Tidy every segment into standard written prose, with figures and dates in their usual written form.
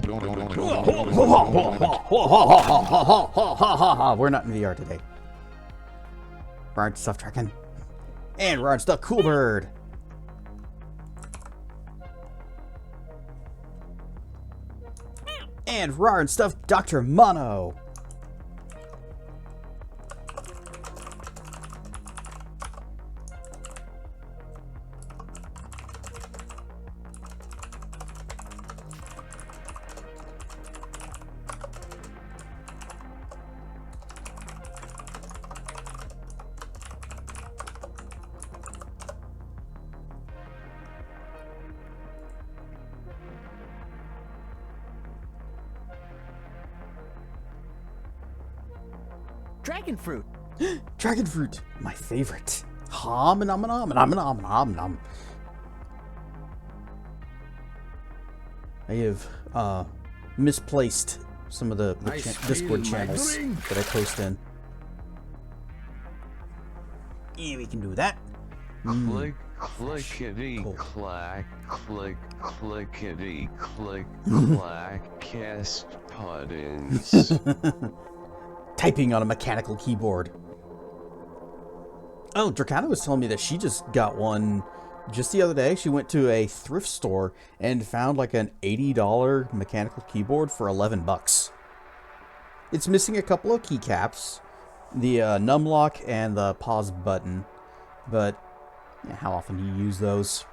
We're not in VR today. We're on stuff tracking. And we're on stuff Cool Bird. And we're on stuff Dr. Mono. Dragon fruit. Dragon fruit, my favorite. Hom nom nom nom nom nom nom. I have misplaced some of the Discord channels that I post in. Yeah, we can do that. Click, clickety, clack, click, clickety, click, clack, cast buttons. Typing on a mechanical keyboard. Oh, Dracana was telling me that she just got one just the other day. She went to a thrift store and found like an $80 mechanical keyboard for $11. It's missing a couple of keycaps, the numlock and the pause button, but yeah, how often do you use those?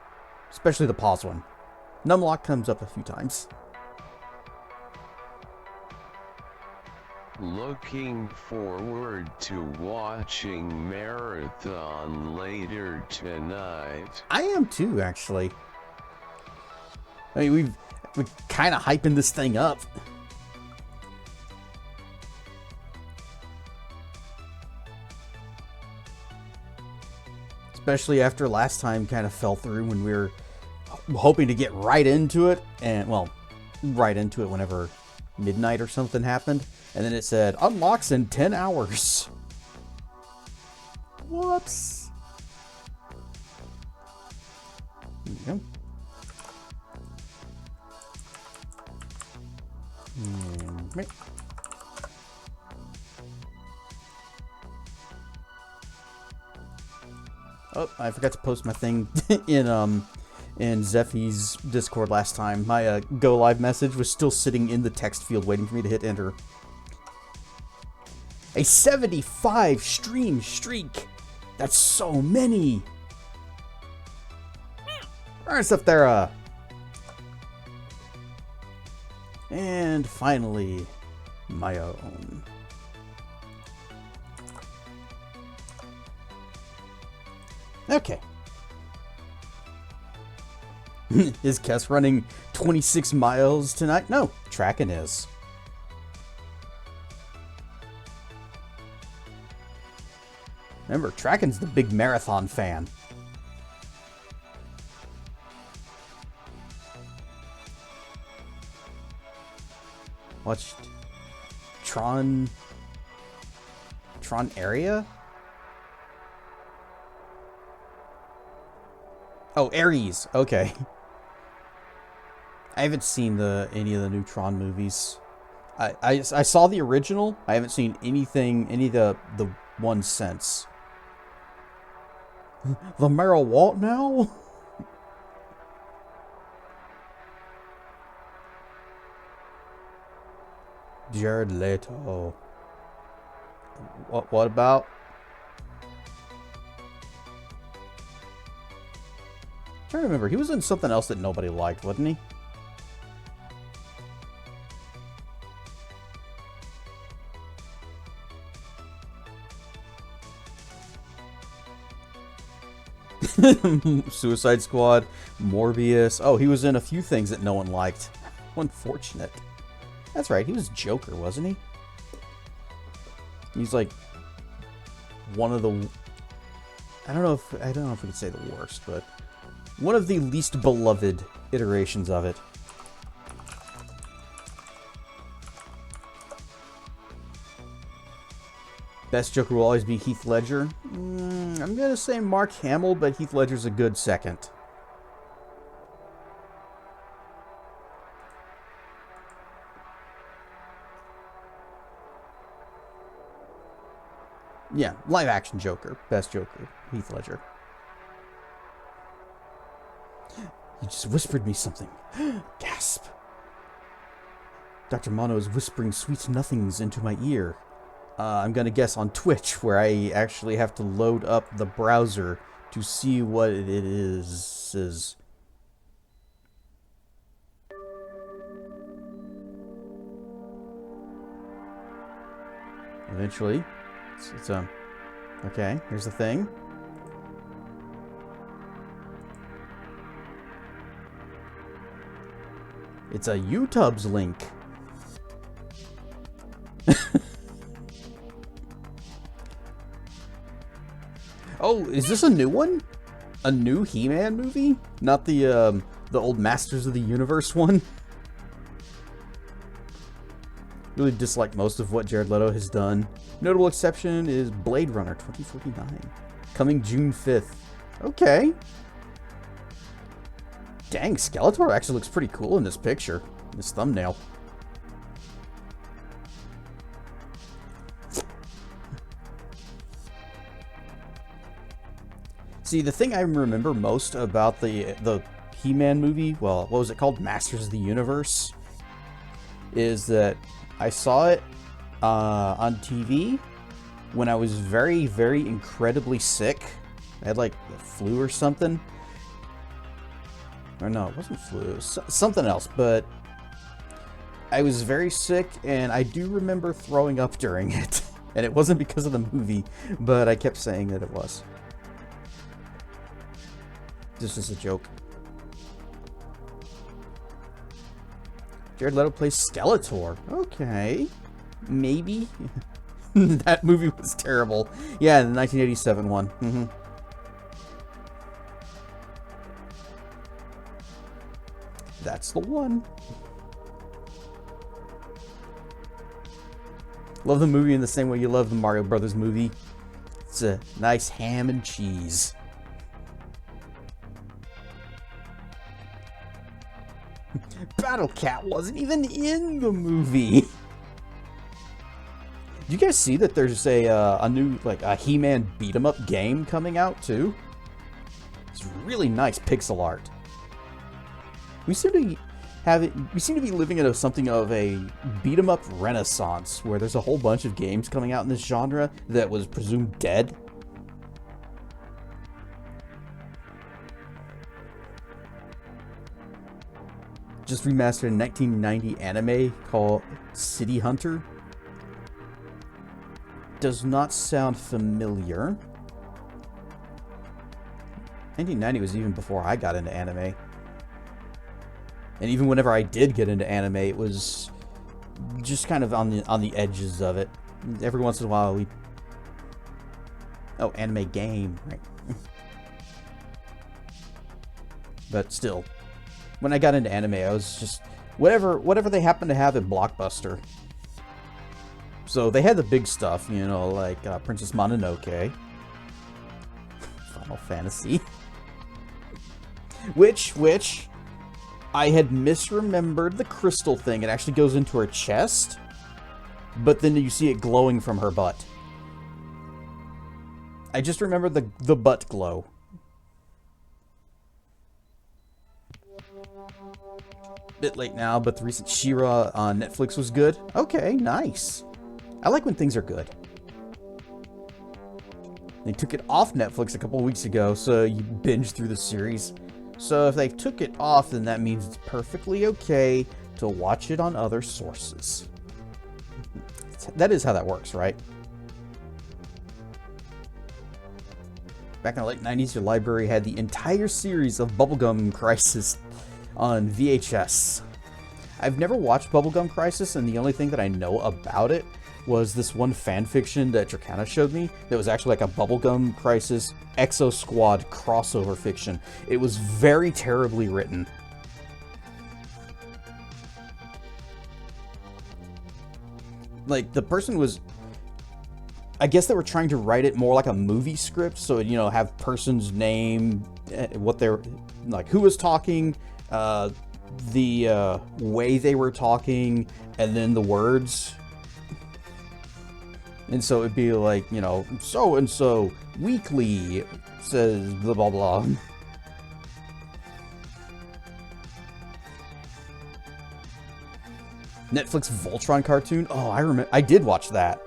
Especially the pause one. Numlock comes up a few times. Looking forward to watching Marathon later tonight. I am too, actually. I mean, we're kind of hyping this thing up. Especially after last time kind of fell through when we were hoping to get right into it. And, well, right into it whenever midnight or something happened. And then it said, unlocks in 10 hours. Whoops. There you go. Oh, I forgot to post my thing in Zephy's Discord last time. My go live message was still sitting in the text field waiting for me to hit enter. A 75 stream streak. That's so many. Alright, stuff there. And finally, my own. Okay. Is Kess running 26 miles tonight? No, Tracken is. Remember, Tracken's the big marathon fan. Watched Tron Area? Oh, Ares. Okay. I haven't seen any of the new Tron movies. I saw the original. I haven't seen any of the ones since. The Meryl Walt now? Jared Leto. What about? I'm trying to remember. He was in something else that nobody liked, wasn't he? Suicide Squad, Morbius. Oh, he was in a few things that no one liked. Unfortunate. That's right. He was Joker, wasn't he? He's like one of the. I don't know if we could say the worst, but one of the least beloved iterations of it. Best Joker will always be Heath Ledger. I'm going to say Mark Hamill, but Heath Ledger's a good second. Yeah, live action Joker. Best Joker. Heath Ledger. You just whispered me something. Gasp. Dr. Mono is whispering sweet nothings into my ear. I'm gonna guess on Twitch, where I actually have to load up the browser to see what it is. Eventually, it's okay. Here's the thing. It's a YouTube's link. Oh, is this a new one? A new He-Man movie? Not the old Masters of the Universe one? Really dislike most of what Jared Leto has done. Notable exception is Blade Runner 2049. Coming June 5th. Okay. Dang, Skeletor actually looks pretty cool in this picture. In this thumbnail. See, the thing I remember most about the He-Man movie, well, what was it called? Masters of the Universe, is that I saw it on TV when I was very, very incredibly sick. I had like the flu or something. Or no, it wasn't flu. It was something else, but I was very sick, and I do remember throwing up during it. And it wasn't because of the movie, but I kept saying that it was. This is a joke. Jared Leto plays Skeletor. Okay. Maybe. That movie was terrible. Yeah, the 1987 one. Mm-hmm. That's the one. Love the movie in the same way you love the Mario Brothers movie. It's a nice ham and cheese. Battle Cat wasn't even in the movie. Did you guys see that there's a new like a He-Man beat 'em up game coming out too? It's really nice pixel art. We seem to be living in something of a beat 'em up renaissance, where there's a whole bunch of games coming out in this genre that was presumed dead. Just remastered a 1990 anime called City Hunter. Does not sound familiar. 1990 was even before I got into anime. And even whenever I did get into anime, it was just kind of on the edges of it. Every once in a while we... Oh, anime game, right. But still, when I got into anime, I was just... Whatever they happened to have at Blockbuster. So they had the big stuff, you know, like Princess Mononoke. Final Fantasy. Which... I had misremembered the crystal thing. It actually goes into her chest, but then you see it glowing from her butt. I just remember the butt glow. Bit late now, but the recent She-Ra on Netflix was good. Okay, nice. I like when things are good. They took it off Netflix a couple of weeks ago, so you binge through the series. So if they took it off, then that means it's perfectly okay to watch it on other sources. That is how that works, right? Back in the late 90s, your library had the entire series of Bubblegum Crisis on VHS. I've never watched Bubblegum Crisis, and the only thing that I know about it was this one fanfiction that Tricana showed me that was actually like a Bubblegum Crisis Exo Squad crossover fiction. It was very terribly written. Like, the person was... I guess they were trying to write it more like a movie script, so, you know, have person's name, what they're... like, who was talking, the way they were talking, and then the words. And so it'd be like, you know, so and so weekly says blah blah blah. Netflix Voltron cartoon. Oh, I remember. I did watch that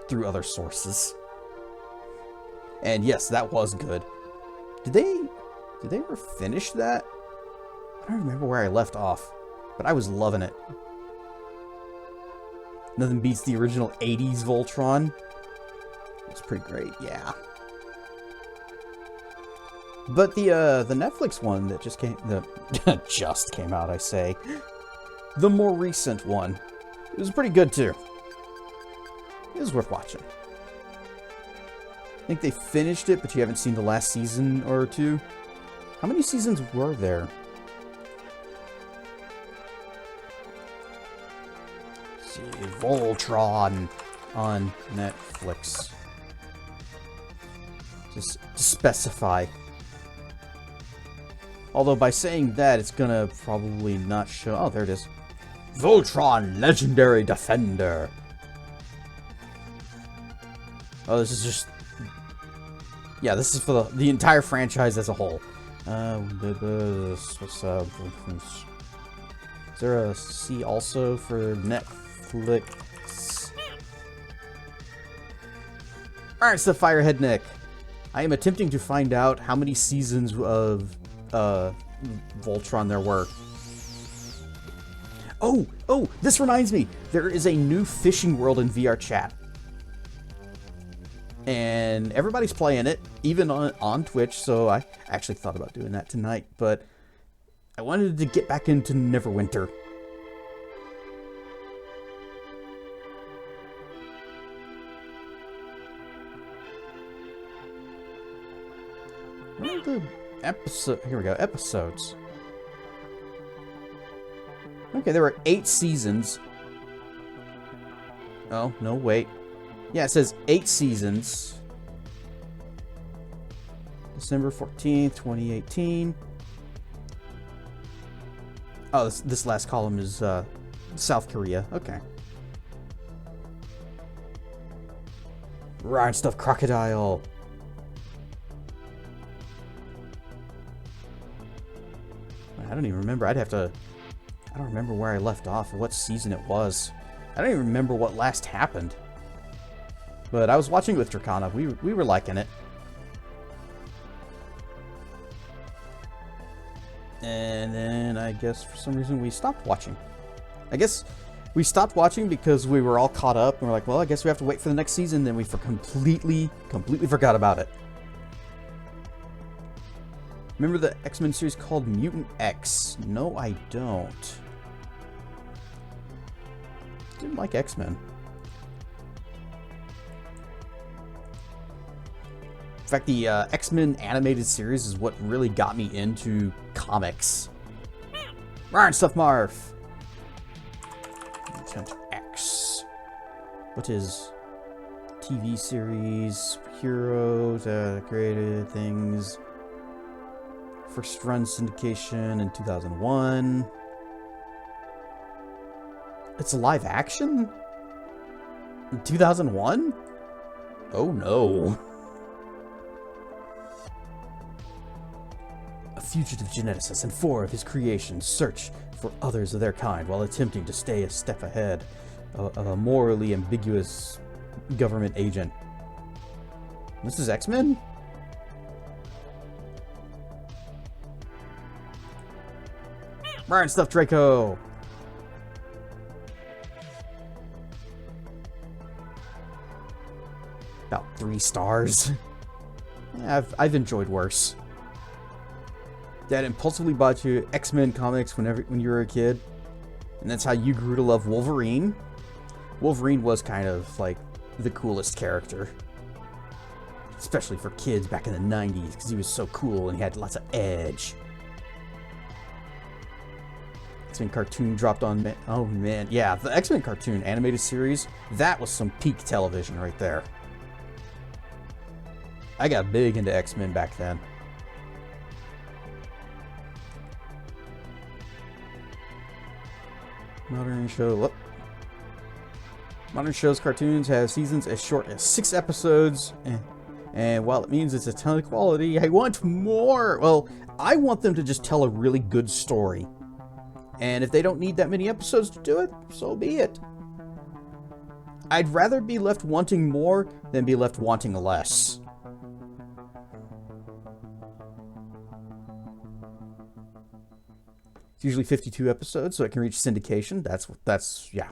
through other sources. And yes, that was good. Did they ever finish that? I don't remember where I left off, but I was loving it. Nothing beats the original 80s Voltron. It's pretty great, yeah. But the Netflix one that just came out, I say. The more recent one. It was pretty good too. It was worth watching. I think they finished it, but you haven't seen the last season or two. How many seasons were there? Let's see, Voltron on Netflix. Just to specify. Although by saying that, it's gonna probably not show. Oh, there it is. Voltron Legendary Defender. Oh, this is just. Yeah, this is for the entire franchise as a whole. What's up? Is there a C also for Netflix? Alright, so Firehead Nick. I am attempting to find out how many seasons of Voltron there were. Oh, this reminds me. There is a new fishing world in VR chat. And everybody's playing it, even on Twitch, so I actually thought about doing that tonight, but I wanted to get back into Neverwinter. Where are the episodes? Here we go, episodes. Okay, there were 8 seasons. Oh, no, wait. Yeah, it says 8 seasons. December 14th, 2018. Oh, this last column is South Korea. Okay. Ryan Stuff Crocodile. I don't even remember. I don't remember where I left off or what season it was. I don't even remember what last happened. But I was watching it with Dracana. We were liking it. And then I guess for some reason we stopped watching. I guess we stopped watching because we were all caught up and we're like, well, I guess we have to wait for the next season. Then we completely forgot about it. Remember the X-Men series called Mutant X? No, I don't. Didn't like X-Men. In fact, the X-Men animated series is what really got me into comics. Ryan Stuff Marf! Mutant X. What is TV series, heroes, created things. First run syndication in 2001. It's live action? In 2001? Oh no. A fugitive geneticist and 4 of his creations search for others of their kind while attempting to stay a step ahead of a morally ambiguous government agent. This is X-Men? Ryan Stuff Draco! About 3 stars. Yeah, I've enjoyed worse. Dad impulsively bought you X-Men comics when you were a kid, and that's how you grew to love Wolverine. Wolverine was kind of like the coolest character, especially for kids back in the 90s, because he was so cool and he had lots of edge. X-Men cartoon dropped on. Oh man, yeah, the X-Men cartoon animated series, that was some peak television right there. I got big into X-Men back then. Modern show. Whoop. Modern shows cartoons have seasons as short as 6 episodes, and while it means it's a ton of quality, I want more. Well, I want them to just tell a really good story. And if they don't need that many episodes to do it, so be it. I'd rather be left wanting more than be left wanting less. It's usually 52 episodes, so it can reach syndication. That's yeah.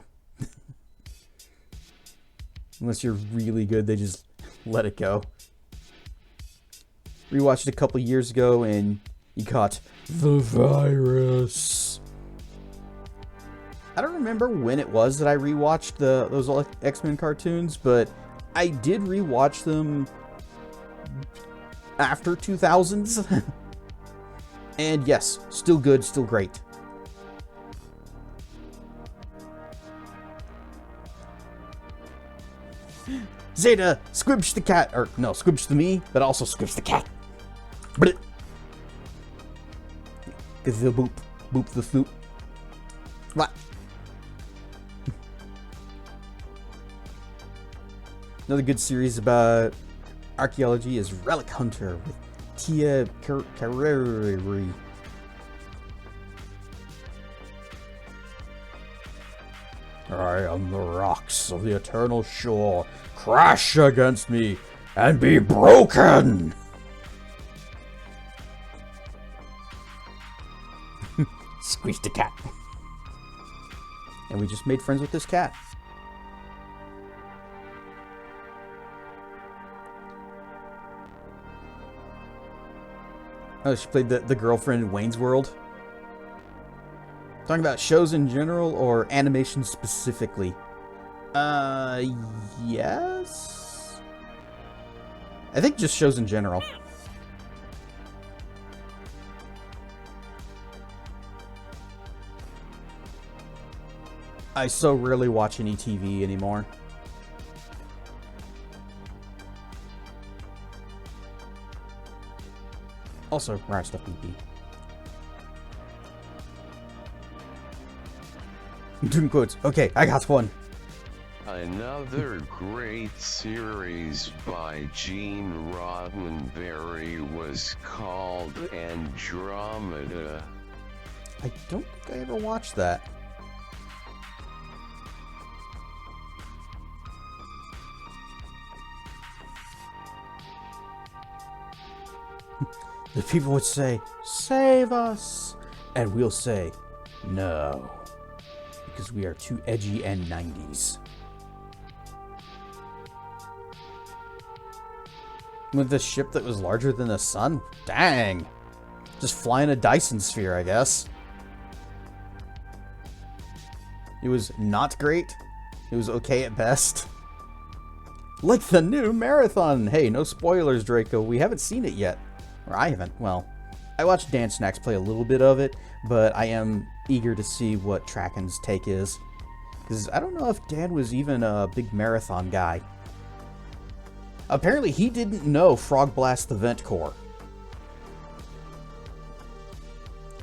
Unless you're really good, they just let it go. Rewatched it a couple years ago, and you caught the virus. I don't remember when it was that I rewatched those X-Men cartoons, but I did rewatch them after 2000s. And yes, still good, still great. Zeta, squibsh the cat. Or, no, squibsh the me, but also squibsh the cat. Blit. The boop. Boop the snoop. What? Another good series about archaeology is Relic Hunter with Tia Carreri. I am the rocks of the eternal shore. Crash against me and be broken! Squeeze the cat. And we just made friends with this cat. Oh, she played the girlfriend in Wayne's World. Talking about shows in general or animation specifically? Yes? I think just shows in general. I so rarely watch any TV anymore. Also, rare stuff PP. Doing quotes. Okay, I got one. Another great series by Gene Roddenberry was called Andromeda. I don't think I ever watched that. The people would say, "Save us!" And we'll say, "No." Because we are too edgy and 90s. With this ship that was larger than the sun? Dang. Just flying a Dyson sphere, I guess. It was not great. It was okay at best. Like the new marathon. Hey, no spoilers, Draco. We haven't seen it yet. Or I haven't. Well, I watched Dan Snacks play a little bit of it, but I am eager to see what Tracken's take is. Because I don't know if Dan was even a big marathon guy. Apparently he didn't know Frog Blast the Vent Core.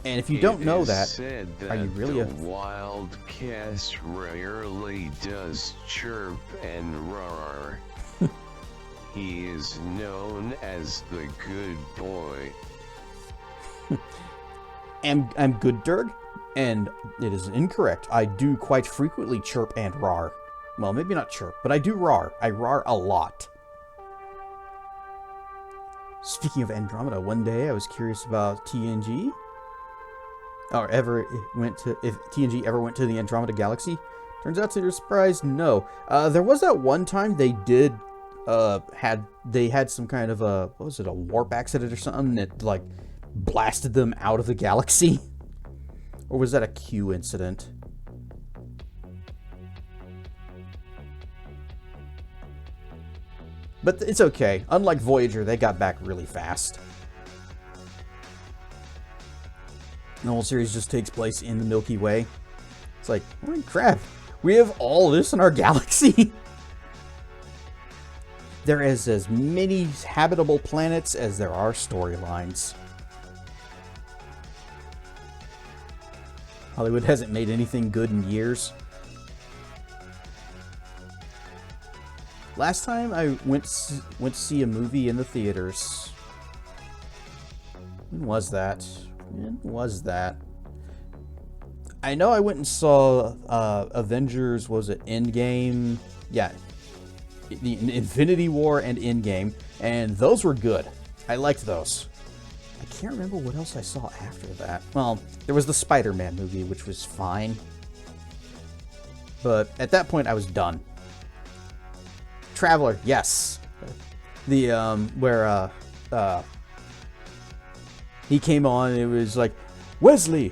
And if you don't know that, are you really a... wild cast rarely does chirp and roar. He is known as the good boy. I'm good, Dirg, and it is incorrect. I do quite frequently chirp and roar. Well, maybe not chirp, but I do roar. I roar a lot. Speaking of Andromeda, one day I was curious about TNG. Or if TNG ever went to the Andromeda Galaxy. Turns out to your surprise, no. There was that one time they did had some kind of a, what was it, a warp accident or something that like blasted them out of the galaxy? Or was that a Q incident? But it's okay. Unlike Voyager, they got back really fast. The whole series just takes place in the Milky Way. It's like, holy crap, we have all this in our galaxy? There is as many habitable planets as there are storylines. Hollywood hasn't made anything good in years. Last time I went to see a movie in the theaters. When was that? When was that? I know I went and saw Avengers, was it Endgame? Yeah. The Infinity War and Endgame, and those were good. I liked those. I can't remember what else I saw after that. Well, there was the Spider-Man movie, which was fine. But at that point, I was done. Traveler, yes. The, where, he came on, and it was like, Wesley,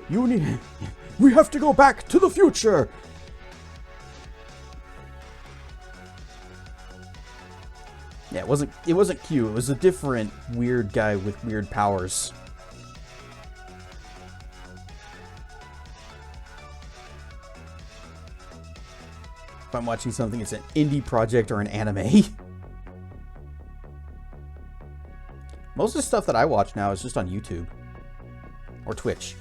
we have to go back to the future! Yeah, it wasn't Q, it was a different weird guy with weird powers. If I'm watching something, it's an indie project or an anime. Most of the stuff that I watch now is just on YouTube. Or Twitch.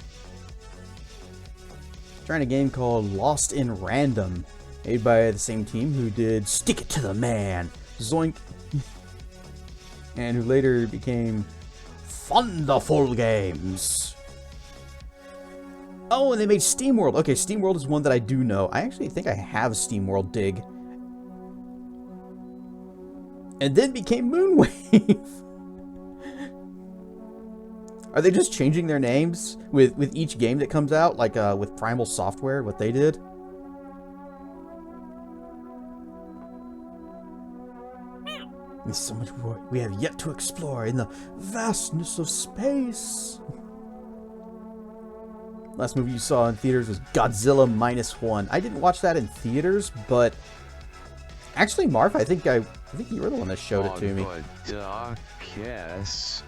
Trying a game called Lost in Random, made by the same team who did Stick It to the Man, Zoink, and who later became Thunderful Games. Oh, and they made SteamWorld. Okay, SteamWorld is one that I do know. I actually think I have SteamWorld Dig. And then became Moonwave. Are they just changing their names with each game that comes out? Like with Primal Software, what they did? There's so much more we have yet to explore in the vastness of space. Last movie you saw in theaters was Godzilla -1. I didn't watch that in theaters, but actually, Marv, I think you were the one that showed it to me. Yes.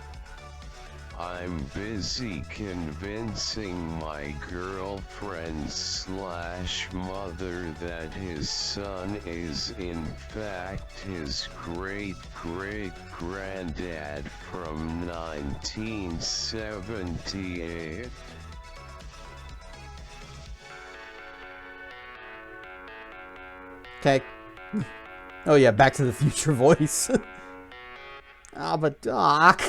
I'm busy convincing my girlfriend / mother that his son is in fact his great-great-granddad from 1978. Okay. Oh yeah, Back to the Future voice. Ah, but Doc.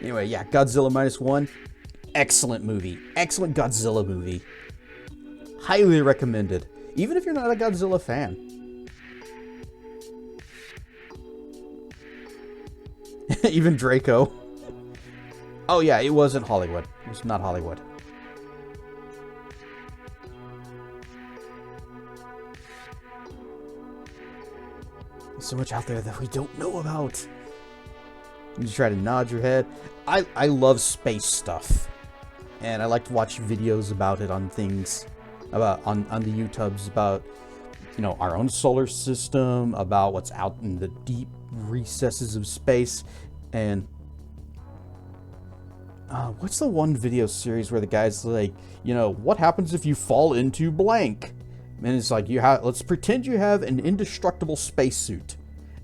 Anyway, yeah, Godzilla -1. Excellent movie. Excellent Godzilla movie. Highly recommended. Even if you're not a Godzilla fan. Even Draco. Oh yeah, it wasn't Hollywood. It was not Hollywood. There's so much out there that we don't know about. You just try to nod your head. I love space stuff. And I like to watch videos about it on things, about on the YouTubes, about, you know, our own solar system, about what's out in the deep recesses of space. And what's the one video series where the guy's like, you know, what happens if you fall into blank? And it's like, let's pretend you have an indestructible spacesuit.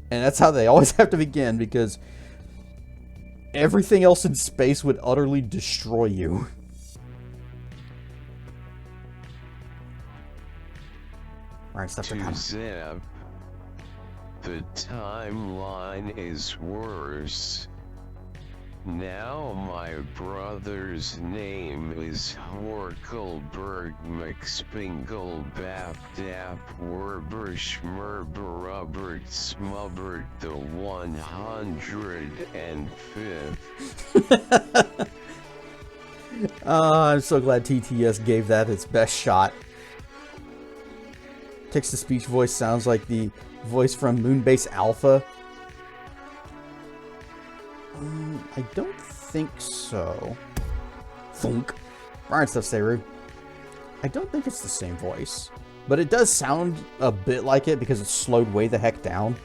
And that's how they always have to begin, because everything else in space would utterly destroy you. Alright, stuff to Zip, the timeline is worse. Now my brother's name is Horkelberg McSpingle Bapdap Werber Schmerber Smubbert the 105th. I'm so glad TTS gave that its best shot. Text-to-speech voice sounds like the voice from Moonbase Alpha. I don't think so. Thunk. Alright, stuff, Seru. I don't think it's the same voice. But it does sound a bit like it because it's slowed way the heck down.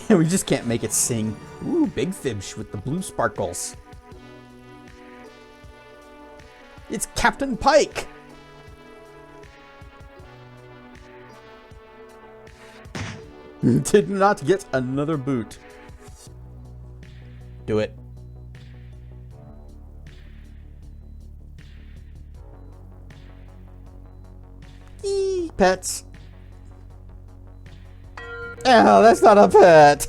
We just can't make it sing. Ooh, Big Fibsh with the blue sparkles. It's Captain Pike! Did not get another boot. Do it. Eee, pets. Oh, that's not a pet.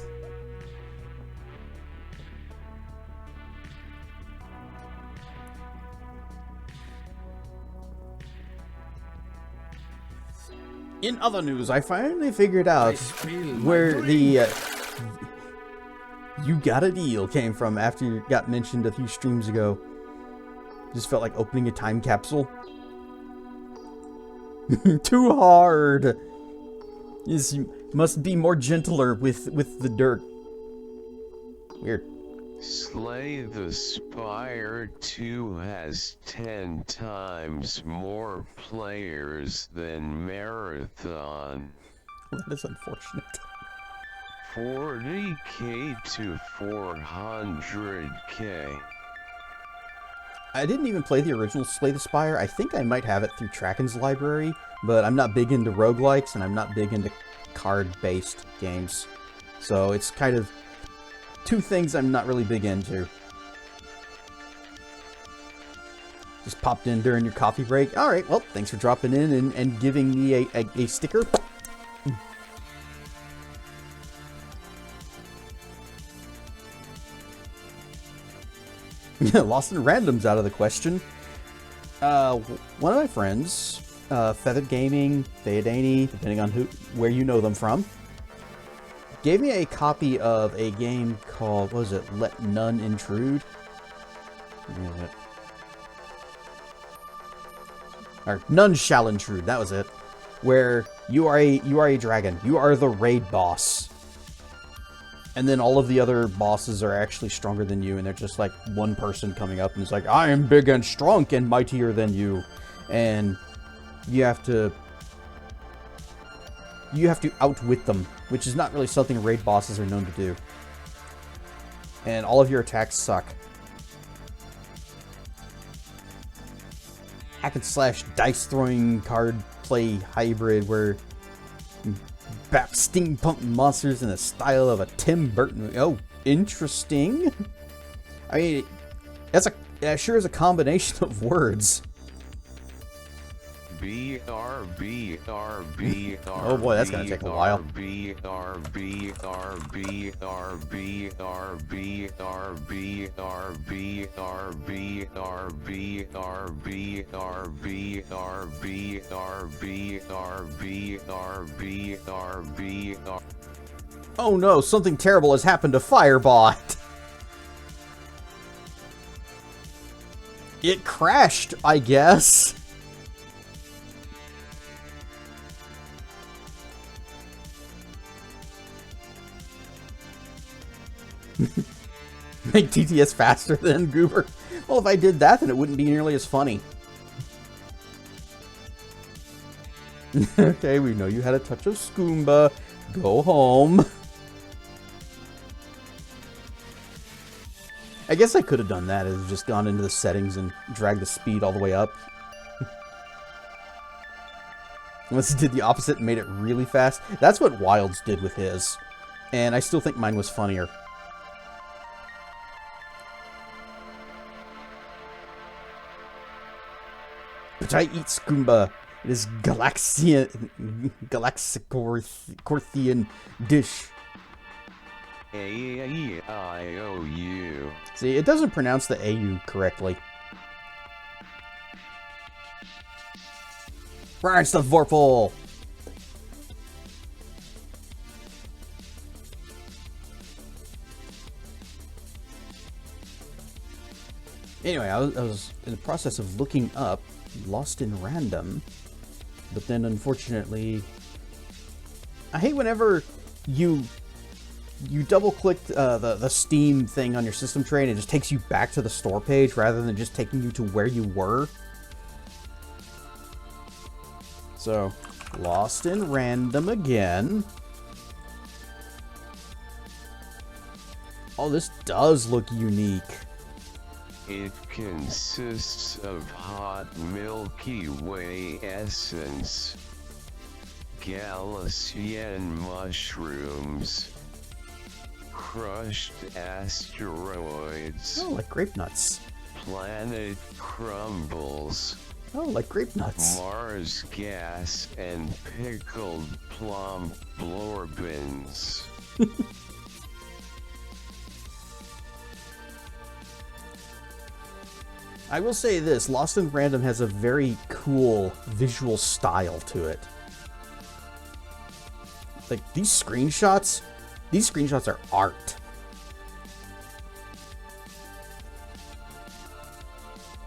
In other news, I finally figured out where the "you got a deal" came from after it got mentioned a few streams ago. Just felt like opening a time capsule. Too hard. You must be more gentler with the dirt. Weird. Slay the Spire 2 has 10 times more players than Marathon. That is unfortunate. 40k to 400k. I didn't even play the original Slay the Spire. I think I might have it through Tracken's library, but I'm not big into roguelikes, and I'm not big into card-based games. So it's kind of two things I'm not really big into. Just popped in during your coffee break. Alright, well, thanks for dropping in and giving me a sticker. Lost in Random's out of the question. One of my friends, Feathered Gaming, Theodani, depending on where you know them from, gave me a copy of a game called, what was it, Let None Intrude? Where is it? Or None Shall Intrude, that was it. Where you are a dragon. You are the raid boss. And then all of the other bosses are actually stronger than you, and they're just like one person coming up and it's like, I am big and strong and mightier than you. And you have to outwit them, which is not really something raid bosses are known to do. And all of your attacks suck. Hack and slash dice throwing card play hybrid where bap steampunk monsters in the style of a Tim Burton movie. Oh, interesting. I mean, that sure is a combination of words. Oh boy, that's gonna take a while. Oh no, something terrible has happened to Firebot. It crashed, I guess. Make TTS faster than Goober? Well, if I did that, then it wouldn't be nearly as funny. Okay, we know you had a touch of Skoomba. Go home. I guess I could have done that. I've just gone into the settings and dragged the speed all the way up. Unless it did the opposite and made it really fast. That's what Wilds did with his. And I still think mine was funnier. But I eat Skoomba. It is Galaxicorthian dish. A-I-O-U. See, it doesn't pronounce the AU correctly. Rise the Vorpal! Anyway, I was in the process of looking up Lost in Random, but then unfortunately, I hate whenever you double-click the Steam thing on your system tray and it just takes you back to the store page rather than just taking you to where you were. So, Lost in Random again. Oh, this does look unique. It consists of hot Milky Way essence, Galician mushrooms, crushed asteroids. Oh, like grape nuts. Planet crumbles. Oh, like grape nuts. Mars gas and pickled plum blorbins. I will say this, Lost in Random has a very cool visual style to it. Like, these screenshots are art.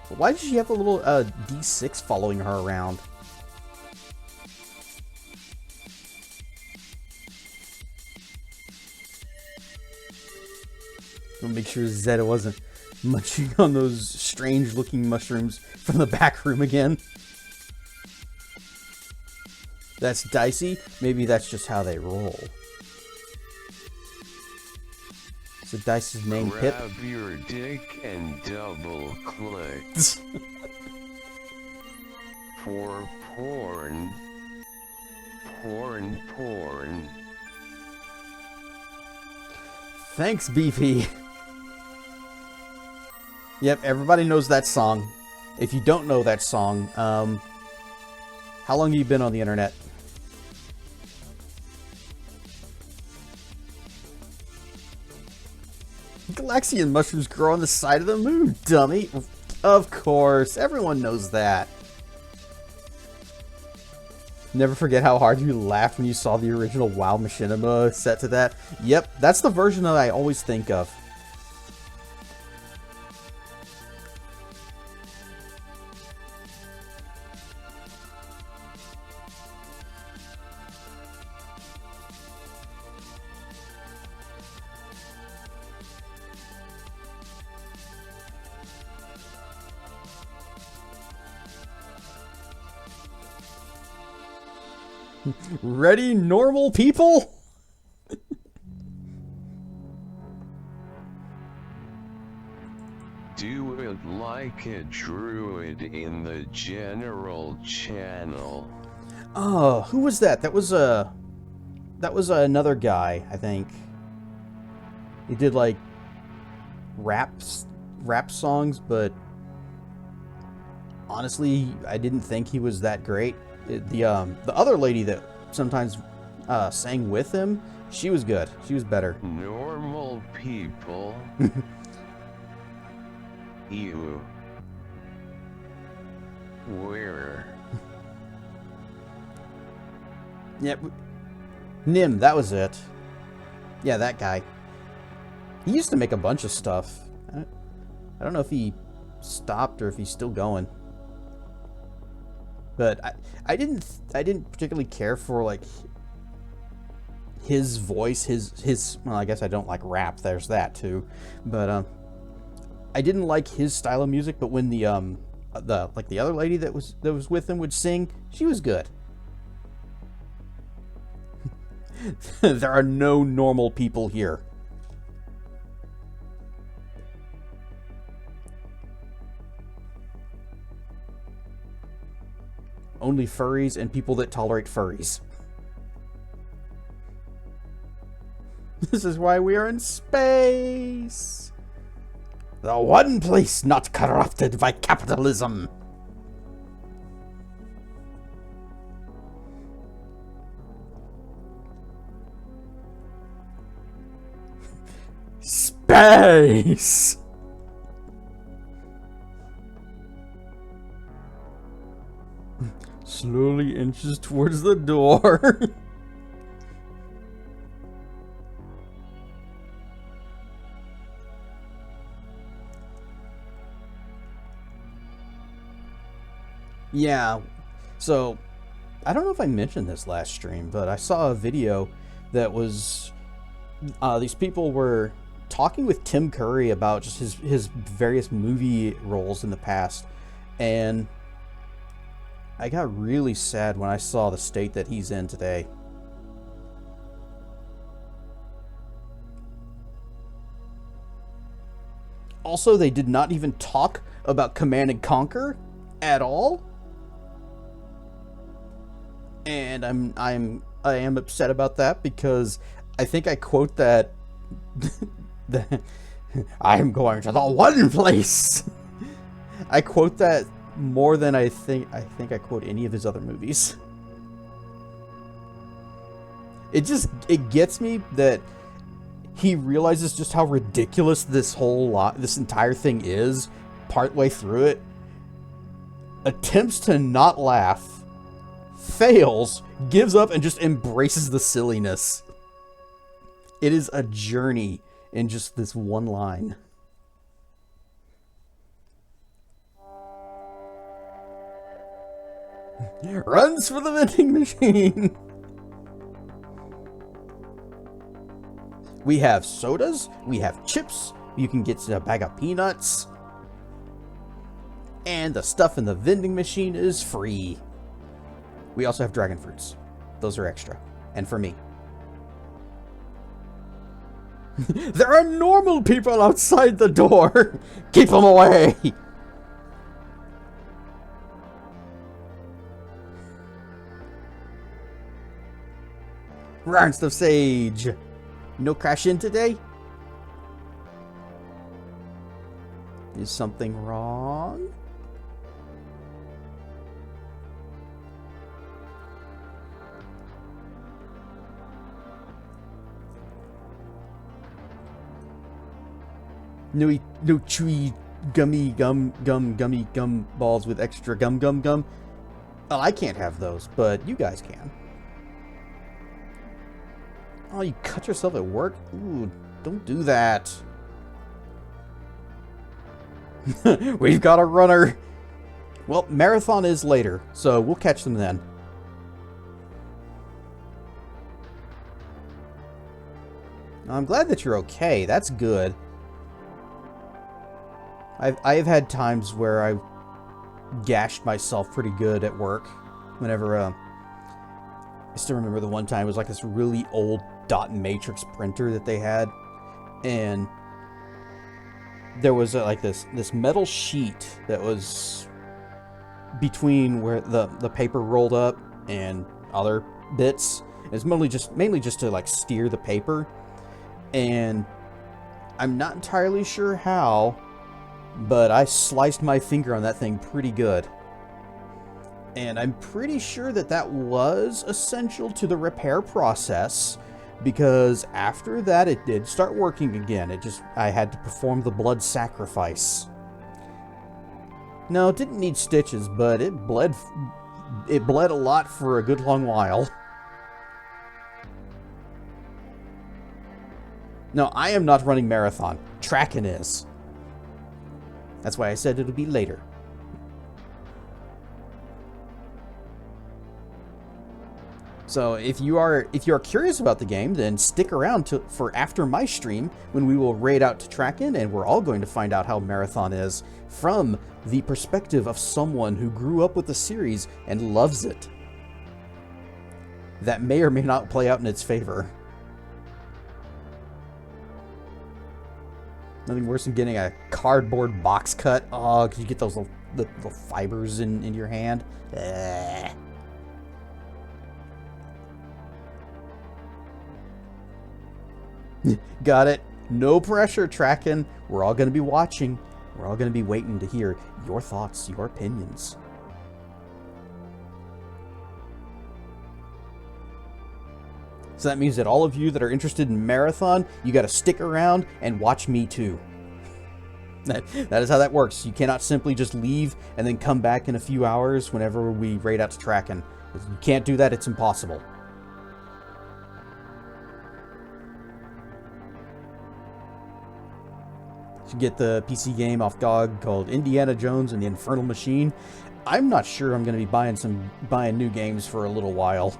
Why does she have a little D6 following her around? We'll make sure Zeta wasn't munching on those strange looking mushrooms from the back room again. That's dicey. Maybe that's just how they roll. So Dice's name Pip. Grab your dick and double click. For porn. Porn. Thanks, BP. Yep, everybody knows that song. If you don't know that song, how long have you been on the internet? Galaxian mushrooms grow on the side of the moon, dummy. Of course, everyone knows that. Never forget how hard you laughed when you saw the original WoW Machinima set to that. Yep, that's the version that I always think of. Ready, normal people? Do it like a druid in the general channel. Oh, who was that? That was another guy, I think. He did like rap songs, but honestly, I didn't think he was that great. The other lady that sometimes sang with him, she was good. She was better. Normal people. You. Where? Yep. Nim, that was it. Yeah, that guy. He used to make a bunch of stuff. I don't know if he stopped or if he's still going. But I didn't particularly care for like his voice, his well, I guess I don't like rap, there's that too. But I didn't like his style of music, but when the other lady that was with him would sing, she was good. There are no normal people here. Only furries and people that tolerate furries. This is why we are in space. The one place not corrupted by capitalism. Space. Slowly inches towards the door. Yeah, so I don't know if I mentioned this last stream, but I saw a video that was these people were talking with Tim Curry about just his various movie roles in the past, and I got really sad when I saw the state that he's in today. Also, they did not even talk about Command and Conquer at all. And I am upset about that because I think I quote that I'm going to the one place. I quote that more than I think I quote any of his other movies. It gets me that he realizes just how ridiculous this entire thing is partway through it. Attempts to not laugh, fails, gives up, and just embraces the silliness. It is a journey in just this one line. Runs for the vending machine. We have sodas, we have chips, you can get a bag of peanuts, and the stuff in the vending machine is free. We also have dragon fruits. Those are extra, and for me. There are normal people outside the door. Keep them away. Rounds of Sage. No crash in today? Is something wrong? No chewy gummy gum balls with extra gum. Well, I can't have those, but you guys can. Oh, you cut yourself at work? Ooh, don't do that. We've got a runner. Well, marathon is later, so we'll catch them then. I'm glad that you're okay. That's good. I've had times where I've gashed myself pretty good at work. Whenever, I still remember the one time it was like this really old dot matrix printer that they had. And there was like this metal sheet that was between where the paper rolled up and other bits. It's mainly just to like steer the paper. And I'm not entirely sure how, but I sliced my finger on that thing pretty good. And I'm pretty sure that was essential to the repair process, because after that it did start working again. I had to perform the blood sacrifice. No, it didn't need stitches, but it bled a lot for a good long while. No, I am not running marathon. Tracking is. That's why I said it'll be later. So if you are curious about the game, then stick around for after my stream, when we will raid out to Tracken, and we're all going to find out how Marathon is from the perspective of someone who grew up with the series and loves it. That may or may not play out in its favor. Nothing worse than getting a cardboard box cut. Oh, because you get those little fibers in your hand. Got it. No pressure, Tracking. We're all going to be watching. We're all going to be waiting to hear your thoughts, your opinions. So that means that all of you that are interested in Marathon, you got to stick around and watch me too. That is how that works. You cannot simply just leave and then come back in a few hours whenever we raid out to Tracken. You can't do that. It's impossible. You get the PC game off GOG called Indiana Jones and the Infernal Machine. I'm not sure I'm going to be buying new games for a little while,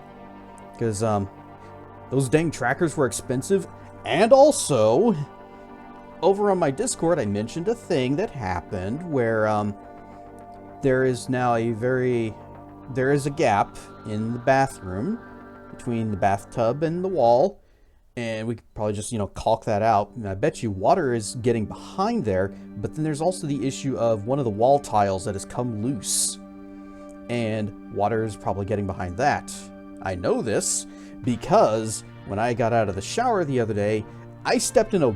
because those dang trackers were expensive. And also, over on my Discord, I mentioned a thing that happened where there is a gap in the bathroom between the bathtub and the wall. And we could probably just, caulk that out. And I bet you water is getting behind there. But then there's also the issue of one of the wall tiles that has come loose. And water is probably getting behind that. I know this because when I got out of the shower the other day, I stepped in a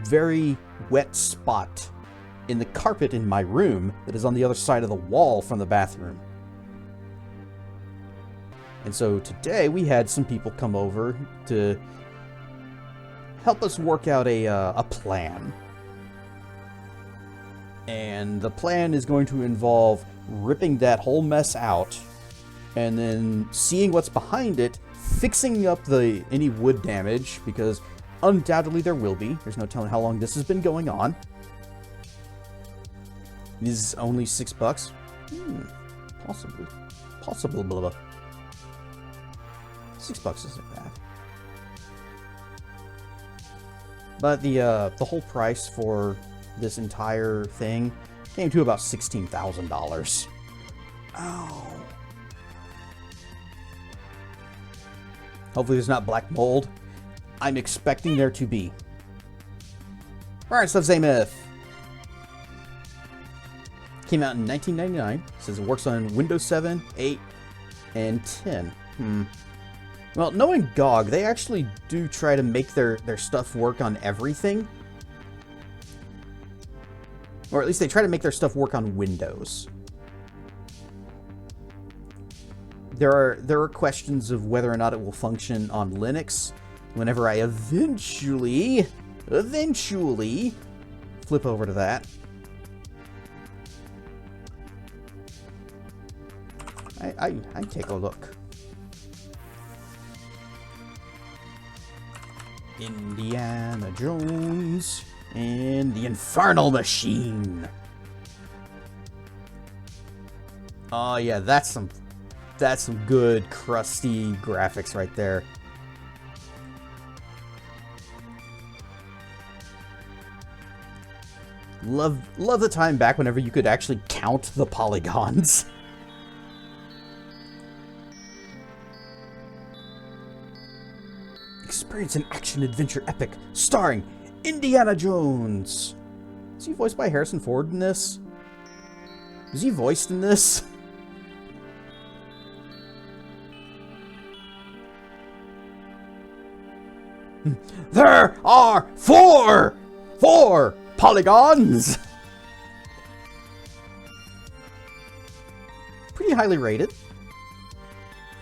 very wet spot in the carpet in my room that is on the other side of the wall from the bathroom. And so today we had some people come over to help us work out a plan. And the plan is going to involve ripping that whole mess out and then seeing what's behind it, fixing up any wood damage, because undoubtedly there will be. There's no telling how long this has been going on. This is only $6. Possibly. Possibly. Blah, blah. $6 isn't bad. But the whole price for this entire thing came to about $16,000. Oh. Hopefully there's not black mold. I'm expecting there to be. Rise of Zamoth came out in 1999. It says it works on Windows 7, 8, and 10. Well, knowing GOG, they actually do try to make their stuff work on everything. Or at least they try to make their stuff work on Windows. There are questions of whether or not it will function on Linux whenever I eventually flip over to that. I take a look. Indiana Jones and the Infernal Machine. Oh yeah, that's some good crusty graphics right there. Love the time back whenever you could actually count the polygons. Experience an action-adventure epic starring Indiana Jones. Is he voiced by Harrison Ford in this? Is he voiced in this? There are four polygons. Pretty highly rated.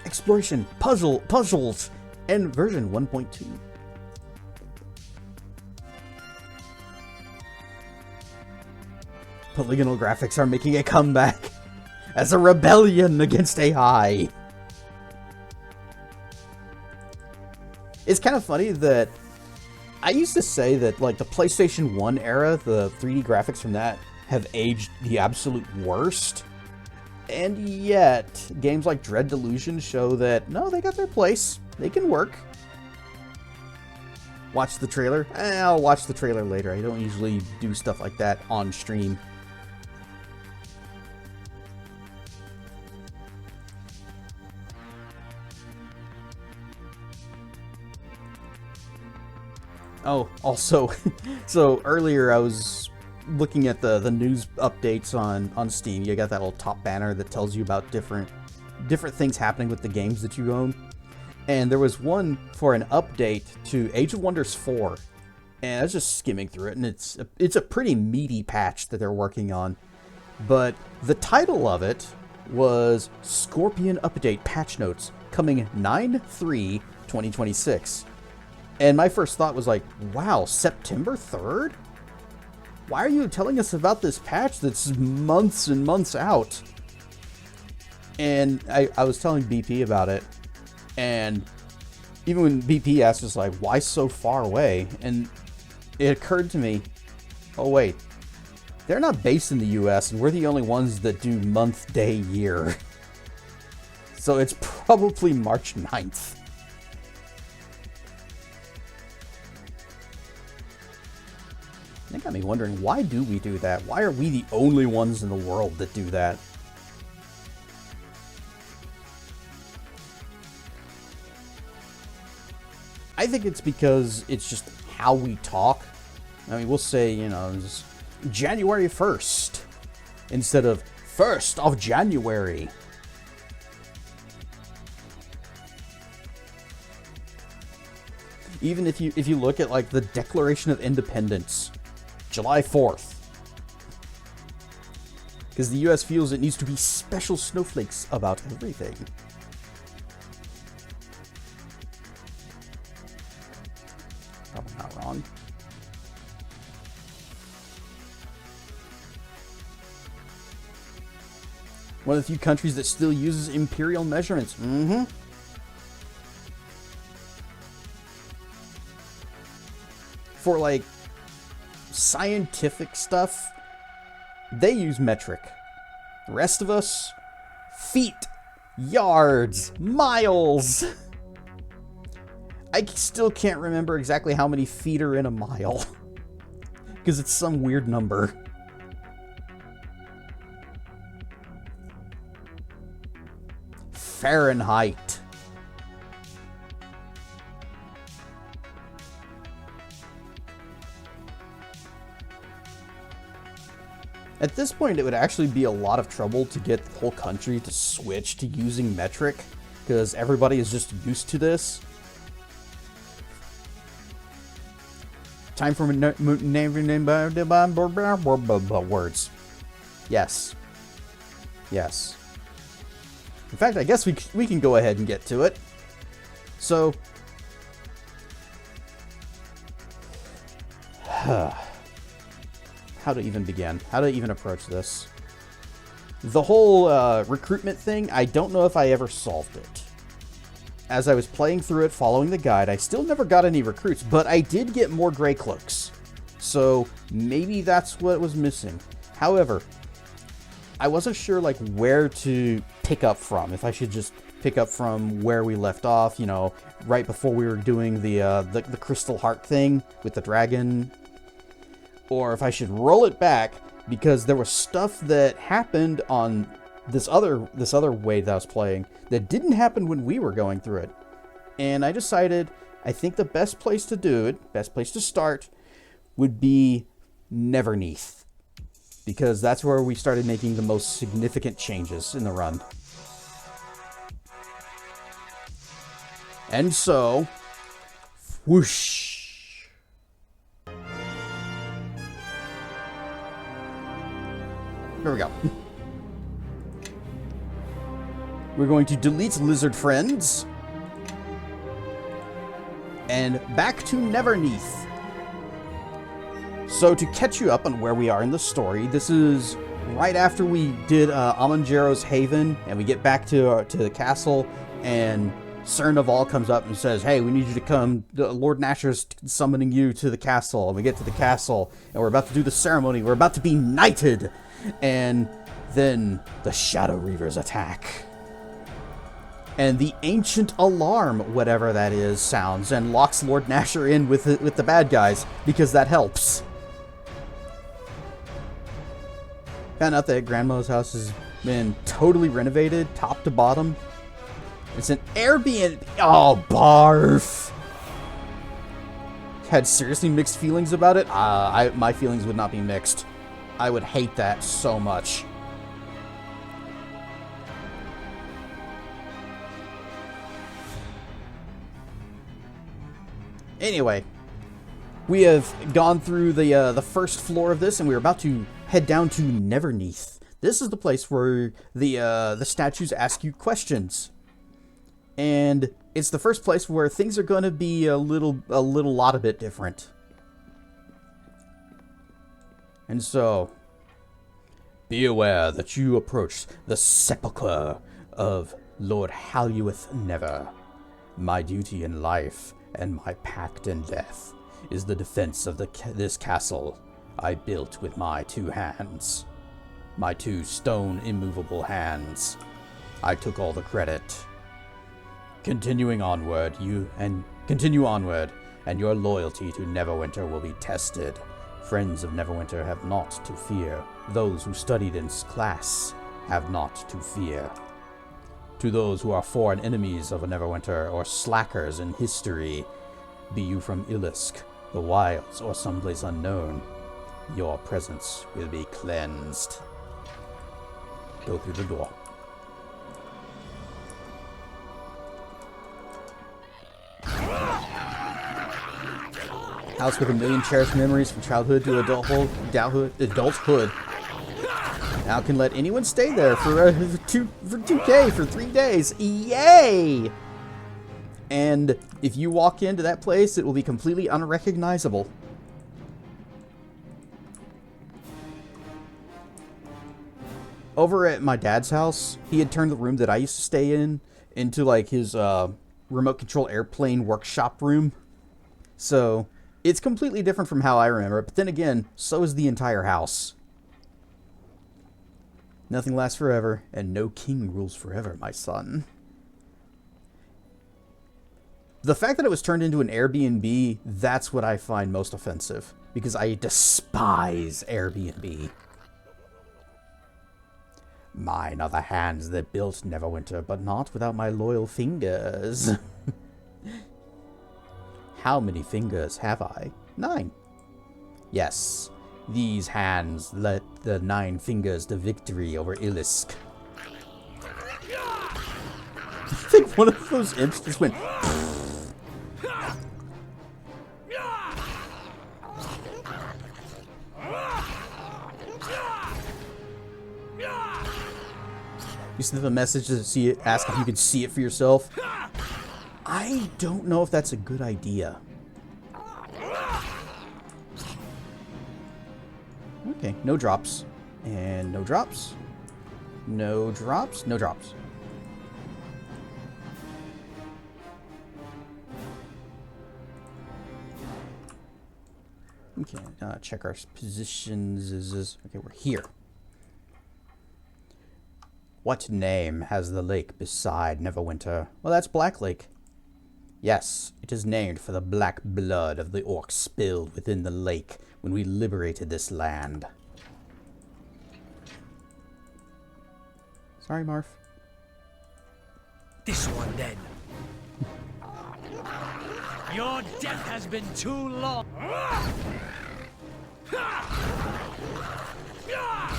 Exploration, puzzles, and version 1.2. Polygonal graphics are making a comeback as a rebellion against AI. It's kind of funny that I used to say that, like, the PlayStation 1 era, the 3D graphics from that have aged the absolute worst. And yet, games like Dread Delusion show that, no, they got their place. They can work. Watch the trailer? I'll watch the trailer later. I don't usually do stuff like that on stream. Oh, also, so earlier I was looking at the news updates on Steam. You got that little top banner that tells you about different things happening with the games that you own. And there was one for an update to Age of Wonders 4. And I was just skimming through it, and it's a pretty meaty patch that they're working on. But the title of it was Scorpion Update Patch Notes, coming 9/3/2026. And my first thought was like, wow, September 3rd? Why are you telling us about this patch that's months and months out? And I was telling BP about it. And even when BP asked us, like, why so far away? And it occurred to me, oh, wait. They're not based in the US, and we're the only ones that do month, day, year. So it's probably March 9th. That got me wondering, why do we do that? Why are we the only ones in the world that do that? I think it's because it's just how we talk. I mean, we'll say, you know, just January 1st instead of 1st of January. Even if you look at like the Declaration of Independence, July 4th. Because the US feels it needs to be special snowflakes about everything. Probably not wrong. One of the few countries that still uses imperial measurements. Mm-hmm. For like scientific stuff, they use metric. The rest of us, feet, yards, miles. I still can't remember exactly how many feet are in a mile. Because it's some weird number. Fahrenheit. At this point, it would actually be a lot of trouble to get the whole country to switch to using metric, because everybody is just used to this. Time for words. Yes. Yes. In fact, I guess we can go ahead and get to it. So, how to even begin? How to even approach this? The whole recruitment thing, I don't know if I ever solved it. As I was playing through it, following the guide, I still never got any recruits, but I did get more Greycloaks. So, maybe that's what was missing. However, I wasn't sure like where to pick up from. If I should just pick up from where we left off, you know, right before we were doing the Crystal Heart thing with the dragon, or if I should roll it back because there was stuff that happened on this other way that I was playing that didn't happen when we were going through it. And I decided I think the best place to do it, best place to start, would be Neverneath. Because that's where we started making the most significant changes in the run. And so, whoosh. Here we go. We're going to delete lizard friends. And back to Neverneath. So to catch you up on where we are in the story, this is right after we did Amanjero's Haven, and we get back to the castle, and Cern of All comes up and says, "Hey, we need you to come. Lord Nasher's summoning you to the castle." And we get to the castle, and we're about to do the ceremony. We're about to be knighted, and then the Shadow Reavers attack. And the ancient alarm, whatever that is, sounds and locks Lord Nasher in with the bad guys, because that helps. Found out that Grandma's house has been totally renovated, top to bottom. It's an Airbnb. Oh, barf. Had seriously mixed feelings about it. My feelings would not be mixed. I would hate that so much. Anyway, we have gone through the first floor of this, and we're about to head down to Neverneath. This is the place where the statues ask you questions, and it's the first place where things are going to be a bit different. And so, be aware that you approach the sepulchre of Lord Haluith Never. My duty in life and my pact in death is the defense of this castle I built with my two hands. My two stone immovable hands. I took all the credit. Continue onward, and your loyalty to Neverwinter will be tested. Friends of Neverwinter have naught to fear. Those who studied in class have naught to fear. To those who are foreign enemies of Neverwinter or slackers in history, be you from Llast, the wilds, or someplace unknown, your presence will be cleansed. Go through the door. House with a million cherished memories from childhood to adulthood. Now can let anyone stay there for 2K for 3 days. Yay! And if you walk into that place, it will be completely unrecognizable. Over at my dad's house, he had turned the room that I used to stay in into like his remote control airplane workshop room. So it's completely different from how I remember it. But then again, so is the entire house. Nothing lasts forever, and no king rules forever, my son. The fact that it was turned into an Airbnb, that's what I find most offensive. Because I despise Airbnb. Mine are the hands that built Neverwinter, but not without my loyal fingers. How many fingers have I? 9. Yes, these hands led the 9 fingers to victory over Llast. I think one of those imps just went... You sent a message to see it, ask if you could see it for yourself. I don't know if that's a good idea. Okay, no drops. And no drops. No drops. No drops. Okay, check our positions. Okay, we're here. What name has the lake beside Neverwinter? Well, that's Black Lake. Yes, it is named for the black blood of the orcs spilled within the lake when we liberated this land. Sorry, Marf. This one, then. Your death has been too long.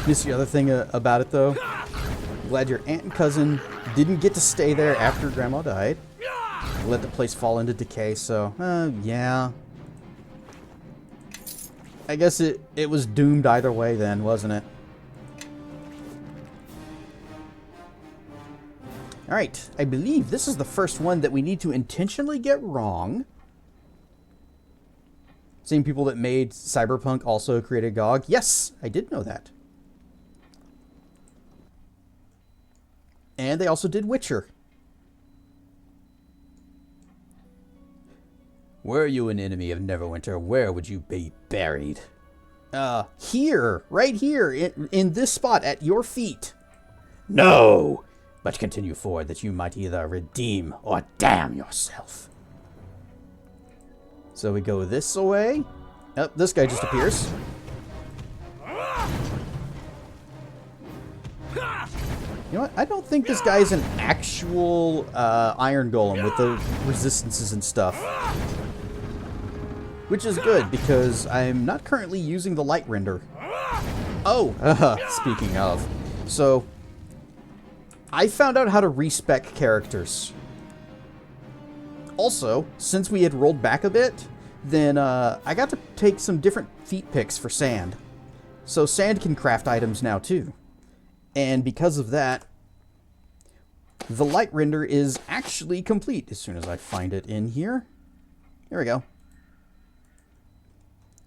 This is the other thing about it, though. Glad your aunt and cousin didn't get to stay there after Grandma died. Let the place fall into decay, so, yeah. I guess it was doomed either way then, wasn't it? Alright, I believe this is the first one that we need to intentionally get wrong. Same people that made Cyberpunk also created GOG. Yes, I did know that. And they also did Witcher. Were you an enemy of Neverwinter, where would you be buried? Here, right here, in this spot, at your feet. No! But continue forward that you might either redeem or damn yourself. So we go this way. Oh, this guy just appears. You know what? I don't think this guy is an actual iron golem with the resistances and stuff. Which is good, because I'm not currently using the light render. Oh, speaking of. So, I found out how to respec characters. Also, since we had rolled back a bit, then I got to take some different feat picks for sand. So sand can craft items now too. And because of that, the light render is actually complete as soon as I find it in here. Here we go.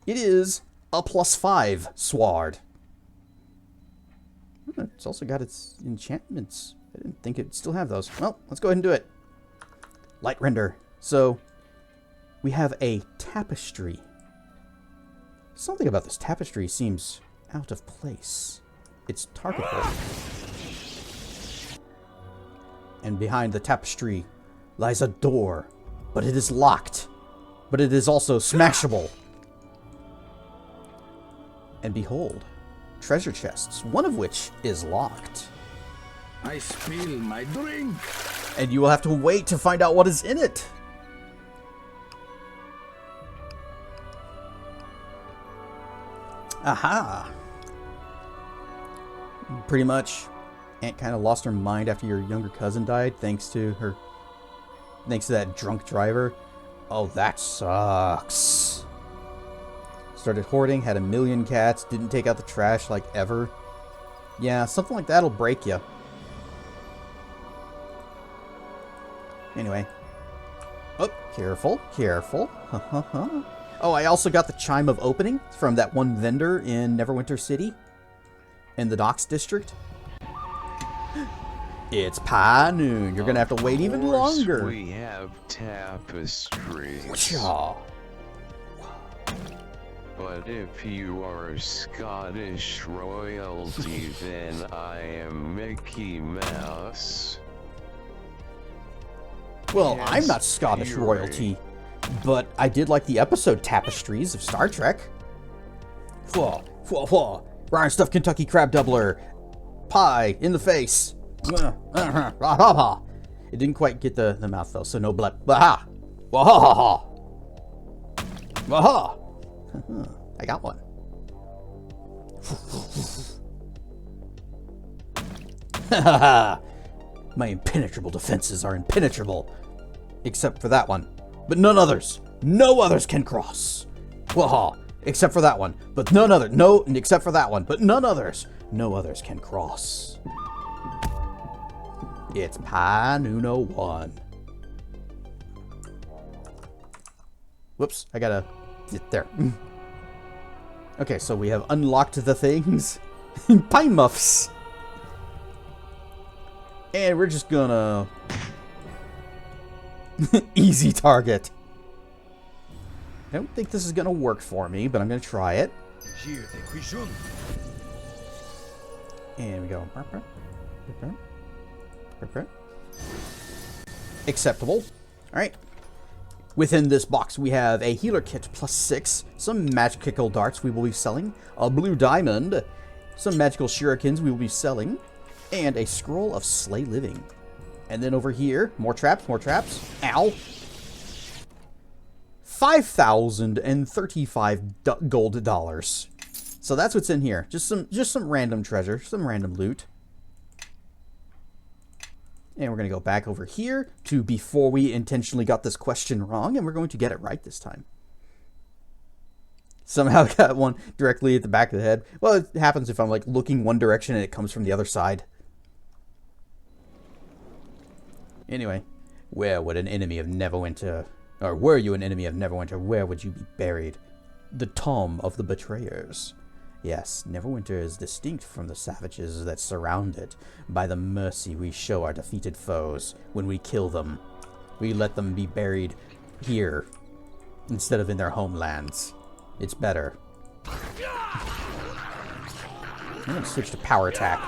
It is a +5 sword. It's also got its enchantments. I didn't think it'd still have those. Well, let's go ahead and do it. Light render. So, we have a tapestry. Something about this tapestry seems out of place. It's targetable. And behind the tapestry lies a door, but it is locked. But it is also smashable. And behold, treasure chests, one of which is locked. I spill my drink. And you will have to wait to find out what is in it. Aha! Pretty much, Aunt kind of lost her mind after your younger cousin died, thanks to that drunk driver. Oh, that sucks. Started hoarding, had a million cats, didn't take out the trash like ever. Yeah, something like that'll break you. Anyway. Oh, careful, careful. Oh, I also got the Chime of Opening from that one vendor in Neverwinter City. In the Docks District. It's pie noon. You're going to have to wait even longer. We have tapestries. Whatcha? But if you are Scottish royalty, then I am Mickey Mouse. Well, Yes, I'm not Scottish you're royalty, but I did like the episode Tapestries of Star Trek. Fwa, fwa, fwa. Ryan Stuff Kentucky Crab Doubler. Pie in the face. It didn't quite get the mouth though, so no blood. Waha! Waha! Waha! I got one. My impenetrable defenses are impenetrable. Except for that one. But none others. No others can cross. Waha! Except for that one. But none other. No, except for that one. But none others. No others can cross. It's Pi Nuno 1. Whoops, I gotta get there. Okay, so we have unlocked the things. Pie muffs. And we're just gonna... easy target. I don't think this is gonna work for me, but I'm gonna try it. And we go. Acceptable. Alright. Within this box, we have a healer kit +6, some magical darts we will be selling, a blue diamond, some magical shurikens we will be selling, and a scroll of slay living. And then over here, more traps, more traps. Ow! 5,035 gold dollars. So that's what's in here. Just some random treasure, some random loot. And we're going to go back over here to before we intentionally got this question wrong, and we're going to get it right this time. Somehow got one directly at the back of the head. Well, it happens if I'm like looking one direction and it comes from the other side. Anyway, where would an enemy of Neverwinter, or were you an enemy of Neverwinter, where would you be buried? The tomb of the betrayers. Yes, Neverwinter is distinct from the savages that surround it by the mercy we show our defeated foes when we kill them. We let them be buried here instead of in their homelands. It's better. I'm going to switch to power attack.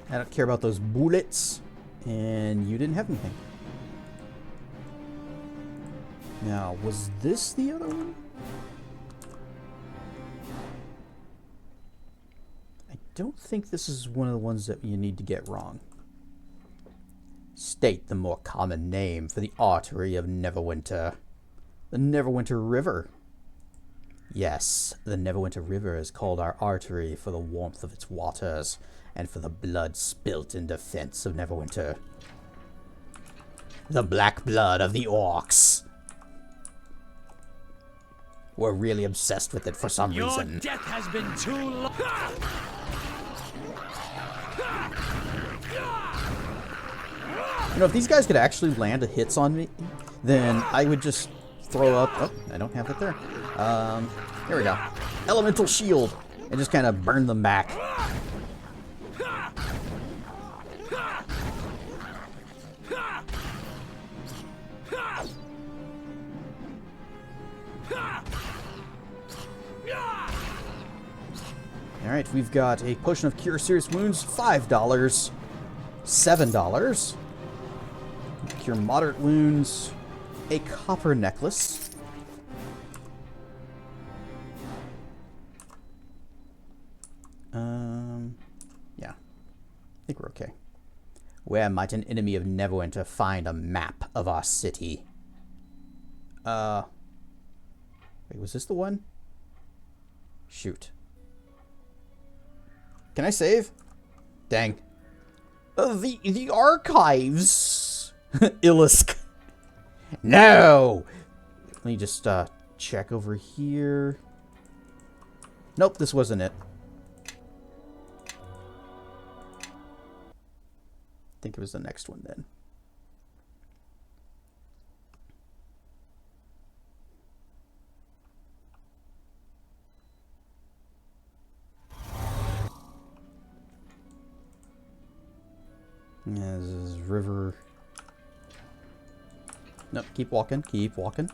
I don't care about those bullets, and you didn't have anything. Now, was this the other one? I don't think this is one of the ones that you need to get wrong. State the more common name for the artery of Neverwinter. The Neverwinter River. Yes, the Neverwinter River is called our artery for the warmth of its waters and for the blood spilt in defense of Neverwinter. The black blood of the orcs. We're really obsessed with it for some reason. Your death has been too long. You know, if these guys could actually land hits on me, then I would just throw up... Oh, I don't have it there. Here we go. Elemental Shield. And just kind of burn them back. Alright, we've got a Potion of Cure Serious Wounds, $5. $7. Cure Moderate Wounds. A Copper Necklace. Yeah. I think we're okay. Where might an enemy of Neverwinter find a map of our city? Wait, was this the one? Shoot. Can I save? Dang. The archives. Illisk. No. Let me just check over here. Nope, this wasn't it. I think it was the next one then. Yeah, this is river. Nope, keep walking, keep walking.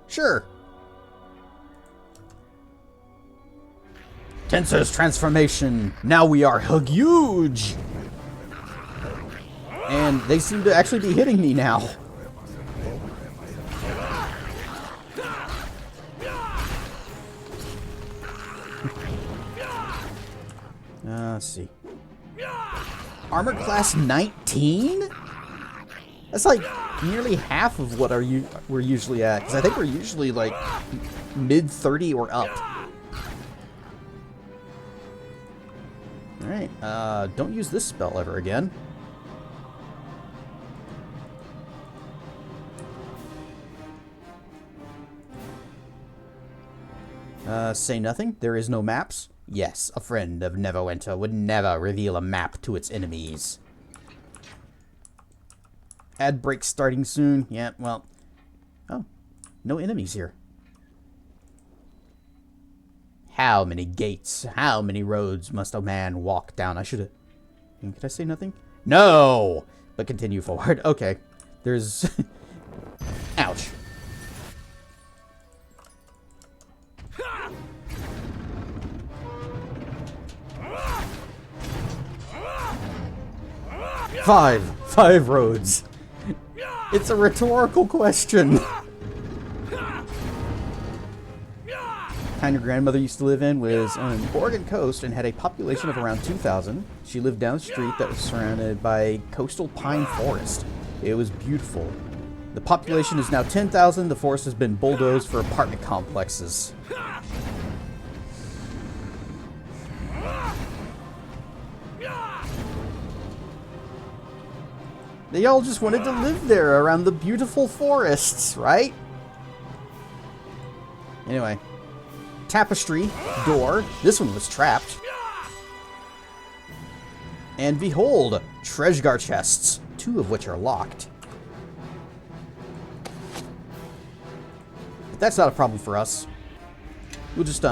Sure. Tensor's transformation. Now we are huge. And they seem to actually be hitting me now. Let's see. Armor class 19? That's like nearly half of what we're usually at. Because I think we're usually like mid 30 or up. Alright, don't use this spell ever again. Say nothing. There is no maps. Yes, a friend of Neverwinter would never reveal a map to its enemies. Ad break starting soon. Yeah, well. Oh, no enemies here. How many gates, how many roads must a man walk down? I should have... Could I say nothing? No! But continue forward. Okay. There's... Ouch. Five roads. It's a rhetorical question. Kind your grandmother used to live in was on the Oregon coast and had a population of around 2,000. She lived down the street that was surrounded by coastal pine forest. It was beautiful. The population is now 10,000. The forest has been bulldozed for apartment complexes. They all just wanted to live there around the beautiful forests, right? Anyway. Tapestry. Door. This one was trapped. And behold, treasure chests. 2 of which are locked. But that's not a problem for us. We'll just,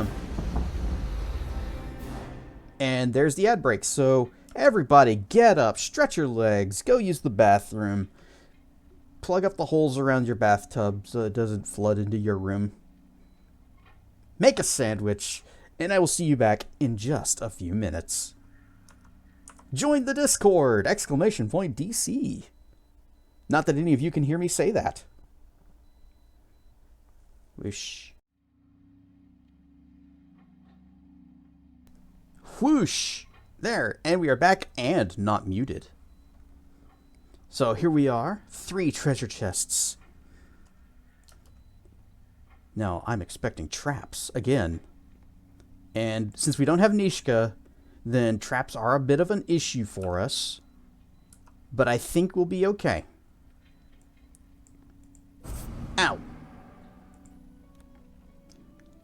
And there's the ad break, so... Everybody, get up, stretch your legs, go use the bathroom. Plug up the holes around your bathtub so it doesn't flood into your room. Make a sandwich, and I will see you back in just a few minutes. Join the Discord! DC. Not that any of you can hear me say that. Whoosh. Whoosh! There, and we are back and not muted. So here we are, 3 treasure chests. Now, I'm expecting traps again. And since we don't have Nishka, then traps are a bit of an issue for us. But I think we'll be okay. Ow.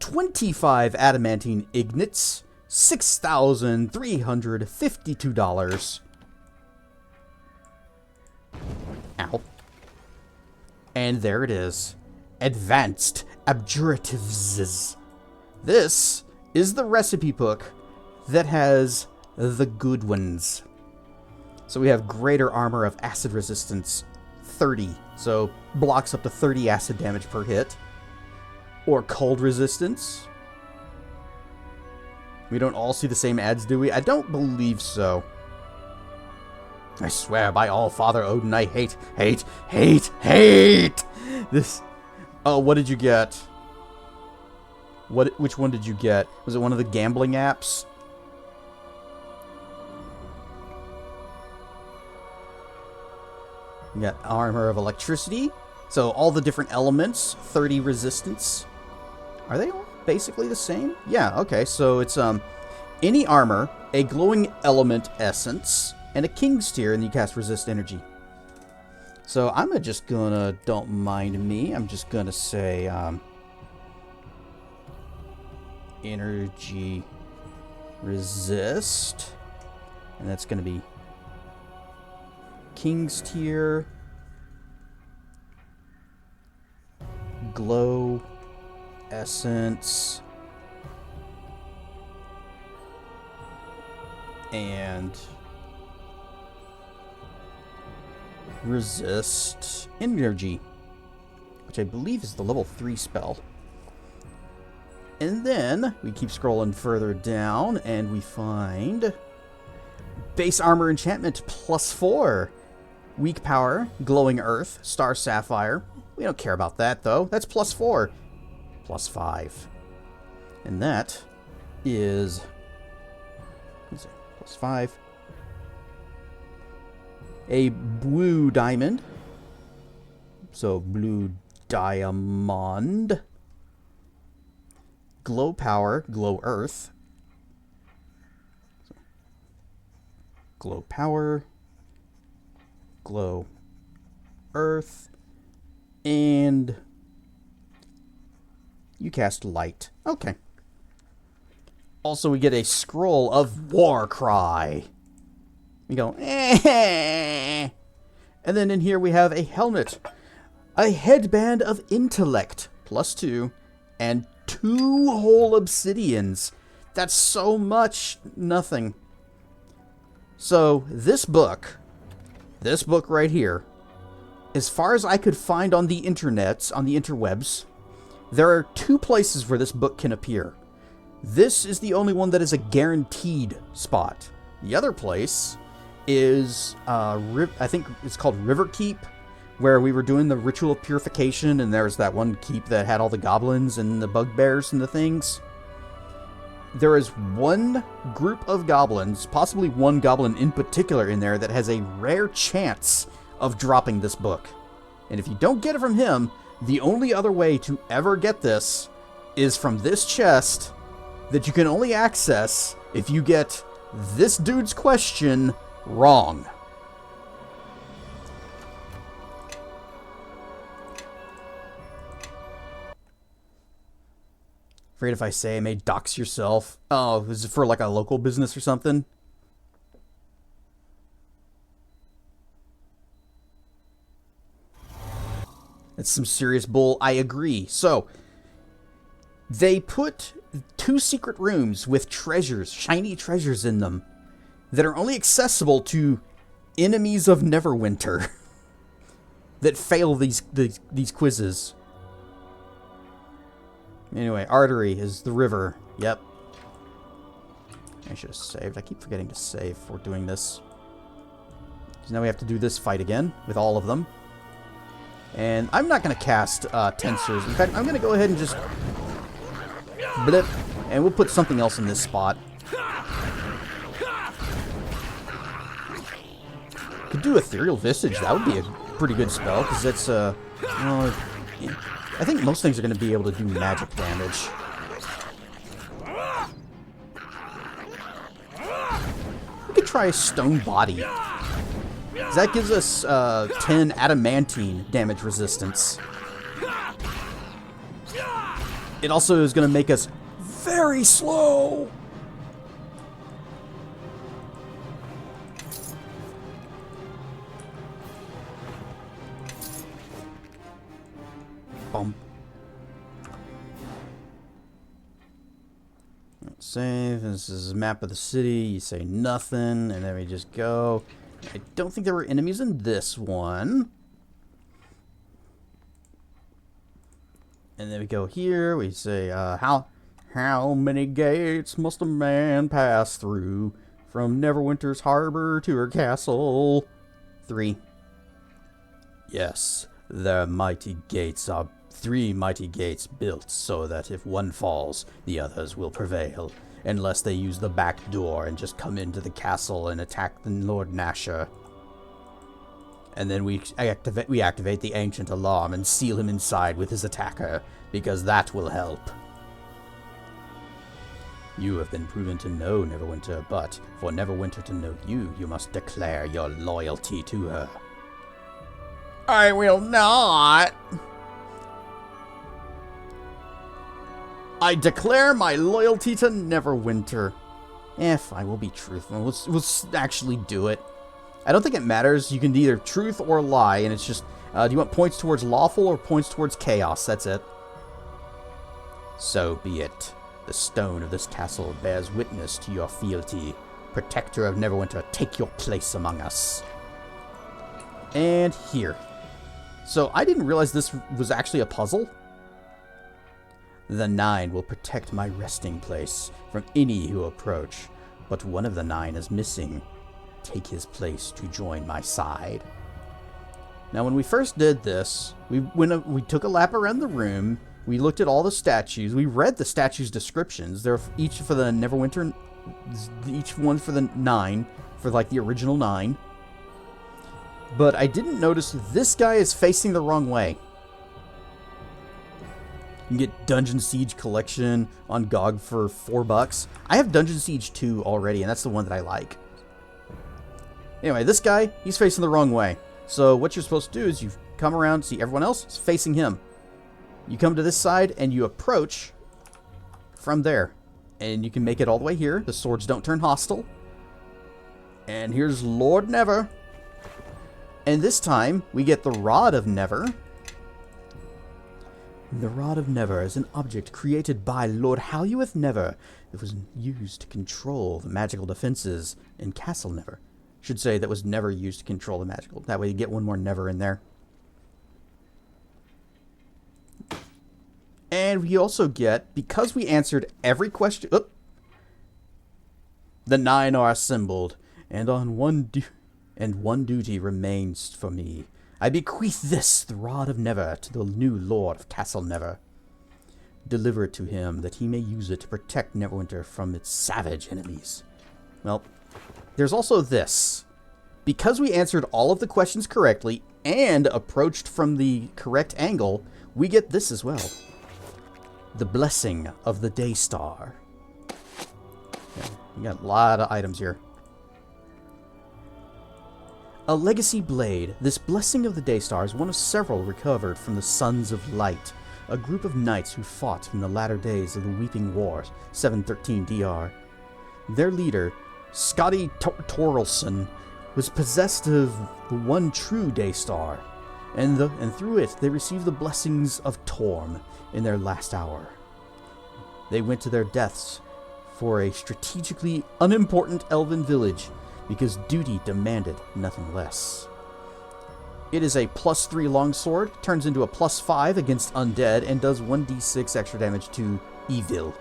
25 adamantine ignits. $6,352. Ow. And there it is. Advanced Abjuratives. This is the recipe book that has the good ones. So we have greater armor of acid resistance 30. So blocks up to 30 acid damage per hit. Or cold resistance. We don't all see the same ads, do we? I don't believe so. I swear by all Father Odin, I hate this. Oh, what did you get? Which one did you get? Was it one of the gambling apps? We got armor of electricity. So all the different elements, 30 resistance. Are they all basically the same? Yeah, okay. So it's any armor, a glowing element essence, and a king's tier, and you cast resist energy. So I'm just gonna, don't mind me, I'm just gonna say energy resist, and that's gonna be king's tier, glow essence, and resist energy, which I believe is the level 3 spell. And then we keep scrolling further down and we find base armor enchantment +4, weak power, glowing earth, star sapphire. We don't care about that though. That's +4, +5, and that is +5. A blue diamond. So blue diamond. Glow power, glow earth. Glow power, glow earth, and you cast light. Okay. Also, we get a scroll of war cry. We go, eh. And then in here we have a helmet, a headband of intellect, +2, and 2 whole obsidians. That's so much nothing. So this book right here, as far as I could find on the internets, on the interwebs, there are 2 places where this book can appear. This is the only one that is a guaranteed spot. The other place is, I think it's called River Keep, where we were doing the ritual of purification, and there's that one keep that had all the goblins and the bugbears and the things. There is one group of goblins, possibly one goblin in particular in there, that has a rare chance of dropping this book. And if you don't get it from him, the only other way to ever get this is from this chest that you can only access if you get this dude's question wrong. Afraid if I say I may dox yourself. Oh, is it for like a local business or something? That's some serious bull. I agree. So, they put 2 secret rooms with treasures, shiny treasures in them, that are only accessible to enemies of Neverwinter that fail these quizzes. Anyway, artery is the river. Yep. I should have saved. I keep forgetting to save for doing this. So now we have to do this fight again with all of them. And I'm not going to cast tensors. In fact, I'm going to go ahead and just blip, and we'll put something else in this spot. Could do Ethereal Visage. That would be a pretty good spell, because that's, well, I think most things are going to be able to do magic damage. We could try Stone Body. That gives us 10 adamantine damage resistance. It also is going to make us very slow. Bump. Let's save. This is a map of the city. You say nothing, and then we just go. I don't think there were enemies in this one. And then we go here. We say, how many gates must a man pass through from Neverwinter's harbor to her castle? 3. Yes, the mighty gates are 3 mighty gates built so that if one falls, the others will prevail, unless they use the back door and just come into the castle and attack the Lord Nasher. And then we activate the ancient alarm and seal him inside with his attacker, because that will help. You have been proven to know Neverwinter, but for Neverwinter to know you, you must declare your loyalty to her. I will not. I declare my loyalty to Neverwinter. If I will be truthful, we'll actually do it. I don't think it matters. You can either truth or lie, and it's just, do you want points towards lawful or points towards chaos? That's it. So be it. The stone of this castle bears witness to your fealty. Protector of Neverwinter, take your place among us. And here. So I didn't realize this was actually a puzzle. The 9 will protect my resting place from any who approach, but one of the 9 is missing. Take his place to join my side. Now, when we first did this, we took a lap around the room. We looked at all the statues. We read the statues' descriptions. They're each for the Neverwinter, each one for the 9, for like the original 9. But I didn't notice this guy is facing the wrong way. You can get Dungeon Siege Collection on GOG for $4. I have Dungeon Siege 2 already, and that's the one that I like. Anyway, this guy, he's facing the wrong way. So what you're supposed to do is you come around, see everyone else is facing him. You come to this side, and you approach from there. And you can make it all the way here. The swords don't turn hostile. And here's Lord Never. And this time, we get the Rod of Never. The Rod of Never is an object created by Lord Haluith Never. It was used to control the magical defenses in Castle Never. Should say that was never used to control the magical. That way you get one more Never in there. And we also get, because we answered every question... Oh, the 9 are assembled, and one duty remains for me. I bequeath this, the Rod of Never, to the new Lord of Castle Never. Deliver it to him, that he may use it to protect Neverwinter from its savage enemies. Well, there's also this. Because we answered all of the questions correctly, and approached from the correct angle, we get this as well. The Blessing of the Daystar. Okay, we got a lot of items here. A legacy blade, this Blessing of the Daystar is one of several recovered from the Sons of Light, a group of knights who fought in the latter days of the Weeping War, 713 DR. Their leader, Scotty Torelson, was possessed of the one true Daystar, and through it they received the blessings of Torm in their last hour. They went to their deaths for a strategically unimportant elven village, because duty demanded nothing less. It is a +3 longsword, turns into a +5 against undead, and does 1d6 extra damage to evil.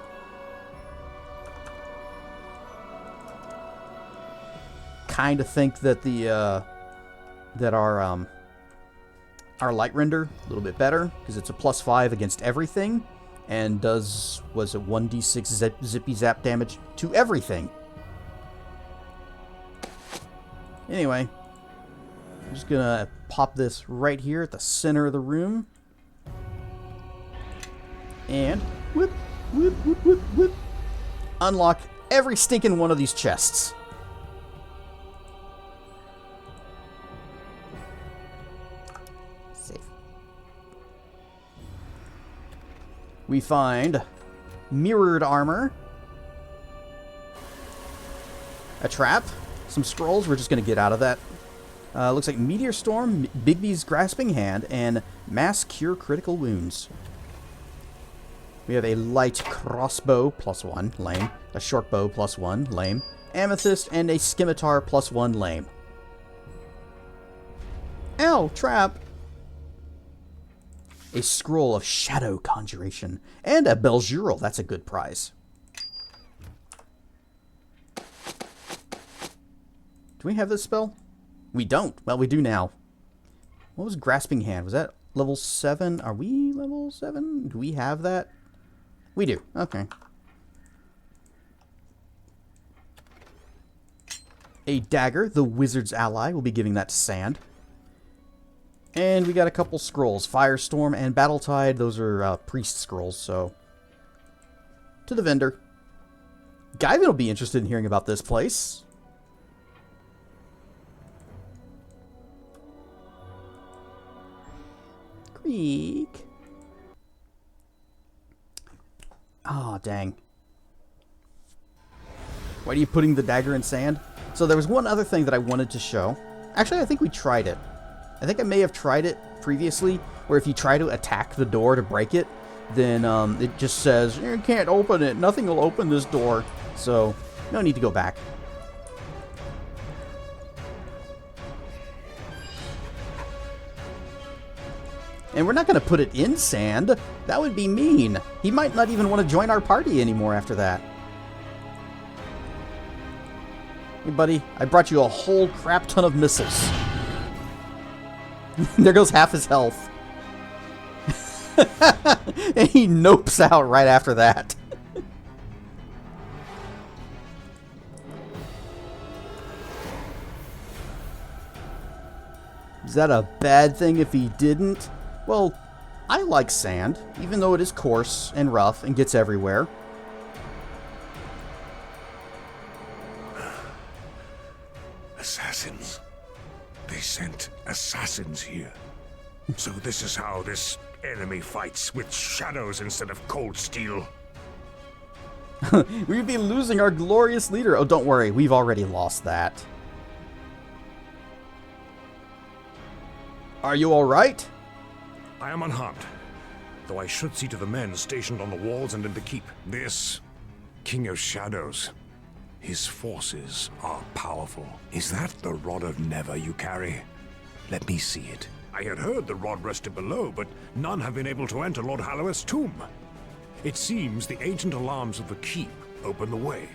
Kind of think that our light render a little bit better, because it's a +5 against everything, and does, was it 1d6 zippy zap damage to everything. Anyway, I'm just gonna pop this right here at the center of the room. And whip, whip, whip, whip, whip. Unlock every stinking one of these chests. Safe. We find mirrored armor, a trap, some scrolls. We're just going to get out of that. Looks like Meteor Storm, Bigby's Grasping Hand, and Mass Cure Critical Wounds. We have a light crossbow, +1, lame. A short bow, +1, lame. Amethyst, and a scimitar, +1, lame. Ow, trap! A scroll of Shadow Conjuration, and a Beljural. That's a good prize. Do we have this spell? We don't. Well, we do now. What was Grasping Hand? Was that level 7? Are we level 7? Do we have that? We do. Okay. A dagger, the wizard's ally. We'll be giving that to Sand. And we got a couple scrolls. Firestorm and Battletide. Those are priest scrolls, so... To the vendor. Guyvin will be interested in hearing about this place. Creek. Oh, dang. Why are you putting the dagger in sand? So there was one other thing that I wanted to show. Actually, I think we tried it. I think I may have tried it previously, where if you try to attack the door to break it, then it just says, you can't open it. Nothing will open this door. So, no need to go back. And we're not going to put it in sand. That would be mean. He might not even want to join our party anymore after that. Hey, buddy, I brought you a whole crap ton of missiles. There goes half his health. And he nopes out right after that. Is that a bad thing if he didn't? Well, I like sand, even though it is coarse and rough and gets everywhere. Assassins. They sent assassins here. So this is how this enemy fights, with shadows instead of cold steel. We'd be losing our glorious leader. Oh, don't worry. We've already lost that. Are you alright? I am unharmed, though I should see to the men stationed on the walls and in the keep. This King of Shadows, his forces are powerful. Is that the Rod of Never you carry? Let me see it. I had heard the rod rested below, but none have been able to enter Lord Halloweth's tomb. It seems the ancient alarms of the keep open the way.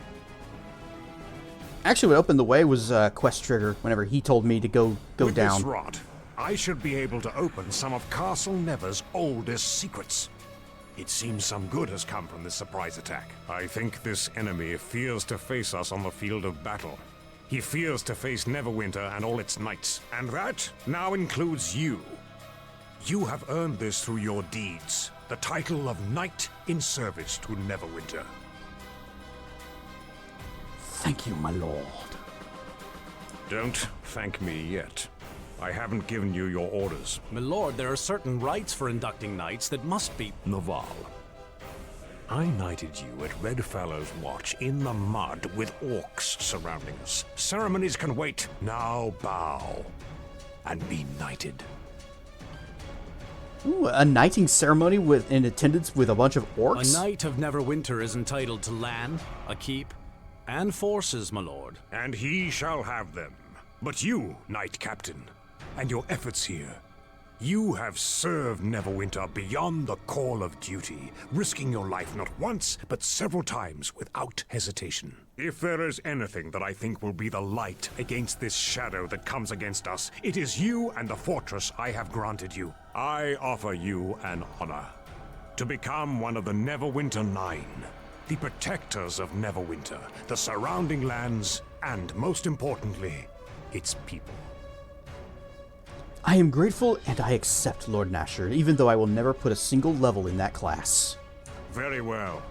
Actually, what opened the way was Quest Trigger whenever he told me to go With down. this rod, I should be able to open some of Castle Never's oldest secrets. It seems some good has come from this surprise attack. I think this enemy fears to face us on the field of battle. He fears to face Neverwinter and all its knights, and that now includes you. You have earned this through your deeds, the title of Knight in Service to Neverwinter. Thank you, my lord. Don't thank me yet. I haven't given you your orders. My lord, there are certain rites for inducting knights that must be... Naval, I knighted you at Redfellow's Watch in the mud with orcs surrounding us. Ceremonies can wait. Now bow and be knighted. Ooh, a knighting ceremony in attendance with a bunch of orcs? A knight of Neverwinter is entitled to land, a keep, and forces, my lord. And he shall have them. But you, Knight Captain, and your efforts here, you have served Neverwinter beyond the call of duty, risking your life not once, but several times without hesitation. If there is anything that I think will be the light against this shadow that comes against us, it is you and the fortress I have granted you. I offer you an honor. To become one of the Neverwinter Nine, the protectors of Neverwinter, the surrounding lands, and most importantly, its people. I am grateful and I accept, Lord Nasher, even though I will never put a single level in that class. Very well.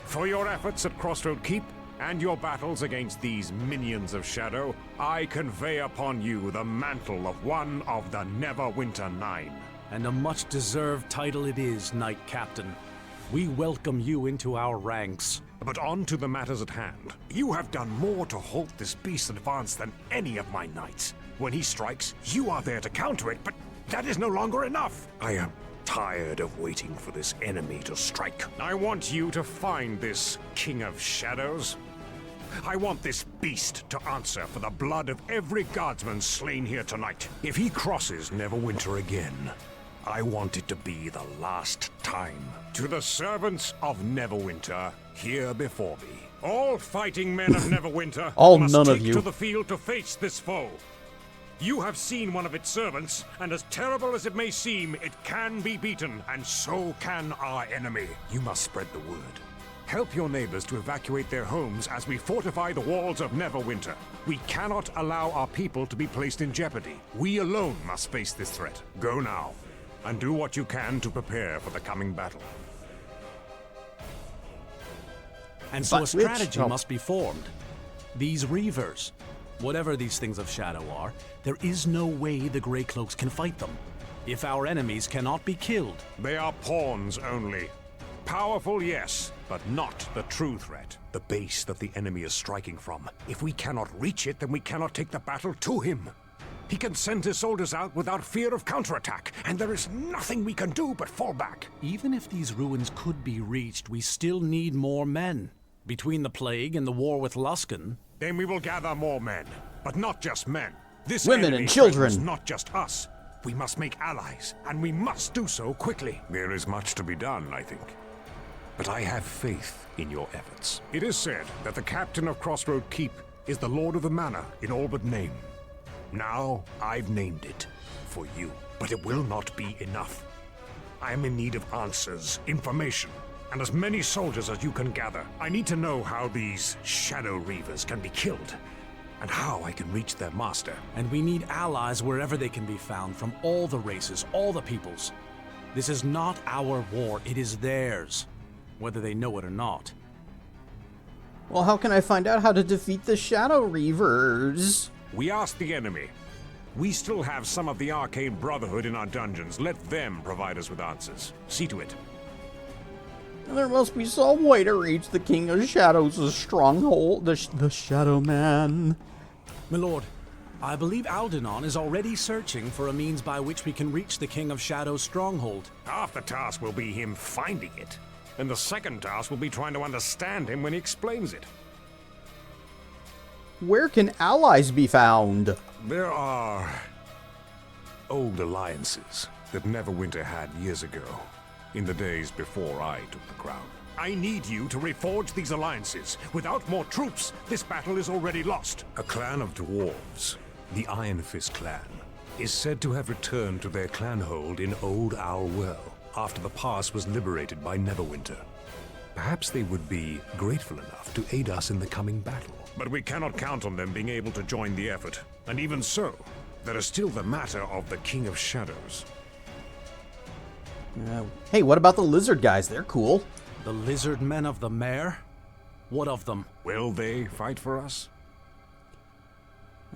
For your efforts at Crossroad Keep and your battles against these minions of Shadow, I convey upon you the mantle of one of the Neverwinter Nine. And a much-deserved title it is, Knight Captain. We welcome you into our ranks. But on to the matters at hand. You have done more to halt this beast's advance than any of my knights. When he strikes, you are there to counter it, but that is no longer enough. I am tired of waiting for this enemy to strike. I want you to find this King of Shadows. I want this beast to answer for the blood of every guardsman slain here tonight. If he crosses Neverwinter again, I want it to be the last time. To the servants of Neverwinter here before me, all fighting men of Neverwinter All must none of take you. to the field to face this foe. You have seen one of its servants, and as terrible as it may seem, it can be beaten, and so can our enemy. You must spread the word. Help your neighbors to evacuate their homes as we fortify the walls of Neverwinter. We cannot allow our people to be placed in jeopardy. We alone must face this threat. Go now, and do what you can to prepare for the coming battle. And so But a strategy which- must be formed. These Reavers, whatever these things of shadow are, there is no way the Greycloaks can fight them. If our enemies cannot be killed, They are pawns only. Powerful, yes, but not the true threat. The base that the enemy is striking from. If we cannot reach it, then we cannot take the battle to him. He can send his soldiers out without fear of counterattack, and there is nothing we can do but fall back. even if these ruins could be reached, we still need more men. Between the plague and the war with Luskan, Then we will gather more men, but not just men. This Women enemy and children. threatens not just us. We must make allies, and we must do so quickly. There is much to be done, I think. But I have faith in your efforts. It is said that the captain of Crossroad Keep is the lord of the manor in all but name. Now I've named it for you, but it will not be enough. I am in need of answers, information, and as many soldiers as you can gather. I need to know how these Shadow Reavers can be killed, and how I can reach their master. and we need allies wherever they can be found from all the races, all the peoples. This is not our war, it is theirs, whether they know it or not. Well, how can I find out how to defeat the Shadow Reavers? We asked the enemy. We still have some of the Arcane Brotherhood in our dungeons. Let them provide us with answers. See to it. There must be some way to reach the King of Shadows' stronghold, the Shadow Man. My lord, I believe Aldenon is already searching for a means by which we can reach the King of Shadow's stronghold. Half the task will be him finding it, and the second task will be trying to understand him when he explains it. Where can allies be found? There are old alliances that Neverwinter had years ago, in the days before I took the crown. I need you to reforge these alliances. Without more troops, this battle is already lost. A clan of dwarves, the Iron Fist clan, is said to have returned to their clanhold in Old Owl Well after the pass was liberated by Neverwinter. Perhaps they would be grateful enough to aid us in the coming battle. But we cannot count on them being able to join the effort. And even so, there is still the matter of the King of Shadows. Hey, what about the lizard guys? They're cool. The lizard men of the mare? What of them? Will they fight for us?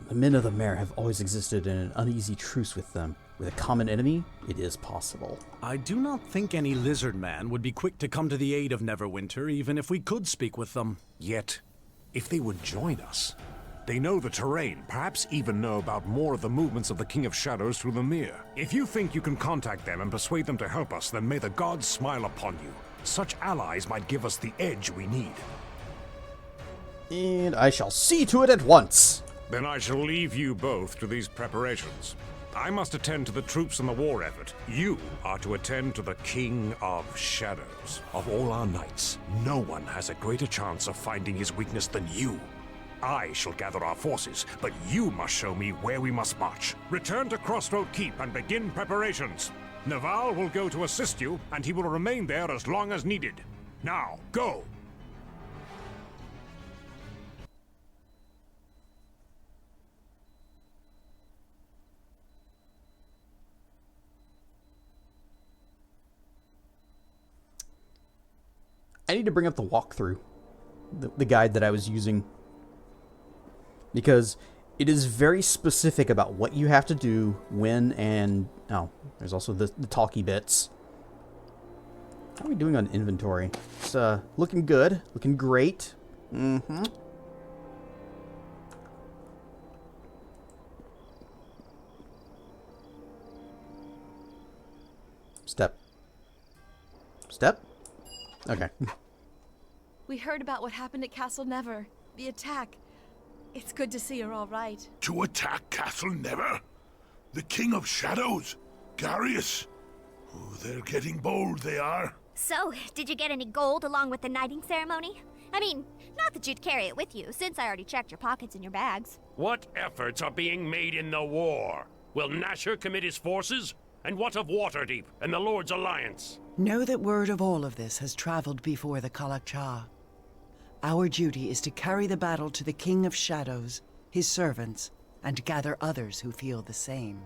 The men of the mare have always existed in an uneasy truce with them. With a common enemy, it is possible. I do not think any lizard man would be quick to come to the aid of Neverwinter, even if we could speak with them. Yet, if they would join us, they know the terrain, perhaps even know about more of the movements of the King of Shadows through the mere. If you think you can contact them and persuade them to help us, then may the gods smile upon you. Such allies might give us the edge we need. And I shall see to it at once. Then I shall leave you both to these preparations. I must attend to the troops and the war effort. You are to attend to the King of Shadows. Of all our knights, no one has a greater chance of finding his weakness than you. I shall gather our forces, but you must show me where we must march. Return to Crossroad Keep and begin preparations. Naval will go to assist you, and he will remain there as long as needed. Now, go! I need to bring up the walkthrough, the guide that I was using, because it is very specific about what you have to do when and... Oh, there's also the talky bits. How are we doing on inventory? It's looking good, looking great. Mm-hmm. Step. Step? Okay. We heard about what happened at Castle Never. The attack. It's good to see you're all right. To attack Castle Never? The King of Shadows? Garius? Oh, they're getting bold, they are. So, did you get any gold along with the knighting ceremony? I mean, not that you'd carry it with you, since I already checked your pockets and your bags. What efforts are being made in the war? Will Nasher commit his forces? And what of Waterdeep and the Lord's Alliance? Know that word of all of this has traveled before the Kalakcha. Our duty is to carry the battle to the King of Shadows, his servants, and gather others who feel the same.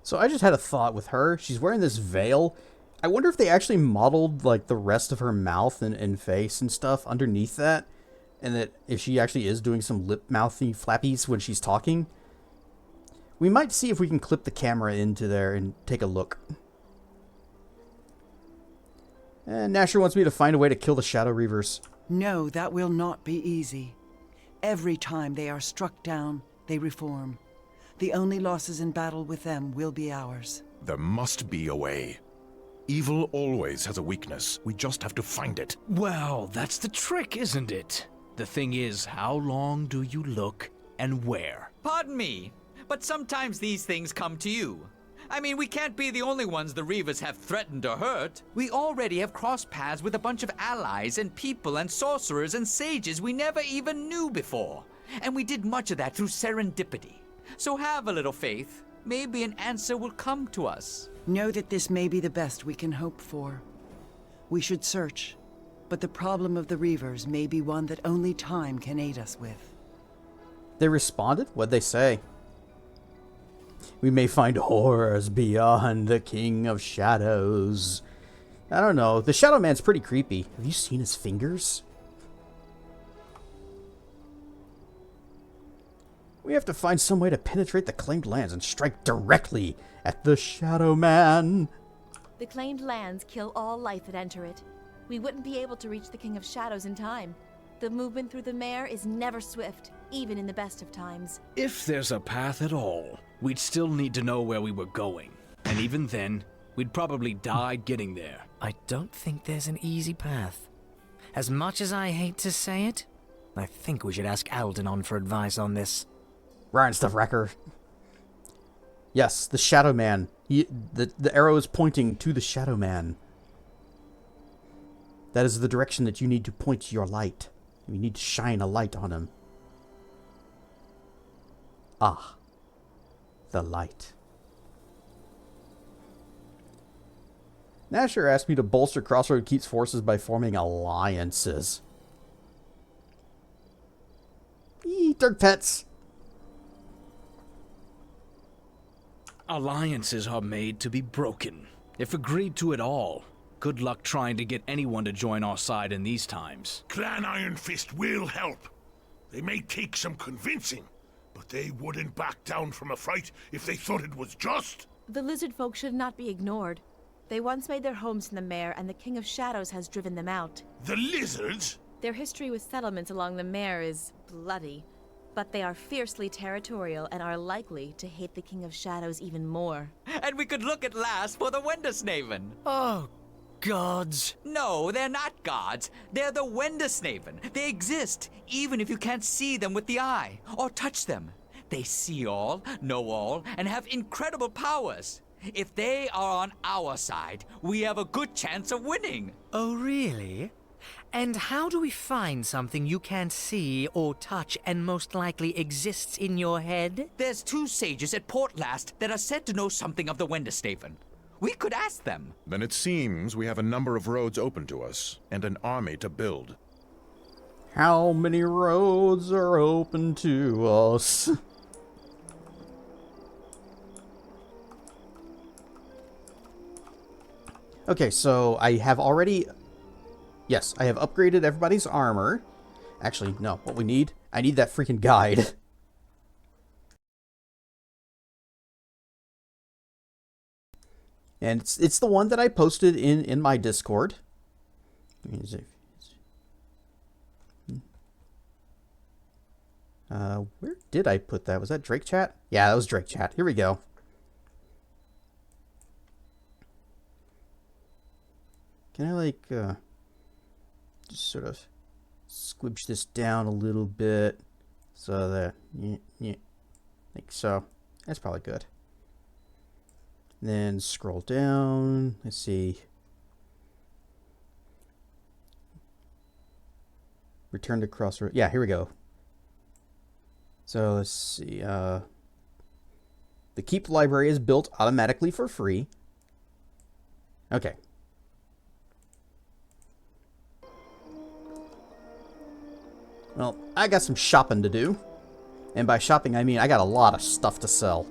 So I just had a thought with her. She's wearing this veil. I wonder if they actually modeled like the rest of her mouth and face and stuff underneath that. And that if she actually is doing some lip-mouthy flappies when she's talking. We might see if we can clip the camera into there and take a look. And Nasher wants me to find a way to kill the Shadow Reavers. No, that will not be easy. Every time they are struck down, they reform. The only losses in battle with them will be ours. There must be a way. Evil always has a weakness. We just have to find it. Well, that's the trick, isn't it? The thing is, how long do you look and where? Pardon me, but sometimes these things come to you. I mean, we can't be the only ones the Reavers have threatened or hurt. We already have crossed paths with a bunch of allies and people and sorcerers and sages we never even knew before. And we did much of that through serendipity. So have a little faith. Maybe an answer will come to us. Know that this may be the best we can hope for. We should search, but the problem of the Reavers may be one that only time can aid us with. They responded? What'd they say? We may find horrors beyond the King of Shadows. I don't know. The Shadow Man's pretty creepy. Have you seen his fingers? We have to find some way to penetrate the claimed lands and strike directly at the Shadow Man. The claimed lands kill all life that enter it. We wouldn't be able to reach the King of Shadows in time. The movement through the mare is never swift, even in the best of times. If there's a path at all, we'd still need to know where we were going. And even then, we'd probably die getting there. I don't think there's an easy path. As much as I hate to say it, I think we should ask Aldenon for advice on this. Ryan Stuffracker. Yes, the Shadow Man. The arrow is pointing to the Shadow Man. That is the direction that you need to point your light. You need to shine a light on him. Ah. The light. Nasher asked me to bolster Crossroad Keep's forces by forming alliances. Eee, dirt pets. Alliances are made to be broken. If agreed to at all, good luck trying to get anyone to join our side in these times. Clan Iron Fist will help. They may take some convincing, but they wouldn't back down from a fight if they thought it was just. The lizard folk should not be ignored. They once made their homes in the mare, and the King of Shadows has driven them out. The lizards? Their history with settlements along the mare is bloody, but they are fiercely territorial and are likely to hate the King of Shadows even more. And we could look at Llast for the Windersnaven. Oh, gods. No, they're not gods. They're the Windersnaven. They exist, even if you can't see them with the eye or touch them. They see all, know all, and have incredible powers. If they are on our side, we have a good chance of winning. Oh, really? And how do we find something you can't see or touch and most likely exists in your head? There's 2 sages at Port Llast that are said to know something of the Windersnaven. We could ask them. Then it seems we have a number of roads open to us, and an army to build. How many roads are open to us? Okay, so I have already... Yes, I have upgraded everybody's armor. Actually, no, what we need... I need that freaking guide. And it's the one that I posted in my Discord. Where did I put that? Was that Drake Chat? Yeah, that was Drake Chat. Here we go. Can I, like, just sort of squidge this down a little bit so that, yeah, like so. That's probably good. Then scroll down. Let's see. Return to Crossroad. Yeah, here we go. So let's see. The Keep library is built automatically for free. Okay. Well, I got some shopping to do. And by shopping, I mean I got a lot of stuff to sell.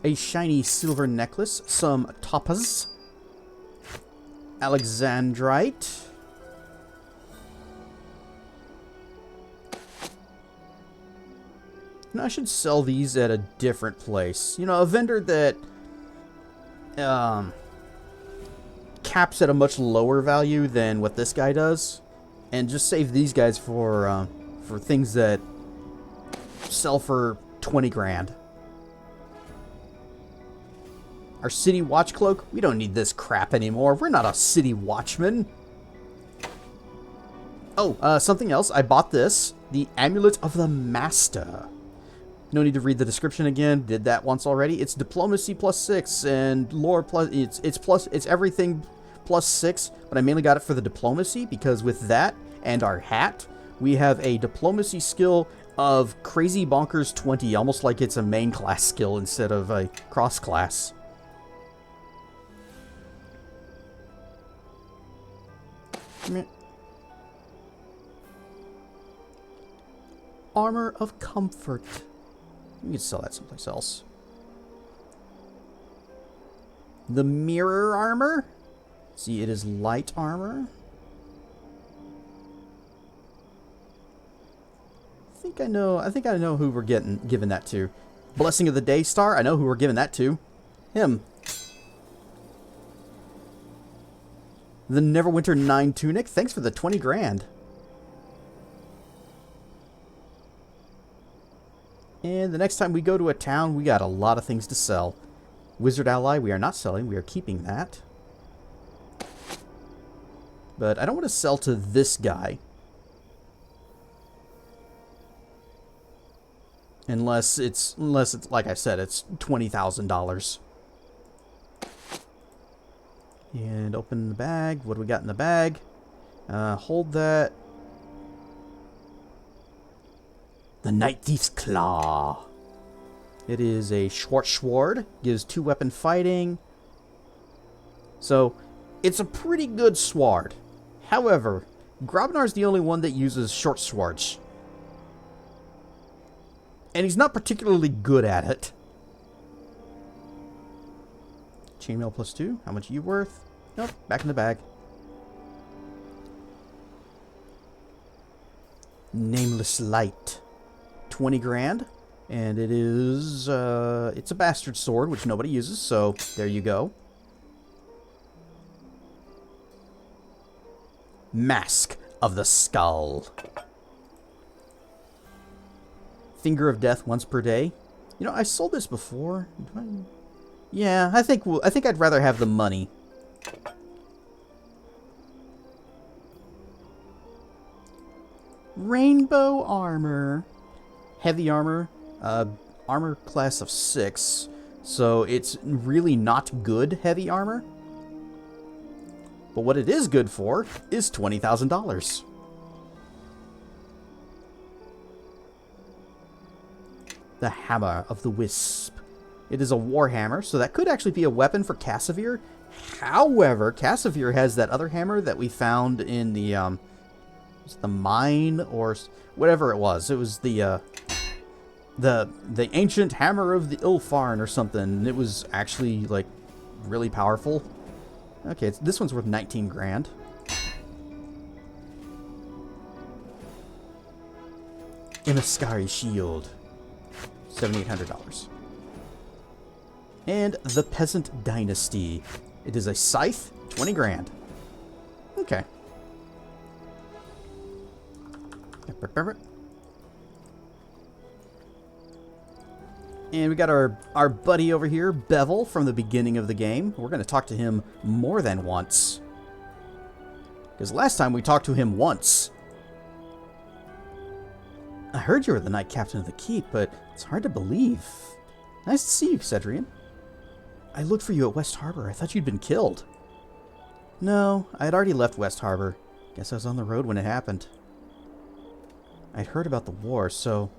A shiny silver necklace, some topaz, alexandrite, I should sell these at a different place. You know, a vendor that caps at a much lower value than what this guy does, and just save these guys for things that sell for 20 grand. Our city watch cloak? We don't need this crap anymore. We're not a city watchman. Oh, something else. I bought this. The Amulet of the Master. No need to read the description again. Did that once already. It's diplomacy +6 and lore plus. It's everything +6. But I mainly got it for the diplomacy because with that and our hat, we have a diplomacy skill of crazy bonkers 20, almost like it's a main class skill instead of a cross class. Armor of Comfort. We can sell that someplace else. The Mirror Armor. See, it is light armor. I think I know who we're giving that to. Blessing of the Daystar. I know who we're giving that to. Him. The Neverwinter 9 tunic. Thanks for the 20 grand. And the next time we go to a town, we got a lot of things to sell. Wizard Ally, we are not selling. We are keeping that. But I don't want to sell to this guy. Unless it's like I said, it's $20,000. And open the bag. What do we got in the bag? Hold that. The Night Thief's Claw. It is a short sword. Gives 2-weapon fighting. So, it's a pretty good sword. However, Grobnar's the only one that uses short swords. And he's not particularly good at it. Chainmail +2. How much are you worth? Nope. Back in the bag. Nameless Light. 20 grand. And it is, it's a bastard sword, which nobody uses, so there you go. Mask of the Skull. Finger of Death once per day. You know, I sold this before. Yeah, I think I'd rather have the money. Rainbow armor. Heavy armor. Armor class of 6. So it's really not good heavy armor. But what it is good for is $20,000. The Hammer of the Wisp. It is a warhammer, so that could actually be a weapon for Cassavir. However, Cassavir has that other hammer that we found in the was it the mine or whatever it was. It was the ancient hammer of the Ilfarn or something. It was actually like really powerful. Okay, this one's worth 19 grand. Emissary Shield. $7,800. And the Peasant Dynasty. It is a scythe, 20 grand. Okay. And we got our buddy over here, Bevel, from the beginning of the game. We're going to talk to him more than once. Because last time we talked to him once. I heard you were the Knight Captain of the Keep, but it's hard to believe. Nice to see you, Cedrian. I looked for you at West Harbor. I thought you'd been killed. No, I had already left West Harbor. Guess I was on the road when it happened. I'd heard about the war, so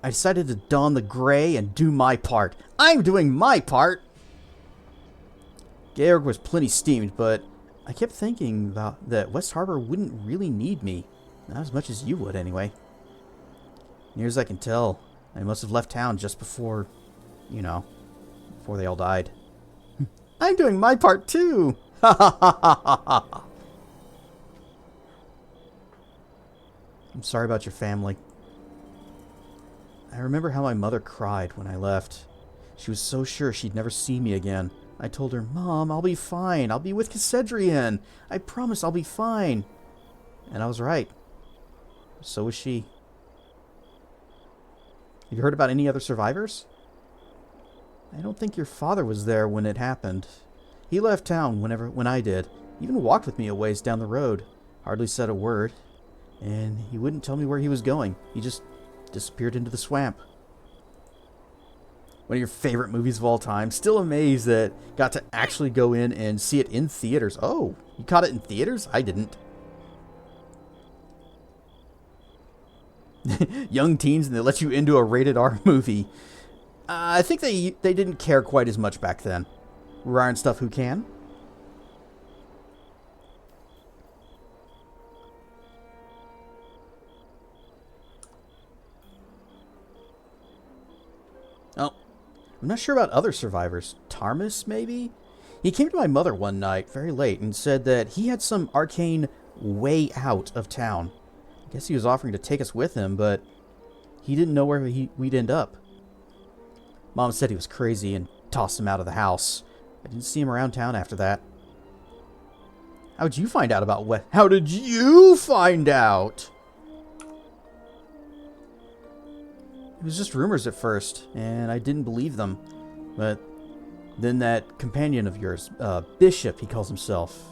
I decided to don the gray and do my part. I'm doing my part! Georg was plenty steamed, but I kept thinking that West Harbor wouldn't really need me. Not as much as you would, anyway. Near as I can tell, I must have left town just before, you know, before they all died. I'm doing my part, too! Ha ha ha ha ha ha! I'm sorry about your family. I remember how my mother cried when I left. She was so sure she'd never see me again. I told her, Mom, I'll be fine. I'll be with Cassedrian. I promise I'll be fine. And I was right. So was she. Have you heard about any other survivors? I don't think your father was there when it happened. He left town when I did. He even walked with me a ways down the road. Hardly said a word. And he wouldn't tell me where he was going. He just disappeared into the swamp. One of your favorite movies of all time. Still amazed that got to actually go in and see it in theaters. Oh, you caught it in theaters? I didn't. Young teens, and they let you into a rated R movie. I think they didn't care quite as much back then. Rare and stuff, who can? Oh, I'm not sure about other survivors. Tarmus, maybe? He came to my mother one night, very late, and said that he had some arcane way out of town. I guess he was offering to take us with him, but he didn't know where we'd end up. Mom said he was crazy and tossed him out of the house. I didn't see him around town after that. How'd you find out about what? How did you find out? It was just rumors at first, and I didn't believe them. But then that companion of yours, Bishop, he calls himself,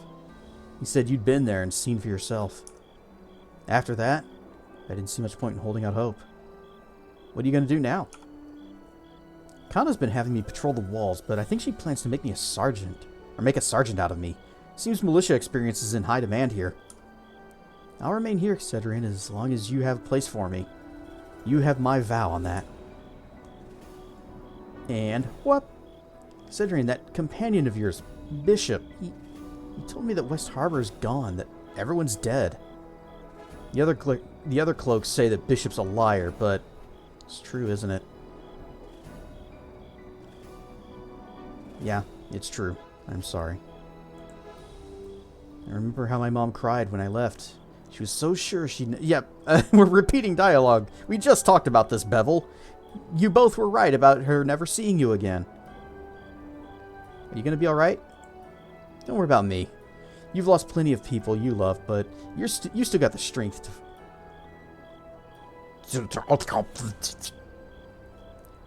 he said you'd been there and seen for yourself. After that, I didn't see much point in holding out hope. What are you going to do now? Kana's been having me patrol the walls, but I think she plans to make me a sergeant. Or make a sergeant out of me. Seems militia experience is in high demand here. I'll remain here, Cedrian, as long as you have a place for me. You have my vow on that. And what? Cedrian, that companion of yours, Bishop, he told me that West Harbor is gone, that everyone's dead. The other cloaks say that Bishop's a liar, but it's true, isn't it? Yeah, it's true. I'm sorry. I remember how my mom cried when I left. She was so sure she'd... Yep, we're repeating dialogue. We just talked about this, Bevel. You both were right about her never seeing you again. Are you going to be alright? Don't worry about me. You've lost plenty of people you love, but you still got the strength to...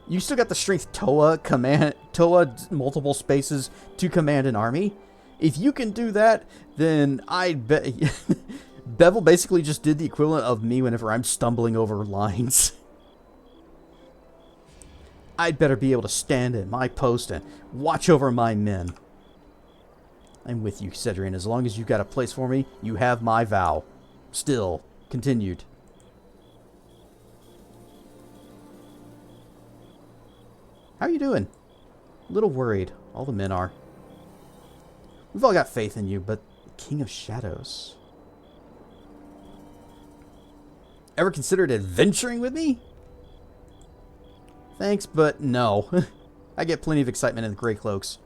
You still got the strength Toa multiple spaces to command an army. If you can do that, then I bet Bevel basically just did the equivalent of me whenever I'm stumbling over lines. I'd better be able to stand at my post and watch over my men. I'm with you, Cedrian. As long as you've got a place for me, you have my vow. Still, continued. How are you doing? A little worried. All the men are. We've all got faith in you, but the King of Shadows... Ever considered adventuring with me? Thanks, but no. I get plenty of excitement in the Greycloaks.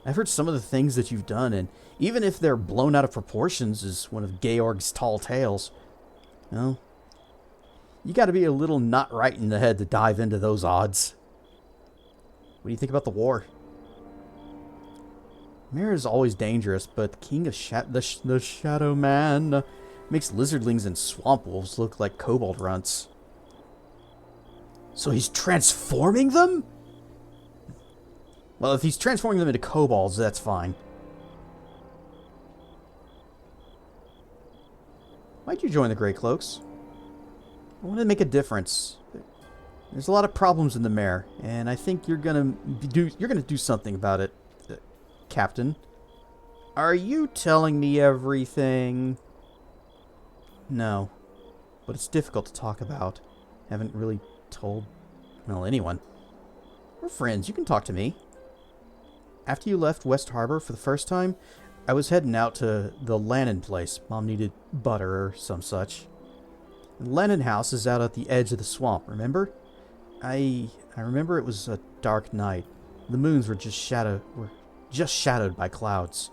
I've heard some of the things that you've done, and even if they're blown out of proportions as one of Georg's tall tales, well, you gotta be a little not right in the head to dive into those odds. What do you think about the war? Mare is always dangerous, but the King of the Shadow Man makes lizardlings and swamp wolves look like kobold runts. So he's transforming them? Well, if he's transforming them into kobolds, that's fine. Why'd you join the Greycloaks? I want to make a difference. There's a lot of problems in the Mare, and I think you're gonna do something about it, Captain. Are you telling me everything? No, but it's difficult to talk about. Haven't really told, well, anyone. We're friends. You can talk to me. After you left West Harbor for the first time, I was heading out to the Lannon place. Mom needed butter or some such. The Lannon house is out at the edge of the swamp, remember? I remember it was a dark night. The moons were just shadowed by clouds.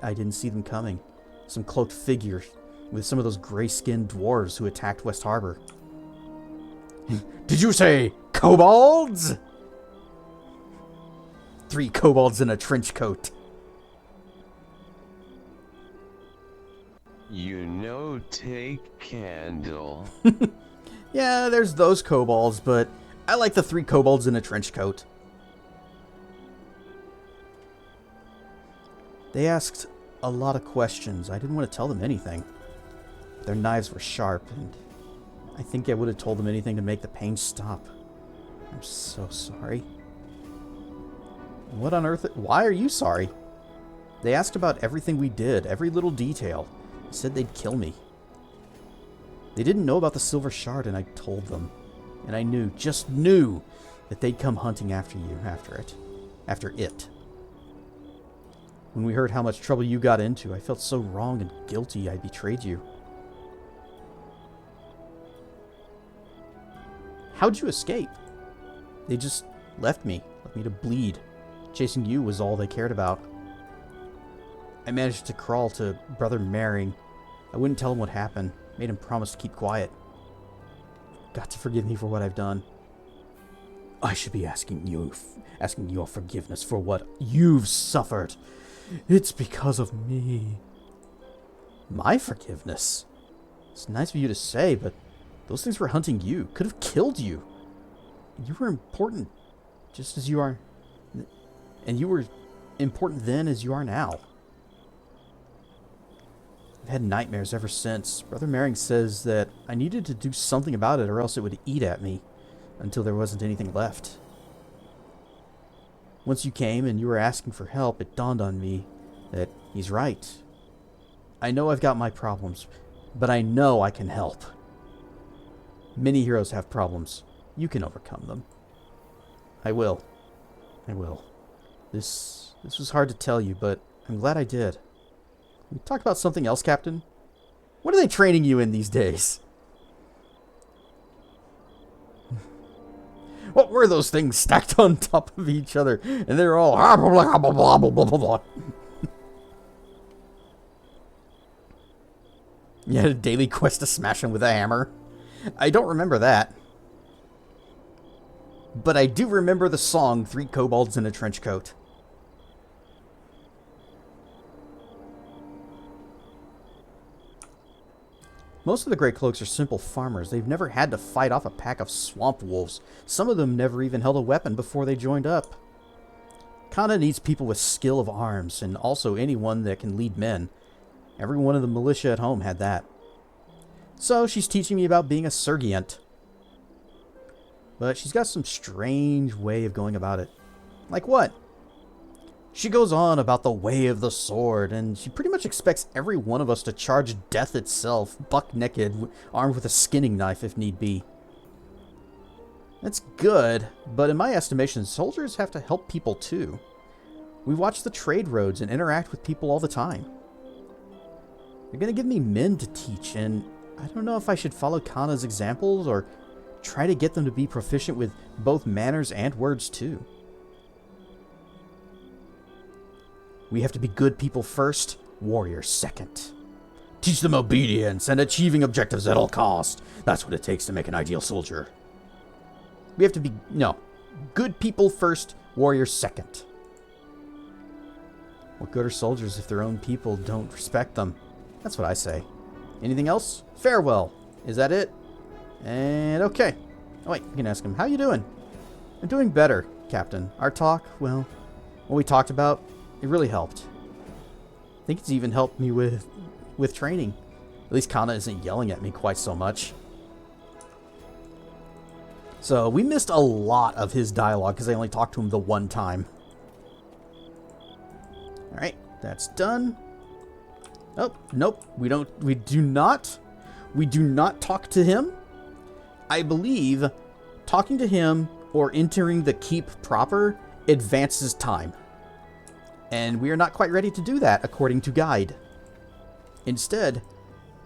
I didn't see them coming. Some cloaked figure with some of those gray-skinned dwarves who attacked West Harbor. Did you say kobolds? 3 kobolds in a trench coat. You know, take candle. Yeah, there's those kobolds, but I like the 3 kobolds in a trench coat. They asked a lot of questions. I didn't want to tell them anything. Their knives were sharp, and I think I would have told them anything to make the pain stop. I'm so sorry. What on earth? Why are you sorry? They asked about everything we did, every little detail. They said they'd kill me. They didn't know about the silver shard, and I told them. And I knew, just knew, that they'd come hunting after you, after it. When we heard how much trouble you got into, I felt so wrong and guilty I betrayed you. How'd you escape? They just left me to bleed. Chasing you was all they cared about. I managed to crawl to Brother Mering. I wouldn't tell him what happened. Made him promise to keep quiet. Got to forgive me for what I've done. I should be asking your forgiveness for what you've suffered. It's because of me. My forgiveness? It's nice of you to say, but those things were hunting you. Could have killed you. You were important, just as you are. And you were important then as you are now. I've had nightmares ever since. Brother Mering says that I needed to do something about it or else it would eat at me until there wasn't anything left. Once you came and you were asking for help, it dawned on me that he's right. I know I've got my problems, but I know I can help. Many heroes have problems. You can overcome them. I will. I will. This was hard to tell you, but I'm glad I did. Can we talk about something else, Captain? What are they training you in these days? What were those things stacked on top of each other? And they're all... You had a daily quest to smash him with a hammer? I don't remember that. But I do remember the song, 3 Kobolds in a Trench Coat. Most of the Greycloaks are simple farmers. They've never had to fight off a pack of swamp wolves. Some of them never even held a weapon before they joined up. Kana needs people with skill of arms, and also anyone that can lead men. Every one of the militia at home had that. So she's teaching me about being a Sergeant. But she's got some strange way of going about it. Like what? She goes on about the way of the sword, and she pretty much expects every one of us to charge death itself, buck naked, armed with a skinning knife if need be. That's good, but in my estimation, soldiers have to help people too. We watch the trade roads and interact with people all the time. They're going to give me men to teach, and I don't know if I should follow Kana's examples or try to get them to be proficient with both manners and words too. We have to be good people first, warriors second. Teach them obedience and achieving objectives at all cost. That's what it takes to make an ideal soldier. We have to be, good people first, warriors second. What good are soldiers if their own people don't respect them? That's what I say. Anything else? Farewell. Is that it? And okay. Oh wait, you can ask him, how you doing? I'm doing better, Captain. Our talk, well, what we talked about, it really helped. I think it's even helped me with training. At least Kana isn't yelling at me quite so much. So we missed a lot of his dialogue because I only talked to him the one time. Alright, that's done. Oh, nope. We do not talk to him. I believe talking to him or entering the keep proper advances time. And we are not quite ready to do that, according to Guide. Instead,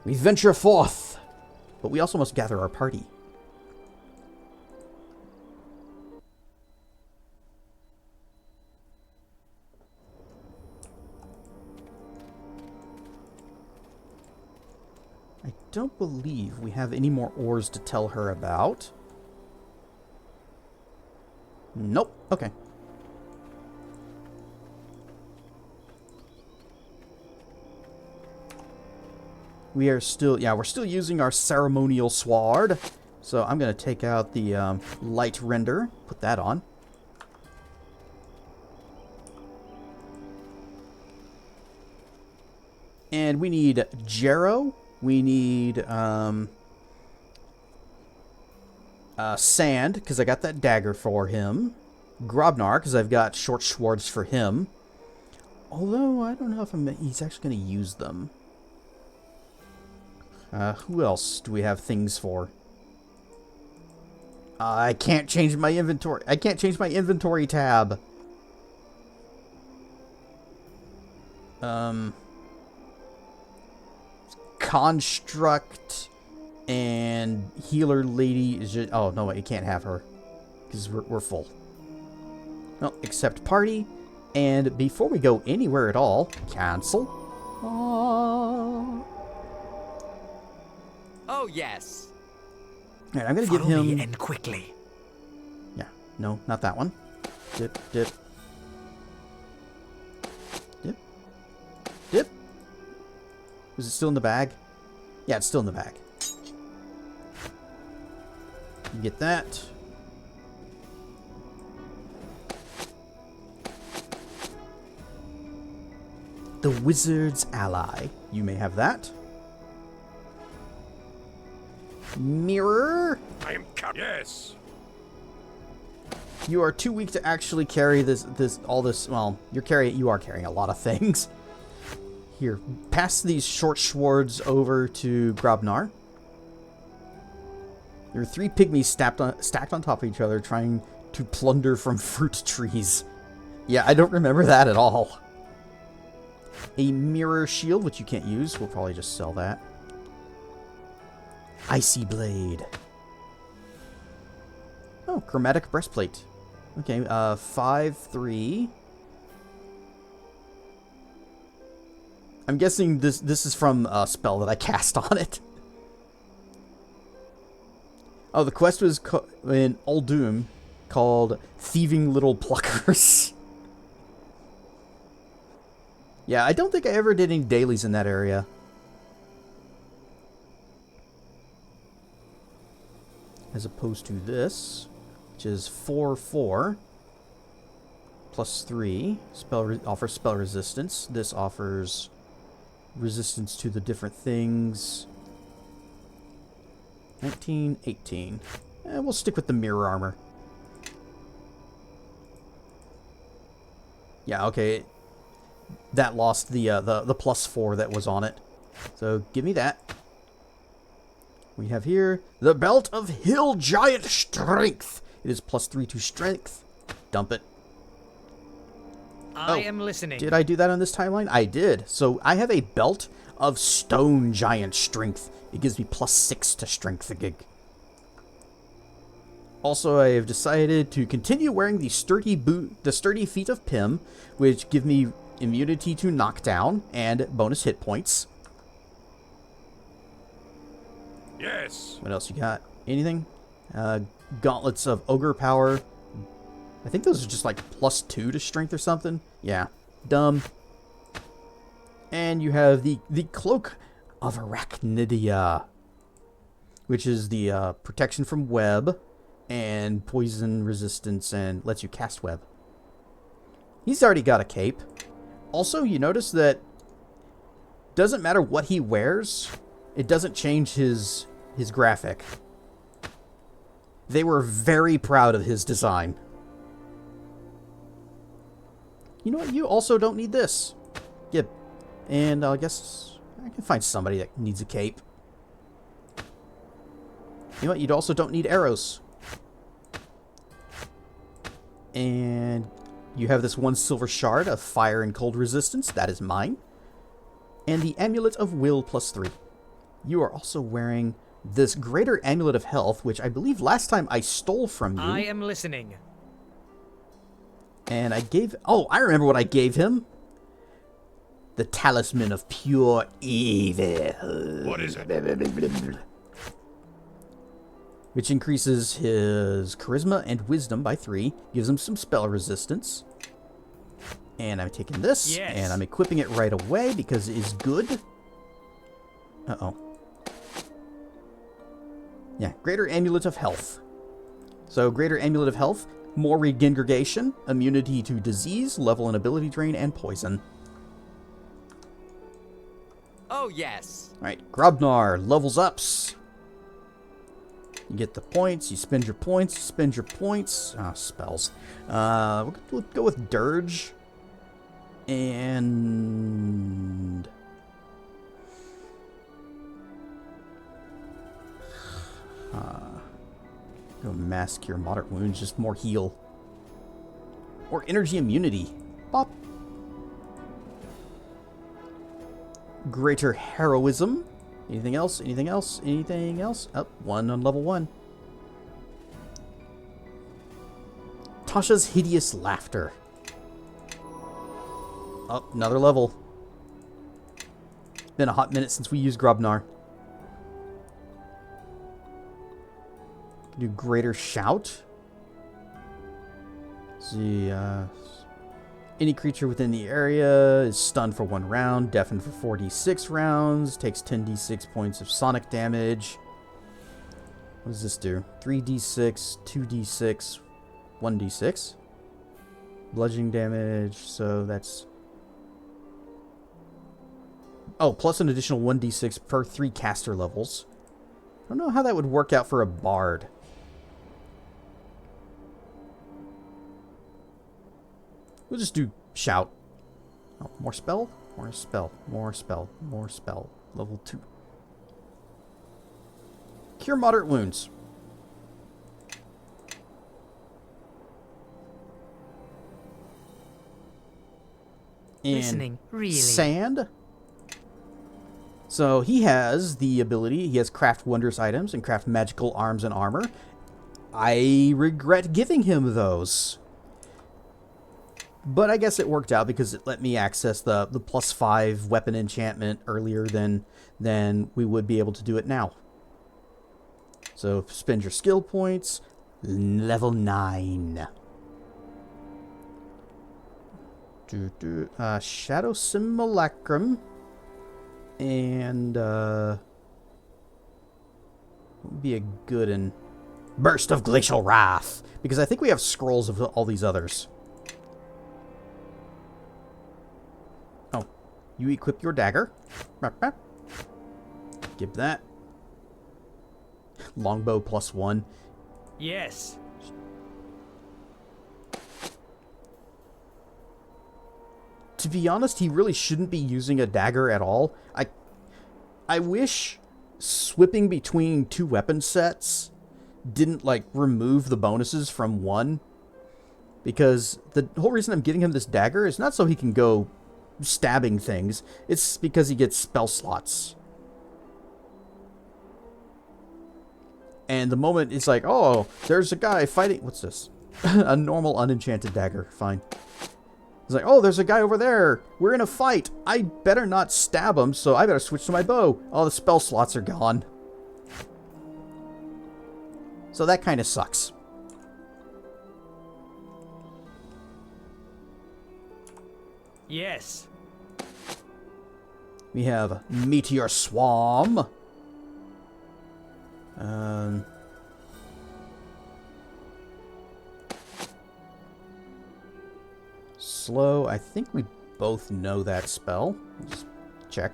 we venture forth, but we also must gather our party. I don't believe we have any more ores to tell her about. Nope. Okay. We are still, we're still using our ceremonial sword. So I'm going to take out the light render, put that on. And we need Jarrow. We need Sand, because I got that dagger for him. Grobnar, because I've got short swords for him. Although, I don't know if he's actually going to use them. Who else do we have things for? I can't change my inventory. I can't change my inventory tab. Construct and healer lady is just... Oh, no, you can't have her. Because we're full. Well, accept party. And before we go anywhere at all, cancel. Aww. Oh, yes. Alright, I'm going to give him... me and quickly. Yeah, no, not that one. Dip, dip. Dip. Dip. Is it still in the bag? Yeah, it's still in the bag. Get that. The Wizard's Ally. You may have that. Mirror. I am yes. You are too weak to actually carry all this. Well, you are carrying a lot of things. Here, pass these short swords over to Grobnar. There are 3 pygmies stacked on top of each other, trying to plunder from fruit trees. Yeah, I don't remember that at all. A mirror shield, which you can't use. We'll probably just sell that. Icy blade. Oh, chromatic breastplate. Okay, 5-3. I'm guessing this is from a spell that I cast on it. Oh, the quest was in Uldum called Thieving Little Pluckers. Yeah, I don't think I ever did any dailies in that area. As opposed to this, which is 4/4 plus 3. Offers spell resistance. This offers resistance to the different things. 19, 18. We'll stick with the mirror armor. Yeah, okay. That lost the +4 that was on it. So give me that. We have here the Belt of Hill Giant Strength. It is +3 to strength. Dump it. I am listening. Did I do that on this timeline? I did. So I have a Belt of Stone Giant Strength. It gives me +6 to strength gig. Also, I have decided to continue wearing the sturdy feet of Pym, which give me immunity to knockdown and bonus hit points. Yes. What else you got? Anything? Gauntlets of Ogre Power. I think those are just like +2 to strength or something. Yeah. Dumb. And you have the Cloak of Arachnidia, which is the protection from web and poison resistance and lets you cast web. He's already got a cape. Also, you notice that doesn't matter what he wears, it doesn't change his graphic. They were very proud of his design. You know what? You also don't need this. Yep. And I guess I can find somebody that needs a cape. You know what? You also don't need arrows. And you have this 1 silver shard of fire and cold resistance. That is mine. And the Amulet of Will +3. You are also wearing this Greater Amulet of Health, which I believe last time I stole from you. I am listening. And I gave... Oh, I remember what I gave him. The Talisman of Pure Evil. What is it? Which increases his Charisma and Wisdom by 3. Gives him some spell resistance. And I'm taking this, Yes. and I'm equipping it right away because it is good. Uh-oh. Yeah, Greater Amulet of Health. So, Greater Amulet of Health, more regeneration, immunity to disease, level and ability drain, and poison. Oh, yes. Alright, Grobnar, levels ups. You get the points, you spend your points, you spend your points. Ah, spells. We'll go with Dirge. And... Go Mass Cure, Moderate Wounds, just more heal. Or Energy Immunity. Bop. Greater Heroism. Anything else? Anything else? Anything else? Oh, 1 on level 1. Tasha's Hideous Laughter. Oh, another level. It's been a hot minute since we used Grobnar. Do Greater Shout. Let's see, any creature within the area is stunned for 1 round, deafened for 4d6 rounds, takes 10d6 points of sonic damage. What does this do? 3d6, 2d6, 1d6. Bludgeoning damage, so that's... Oh, plus an additional 1d6 per 3 caster levels. I don't know how that would work out for a bard. We'll just do Shout. Oh, more spell? More spell. More spell. More spell. Level 2. Cure Moderate Wounds. And Listening, really. Sand. So he has the ability, he has craft wondrous items and craft magical arms and armor. I regret giving him those. But I guess it worked out because it let me access the +5 weapon enchantment earlier than we would be able to do it now. So spend your skill points. Level 9. Shadow Simulacrum. And what would be a good one? Burst of Glacial Wrath. Because I think we have scrolls of all these others. Oh, you equip your dagger. Give that. Longbow +1. Yes. To be honest, he really shouldn't be using a dagger at all. I wish swapping between 2 weapon sets didn't, like, remove the bonuses from one. Because the whole reason I'm getting him this dagger is not so he can go stabbing things. It's because he gets spell slots. And the moment it's like, oh, there's a guy fighting... What's this? A normal unenchanted dagger. Fine. It's like, oh, there's a guy over there. We're in a fight. I better not stab him, so I better switch to my bow. Oh, the spell slots are gone. So that kind of sucks. Yes. We have Meteor Swarm. Slow. I think we both know that spell. Just check.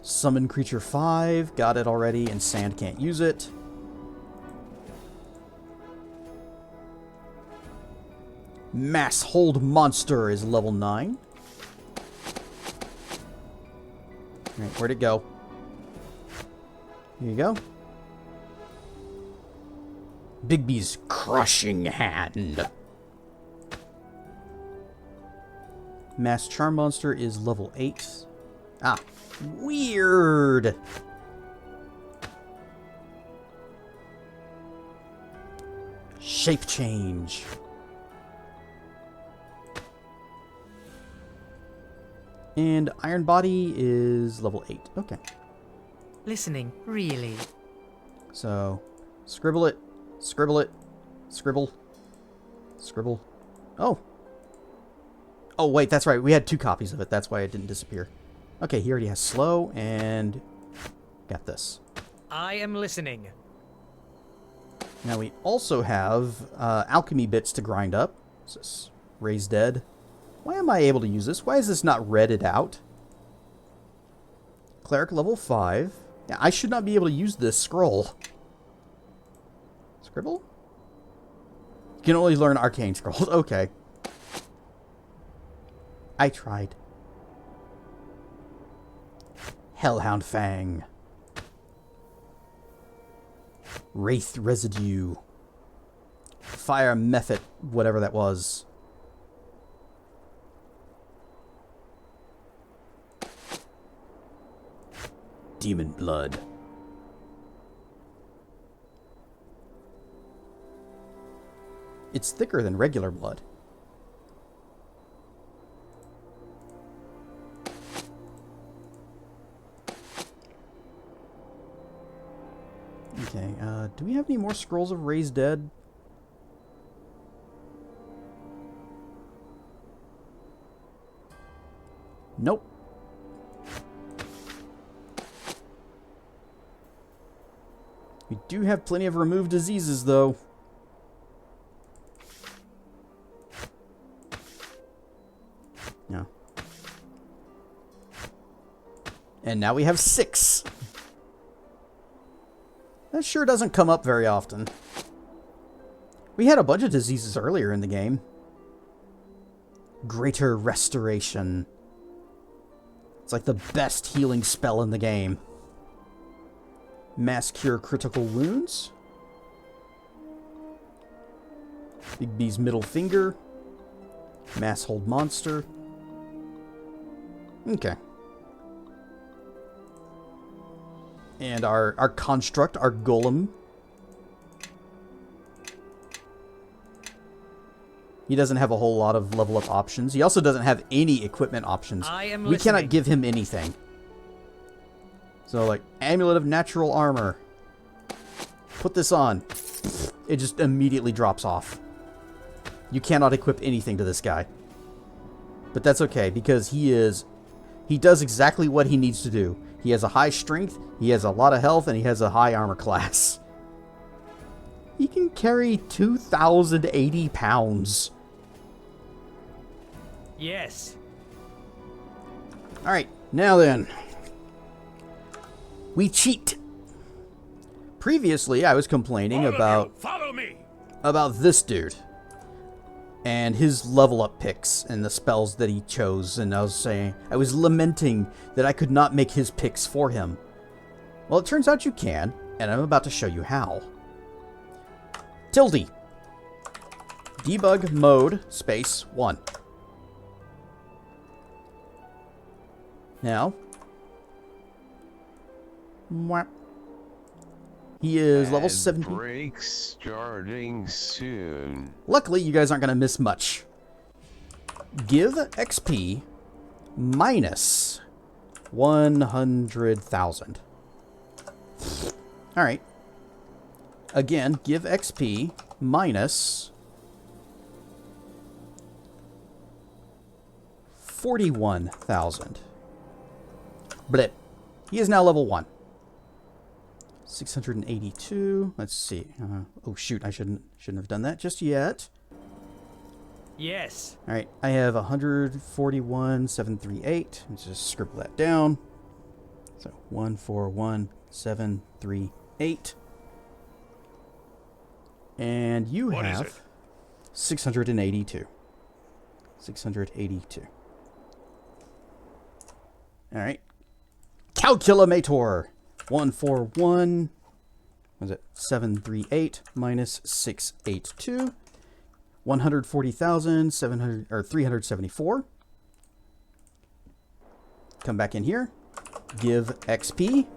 Summon creature 5. Got it already, and Sand can't use it. Mass Hold Monster is level 9. Alright, where'd it go? Here you go. Bigby's crushing hand. Mass Charm Monster is level 8. Ah, weird. Shape change. And Iron Body is level 8. Okay. Listening, really. So, scribble it, scribble, scribble. Oh. Oh, wait, that's right. We had 2 copies of it. That's why it didn't disappear. Okay, he already has slow, and got this. I am listening. Now we also have alchemy bits to grind up. This is Raise Dead. Why am I able to use this? Why is this not redded out? Cleric level 5. Yeah, I should not be able to use this scroll. Scribble? You can only learn arcane scrolls. Okay. I tried. Hellhound Fang. Wraith Residue. Fire Method, whatever that was. Demon Blood. It's thicker than regular blood. Okay, do we have any more Scrolls of Raised Dead? Nope. We do have plenty of Remove Diseases, though. No. And now we have 6. That sure doesn't come up very often. We had a bunch of diseases earlier in the game. Greater Restoration. It's like the best healing spell in the game. Mass Cure Critical Wounds. Big B's Middle Finger. Mass Hold Monster. Okay. And our construct, our golem. He doesn't have a whole lot of level up options. He also doesn't have any equipment options. We cannot give him anything. So like, Amulet of Natural Armor. Put this on. It just immediately drops off. You cannot equip anything to this guy. But that's okay, because he does exactly what he needs to do. He has a high strength, he has a lot of health, and he has a high armor class. He can carry 2,080 pounds. Yes. Alright, now then. We cheat. Previously, I was complaining about this dude. And his level up picks and the spells that he chose, and I was lamenting that I could not make his picks for him. Well, it turns out you can, and I'm about to show you how. Tilde. Debug mode space 1. Now, he is level 70. Break starting soon. Luckily, you guys aren't going to miss much. Give XP minus 100,000. Alright. Again, give XP minus 41,000. Blip. He is now level 1. 682. Let's see. Oh shoot! I shouldn't have done that just yet. Yes. All right. I have 141,738. Let's just scribble that down. So 141,738. And you have 682. 682. All right. Calculamator. 141. Was it 738 minus 682? 140,700 or 374. Come back in here. Give XP.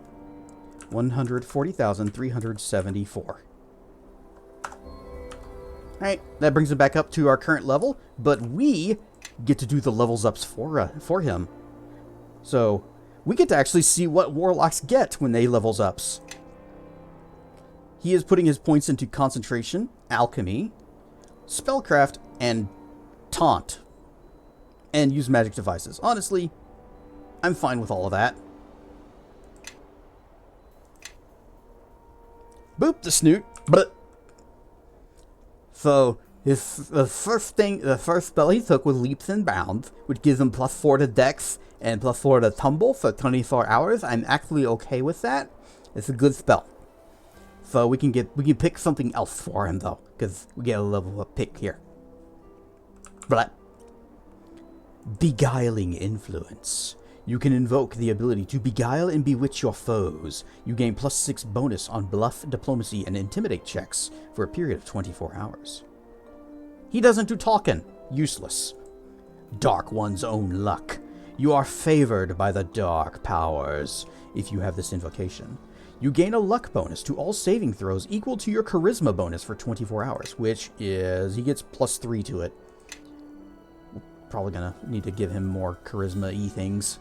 140,374. Alright, that brings him back up to our current level, but we get to do the levels ups for him. So, we get to actually see what warlocks get when they levels ups. He is putting his points into concentration, alchemy, spellcraft, and taunt. And use magic devices. Honestly, I'm fine with all of that. Boop the snoot. But so the first spell he took was Leaps and Bounds, which gives him +4 to Dex and +4 to Tumble for 24 hours. I'm actually okay with that. It's a good spell. So we can pick something else for him though, because we get a level up pick here. But Beguiling Influence. You can invoke the ability to beguile and bewitch your foes. You gain +6 bonus on bluff, diplomacy, and intimidate checks for a period of 24 hours. He doesn't do talking. Useless. Dark One's Own Luck. You are favored by the dark powers if you have this invocation. You gain a luck bonus to all saving throws equal to your charisma bonus for 24 hours, which is, he gets +3 to it. We're probably gonna need to give him more charisma-y things.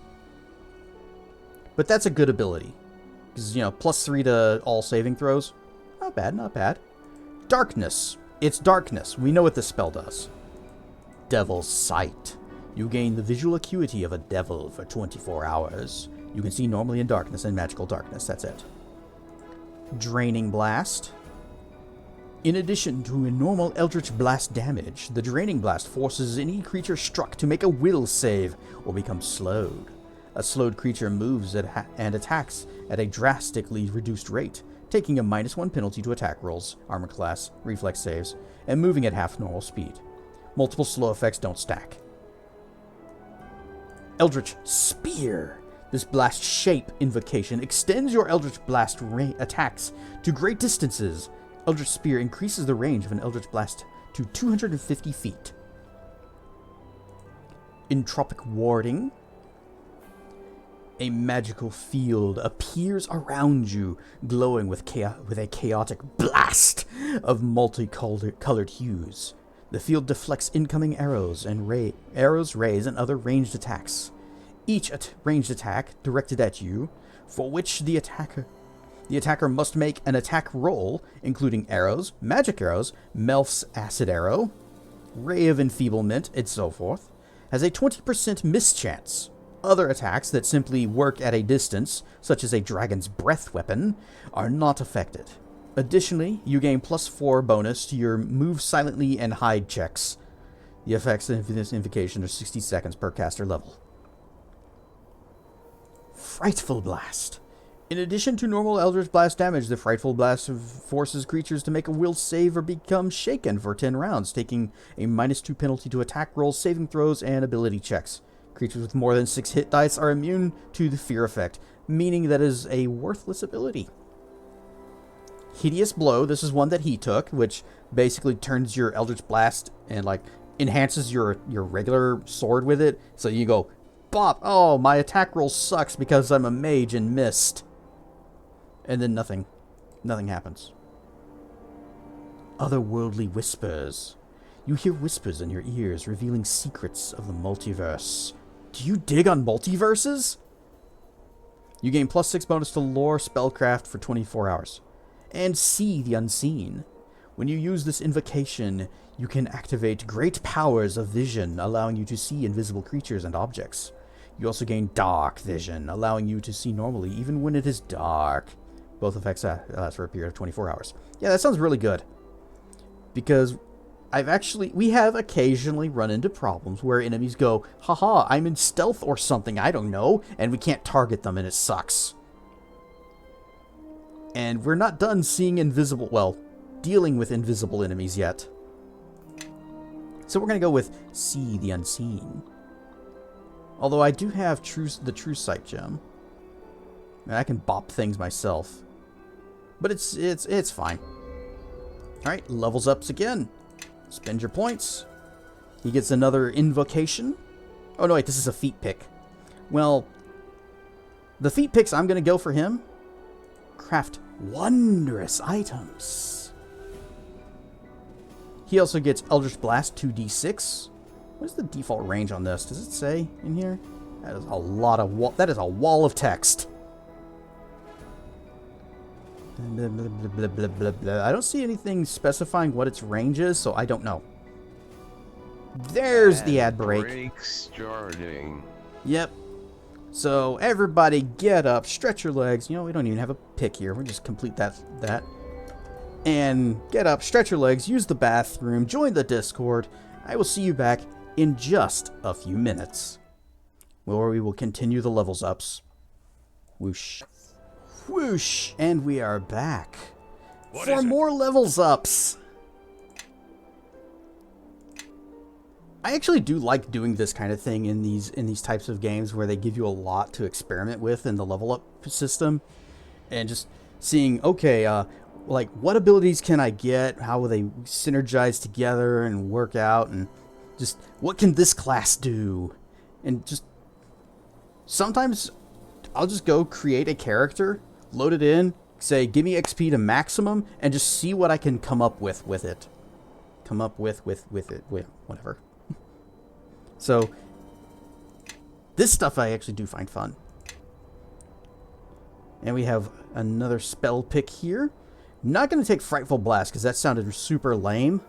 But that's a good ability. Because, you know, +3 to all saving throws. Not bad, not bad. Darkness. It's darkness. We know what this spell does. Devil's Sight. You gain the visual acuity of a devil for 24 hours. You can see normally in darkness and magical darkness. That's it. Draining Blast. In addition to a normal Eldritch Blast damage, the Draining Blast forces any creature struck to make a will save or become slowed. A slowed creature moves and attacks at a drastically reduced rate, taking a -1 penalty to attack rolls, armor class, reflex saves, and moving at half normal speed. Multiple slow effects don't stack. Eldritch Spear. This blast shape invocation extends your Eldritch Blast attacks to great distances. Eldritch Spear increases the range of an Eldritch Blast to 250 feet. Entropic Warding. A magical field appears around you, glowing with a chaotic blast of multicolored hues. The field deflects incoming arrows, rays, and other ranged attacks. Each ranged attack directed at you, for which the attacker must make an attack roll, including arrows, magic arrows, Melf's acid arrow, ray of enfeeblement, and so forth, has a 20% miss chance. Other attacks that simply work at a distance, such as a dragon's breath weapon, are not affected. Additionally, you gain +4 bonus to your move silently and hide checks. The effects of this invocation are 60 seconds per caster level. Frightful Blast. In addition to normal Eldritch Blast damage, the Frightful Blast forces creatures to make a will save or become shaken for 10 rounds, taking a -2 penalty to attack rolls, saving throws, and ability checks. Creatures with more than 6 hit dice are immune to the fear effect, meaning that is a worthless ability. Hideous Blow. This is one that he took, which basically turns your Eldritch Blast and like enhances your regular sword with it. So you go, bop, oh, my attack roll sucks because I'm a mage and missed. And then nothing happens. Otherworldly Whispers. You hear whispers in your ears, revealing secrets of the multiverse. Do you dig on multiverses? You gain +6 bonus to lore spellcraft for 24 hours. And See the Unseen. When you use this invocation, you can activate great powers of vision, allowing you to see invisible creatures and objects. You also gain Dark Vision, allowing you to see normally even when it is dark. Both effects last for a period of 24 hours. Yeah, that sounds really good. Because we have occasionally run into problems where enemies go, haha, I'm in stealth or something, I don't know, and we can't target them and it sucks. And we're not done dealing with invisible enemies yet. So we're going to go with See the Unseen. Although I do have the True Sight gem. I can bop things myself. But it's fine. Alright, levels ups again. Spend your points. He gets another invocation. Oh no, wait, this is a feat pick. Well, the feat picks I'm going to go for him. Craft wondrous items. He also gets Eldritch Blast 2d6. What is the default range on this? Does it say in here? That is a lot of that is a wall of text. Blah, blah, blah, blah, blah, blah. I don't see anything specifying what its range is, so I don't know. There's the ad break. Break starting. Yep. So everybody get up, stretch your legs. You know, we don't even have a pick here. We'll just complete that. And get up, stretch your legs, use the bathroom, join the Discord. I will see you back in just a few minutes, where we will continue the levels ups. Whoosh. Whoosh. And we are back for more levels ups. I actually do like doing this kind of thing in these types of games where they give you a lot to experiment with in the level up system, and just seeing, okay, like what abilities can I get? How will they synergize together and work out? And just what can this class do? And just sometimes I'll just go create a character, load it in, say give me XP to maximum, and just see what I can come up with it. Come up with whatever. So, this stuff I actually do find fun. And we have another spell pick here. Not going to take Frightful Blast, because that sounded super lame.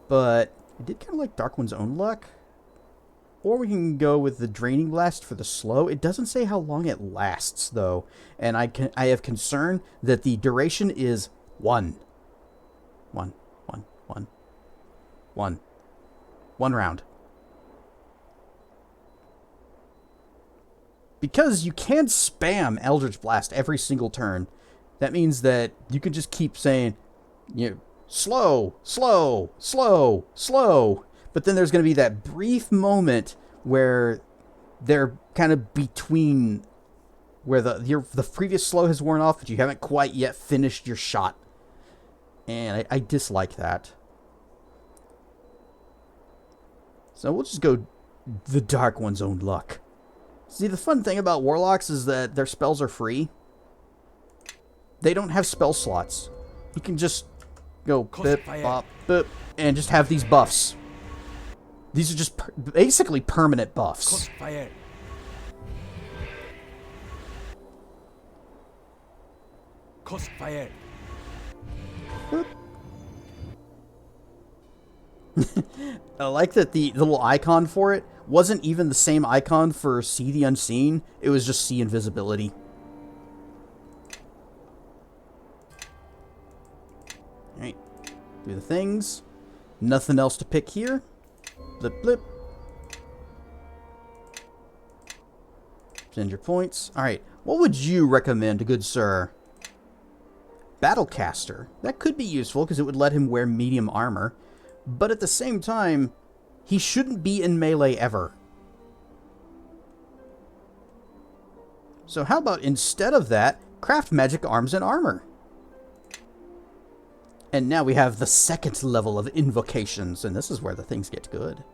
But I did kind of like Dark One's Own Luck. Or we can go with the Draining Blast for the slow. It doesn't say how long it lasts, though. And I have concern that the duration is 1 round. Because you can spam Eldritch Blast every single turn, that means that you can just keep saying, you know, slow, slow, slow, slow. But then there's going to be that brief moment where they're kind of between, where the previous slow has worn off, but you haven't quite yet finished your shot. And I dislike that. So we'll just go the Dark One's Own Luck. See, the fun thing about Warlocks is that their spells are free. They don't have spell slots. You can just go bip, bop, bip, and just have these buffs. These are just basically permanent buffs. I like that the little icon for it wasn't even the same icon for See the Unseen. It was just See Invisibility. Alright. Do the things. Nothing else to pick here. Blip, blip. Send your points. Alright. What would you recommend, good sir? Battlecaster. That could be useful because it would let him wear medium armor. But at the same time, he shouldn't be in melee ever. So how about instead of that, craft magic arms and armor? And now we have the second level of invocations, and this is where the things get good.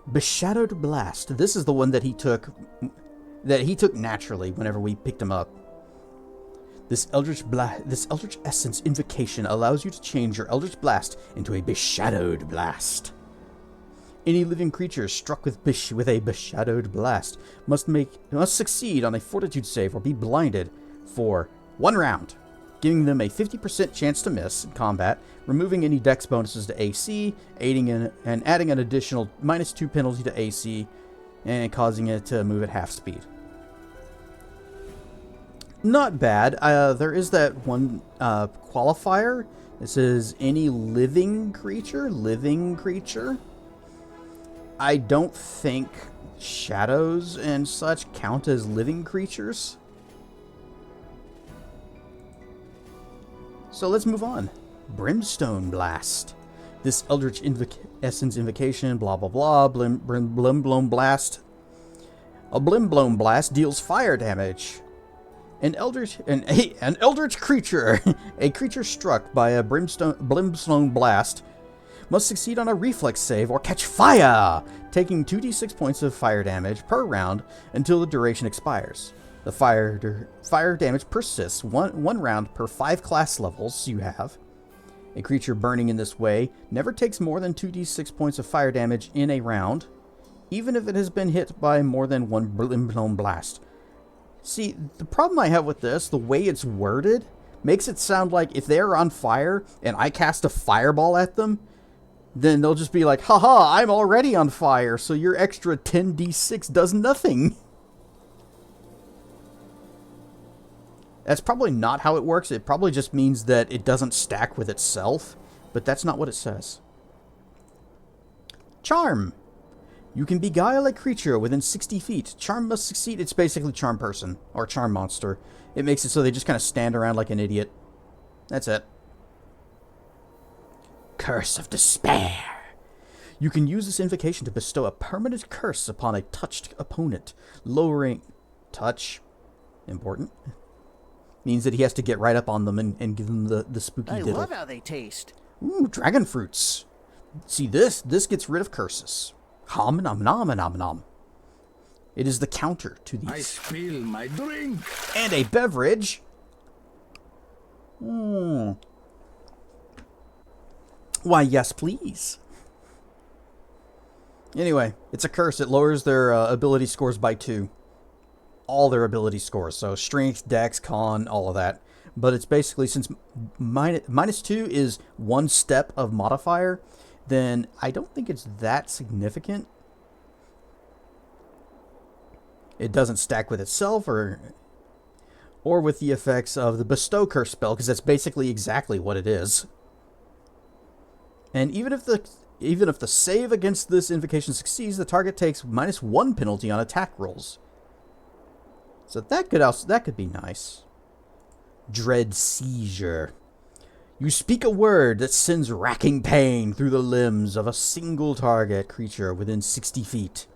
Beshadowed Blast. This is the one that he took naturally whenever we picked him up. This Eldritch Essence invocation allows you to change your Eldritch Blast into a Beshadowed Blast. Any living creature struck with a Beshadowed Blast must succeed on a Fortitude save or be blinded for 1 round, giving them a 50% chance to miss in combat, removing any dex bonuses to AC, adding an additional -2 penalty to AC, and causing it to move at half speed. Not bad. There is that one qualifier. It says any living creature. I don't think shadows and such count as living creatures. So let's move on. Brimstone Blast. This Eldritch Essence invocation, blah blah blah, Blimblom Blast. A Blimblom Blast deals fire damage. An eldritch creature, a creature struck by a brimstone blast, must succeed on a reflex save or catch fire, taking 2d6 points of fire damage per round until the duration expires. The fire damage persists one round per 5 class levels you have. A creature burning in this way never takes more than 2d6 points of fire damage in a round, even if it has been hit by more than one brimstone blast. See, the problem I have with this, the way it's worded, makes it sound like if they're on fire and I cast a fireball at them, then they'll just be like, haha, I'm already on fire, so your extra 10d6 does nothing. That's probably not how it works. It probably just means that it doesn't stack with itself, but that's not what it says. Charm. You can beguile a creature within 60 feet. Charm must succeed. It's basically Charm Person, or Charm Monster. It makes it so they just kind of stand around like an idiot. That's it. Curse of Despair. You can use this invocation to bestow a permanent curse upon a touched opponent, lowering... Touch. Important. Means that he has to get right up on them and give them the spooky diddle. I love how they taste. Ooh, dragon fruits. See this? This gets rid of curses. Hom nom nom nom nom. It is the counter to these. I spill my drink. And a beverage. Why, yes, please. Anyway, it's a curse. It lowers their ability scores by 2. All their ability scores. So strength, dex, con, all of that. But it's basically, since minus 2 is 1 step of modifier, then I don't think it's that significant. It doesn't stack with itself or with the effects of the Bestow Curse spell, because that's basically exactly what it is. And even if the save against this invocation succeeds, the target takes -1 penalty on attack rolls. So that could be nice. Dread Seizure. You speak a word that sends racking pain through the limbs of a single target creature within 60 feet.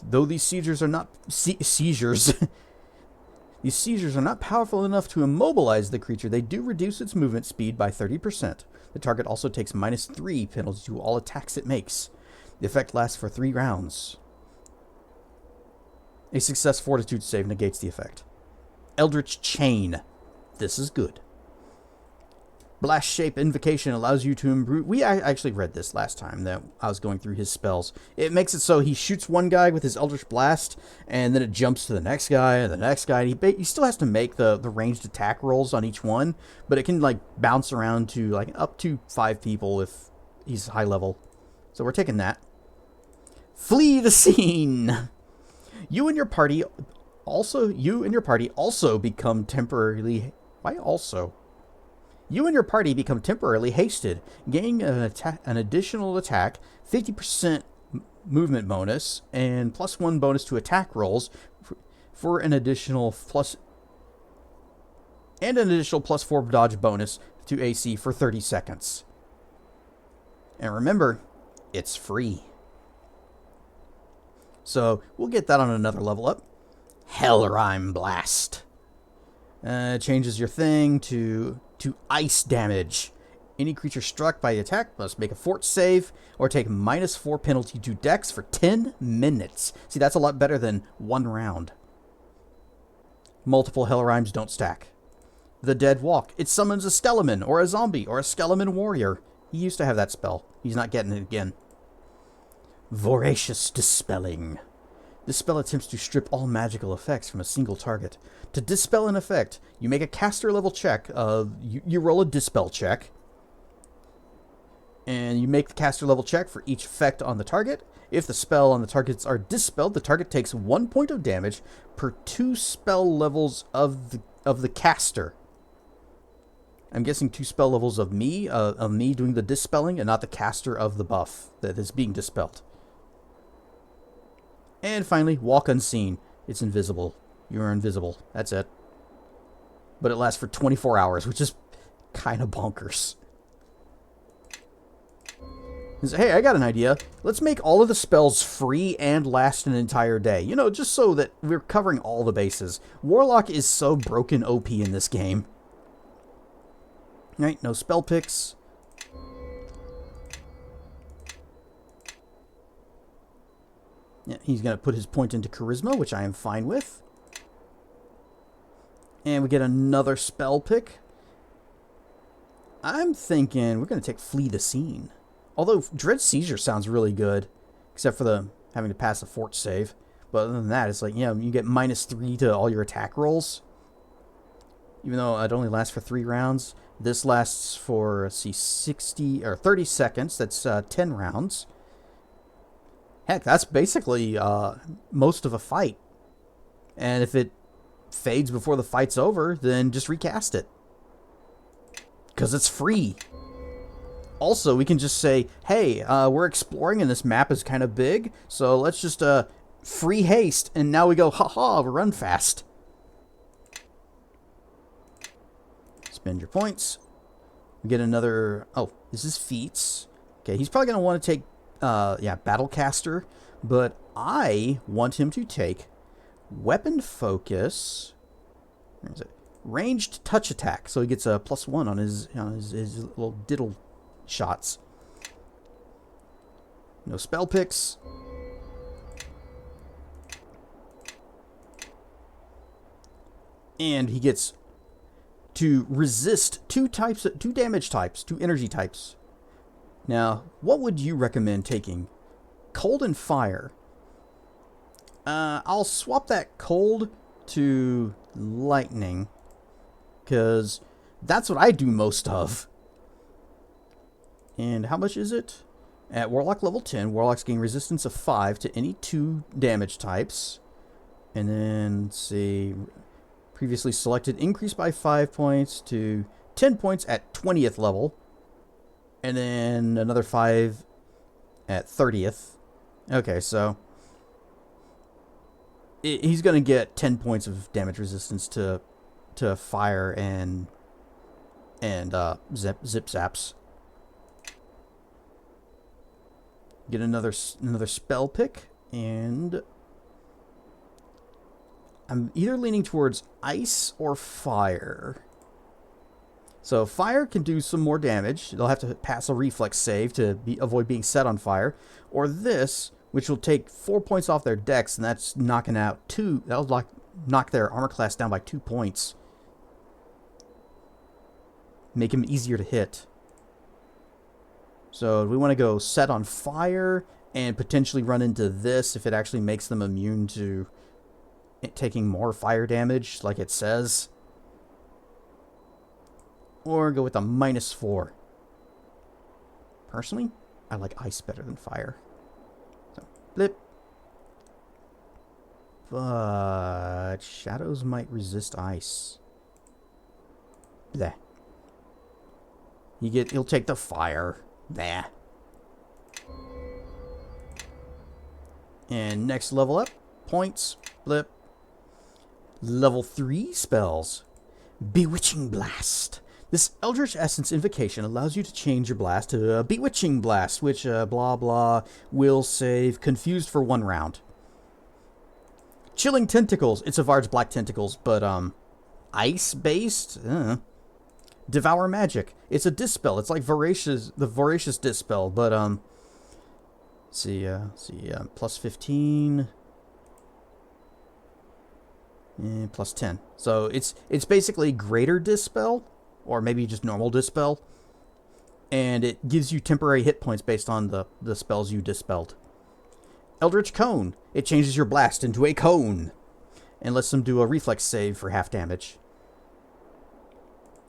Though these seizures are not these seizures are not powerful enough to immobilize the creature, they do reduce its movement speed by 30%. The target also takes -3 penalty to all attacks it makes. The effect lasts for 3 rounds. A success fortitude save negates the effect. Eldritch Chain. This is good. Blast Shape Invocation allows you to improve... I actually read this last time that I was going through his spells. It makes it so he shoots one guy with his Eldritch Blast, and then it jumps to the next guy, and the next guy. He still has to make the ranged attack rolls on each one, but it can like bounce around to like up to 5 people if he's high level. So we're taking that. Flee the scene! You and your party also become temporarily... Why also? You and your party become temporarily hasted, gaining an additional attack, 50% movement bonus, and +1 bonus to attack rolls for an additional +4 dodge bonus to AC for 30 seconds. And remember, it's free. So we'll get that on another level up. Hellrime Blast. Changes your thing to ice damage. Any creature struck by the attack must make a fort save or take -4 penalty to dex for 10 minutes. See, that's a lot better than 1 round. Multiple Hellrimes don't stack. The Dead Walk. It summons a Skeleman or a zombie or a Skeleman warrior. He used to have that spell. He's not getting it again. Voracious Dispelling. This spell attempts to strip all magical effects from a single target. To dispel an effect, you make a caster level check. You roll a dispel check. And you make the caster level check for each effect on the target. If the spell on the targets are dispelled, the target takes 1 point of damage per 2 spell levels of the caster. I'm guessing 2 spell levels of me doing the dispelling and not the caster of the buff that is being dispelled. And finally, Walk Unseen. It's invisible. You're invisible. That's it. But it lasts for 24 hours, which is kind of bonkers. He said, hey, I got an idea. Let's make all of the spells free and last an entire day. You know, just so that we're covering all the bases. Warlock is so broken OP in this game. Right, no spell picks. Yeah, he's going to put his point into Charisma, which I am fine with. And we get another spell pick. I'm thinking we're going to take Flee the Scene. Although Dread Seizure sounds really good, except for the having to pass a fort save. But other than that, it's like, you know, you get -3 to all your attack rolls. Even though it only lasts for 3 rounds. This lasts for, let's see, 60 or 30 seconds. That's 10 rounds. Heck, that's basically most of a fight. And if it fades before the fight's over, then just recast it. Because it's free. Also, we can just say, hey, we're exploring and this map is kind of big, so let's just free haste, and now we go, haha, run fast. Spend your points. We get another, oh, this is feats. Okay, he's probably going to want to take Battlecaster, but I want him to take Weapon Focus. Where is it? Ranged Touch Attack, so he gets a +1 on his little diddle shots. No spell picks. And he gets to resist 2 damage types, 2 energy types. Now, what would you recommend taking? Cold and fire. I'll swap that cold to lightning, because that's what I do most of. And how much is it? At Warlock level 10, Warlocks gain resistance of 5 to any 2 damage types. And then, let's see, previously selected, increase by 5 points to 10 points at 20th level. And then another 5 at 30th. Okay, so he's going to get 10 points of damage resistance to fire and zip zaps. Get another spell pick, and I'm either leaning towards ice or fire. So fire can do some more damage. They'll have to pass a reflex save to avoid being set on fire. Or this, which will take 4 points off their dex, and that's knocking out 2. That'll knock their armor class down by 2 points. Make him easier to hit. So we want to go set on fire and potentially run into this if it actually makes them immune to taking more fire damage, like it says. Or go with a -4. Personally, I like ice better than fire. So, blip. But shadows might resist ice. Bleh. He'll take the fire. Bleh. And next level up, points, blip. Level 3 spells. Bewitching Blast. This Eldritch Essence invocation allows you to change your blast to a Bewitching Blast, which, blah blah, will save confused for 1 round. Chilling Tentacles. It's Savard's Black Tentacles, but, ice-based? Devour Magic. It's a dispel. It's like the Voracious Dispel, but, let's see, plus 15... plus 10. So it's basically Greater Dispel, or maybe just normal Dispel, and it gives you temporary hit points based on the spells you dispelled. Eldritch Cone. It changes your blast into a cone and lets them do a reflex save for half damage.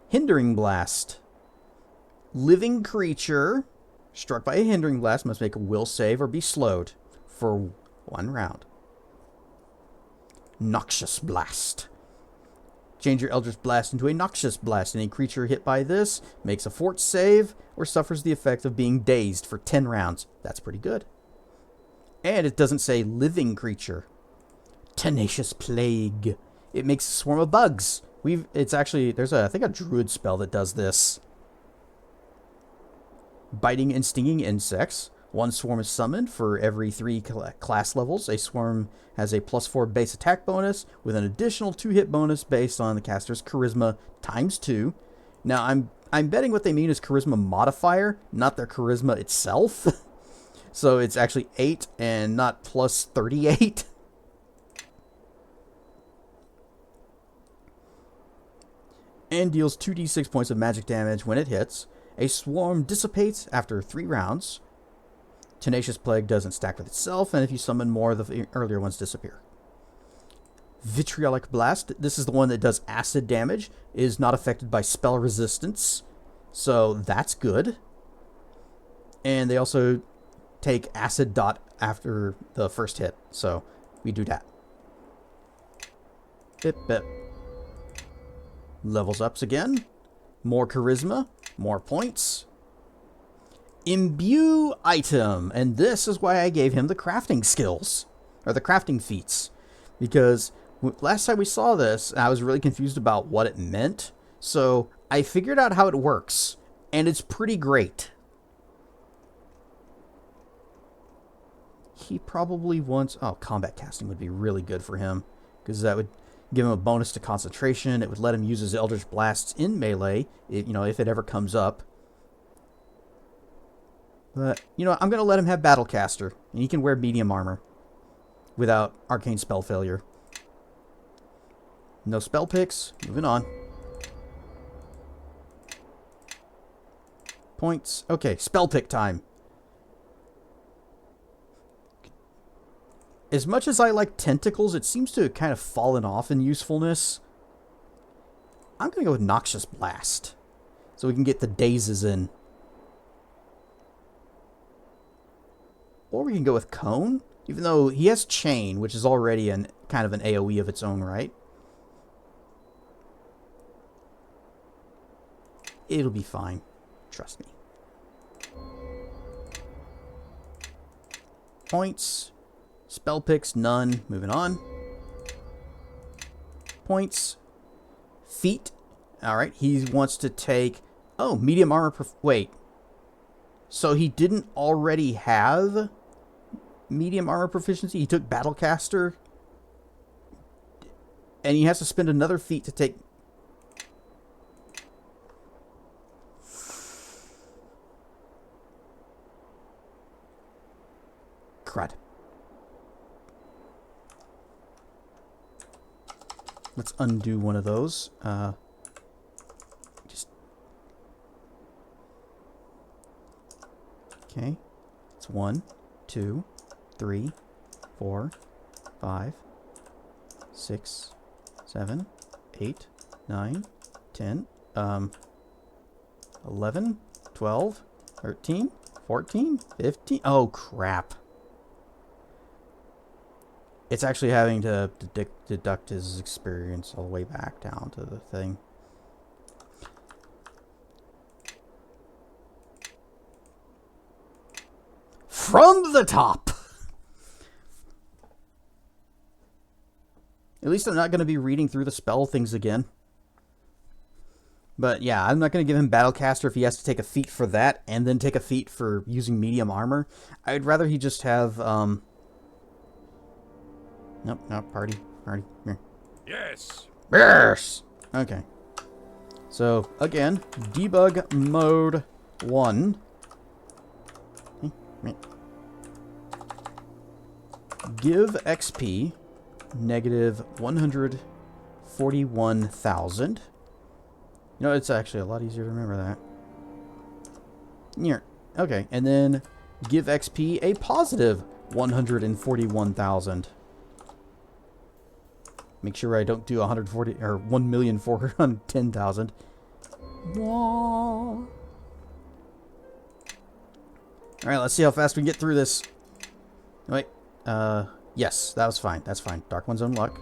Hindering Blast. Living creature struck by a Hindering Blast must make a will save or be slowed for 1 round. Noxious Blast. Change your Eldritch Blast into a Noxious Blast. Any creature hit by this makes a fort save or suffers the effect of being dazed for 10 rounds. That's pretty good. And it doesn't say living creature. Tenacious Plague. It makes a swarm of bugs. There's I think a druid spell that does this. biting and stinging insects. 1 swarm is summoned for every 3 class levels. A swarm has a +4 base attack bonus with an additional 2 hit bonus based on the caster's charisma ×2. Now, I'm betting what they mean is charisma modifier, not their charisma itself. So it's actually 8 and not +38. And deals 2d6 points of magic damage when it hits. A swarm dissipates after 3 rounds. Tenacious Plague doesn't stack with itself, and if you summon more, the earlier ones disappear. Vitriolic Blast, this is the one that does acid damage, is not affected by spell resistance, so that's good. And they also take acid dot after the first hit, so we do that. Bip bip. Levels ups again. More charisma, more points. Imbue item, and this is why I gave him the crafting skills, or the crafting feats, because last time we saw this, I was really confused about what it meant, so I figured out how it works, and it's pretty great. He probably wants... Oh, combat casting would be really good for him, because that would give him a bonus to concentration. It would let him use his Eldritch Blasts in melee, if it ever comes up. But, I'm going to let him have Battlecaster, and he can wear medium armor without arcane spell failure. No spell picks. Moving on. Points. Okay, spell pick time. As much as I like tentacles, it seems to have kind of fallen off in usefulness. I'm going to go with Noxious Blast, so we can get the dazes in. Or we can go with Cone, even though he has Chain, which is already kind of an AoE of its own right. It'll be fine. Trust me. Points. Spell picks, none. Moving on. Points. Feet. Alright, he wants to take... Oh, medium armor... Wait. So he didn't already have... medium armor proficiency. He took Battlecaster, and he has to spend another feat to take... Crud. Let's undo one of those. Okay. It's 1, 2, 3, 4, 5, 6, 7, 8, 9, 10, 11, 12, 13, 14, 15. Oh, crap. It's actually having to deduct his experience all the way back down to the thing. From the top! At least I'm not going to be reading through the spell things again. But yeah, I'm not going to give him Battlecaster if he has to take a feat for that and then take a feat for using medium armor. I'd rather he just have... Nope, party. Here. Yes. Yes! Okay. So, again, debug mode 1. Give XP negative 141,000. It's actually a lot easier to remember that. Here. Okay, and then give XP a positive 141,000. Make sure I don't do 140 or 1,410,000. All right, let's see how fast we can get through this. Wait. Yes, that was fine. That's fine. Dark One's Own Luck.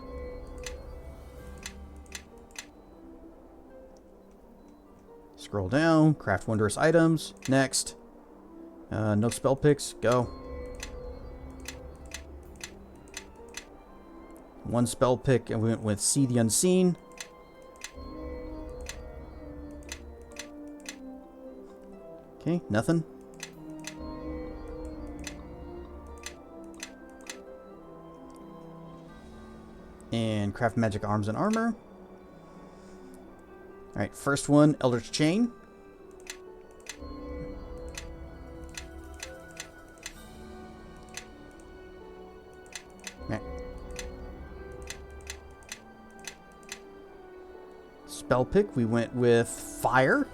Scroll down. Craft wondrous items. Next. No spell picks. Go. One spell pick, and we went with See the Unseen. Okay, nothing. And craft magic arms and armor. Alright, first one, Eldritch Chain. Alright. Spell pick, we went with Fire.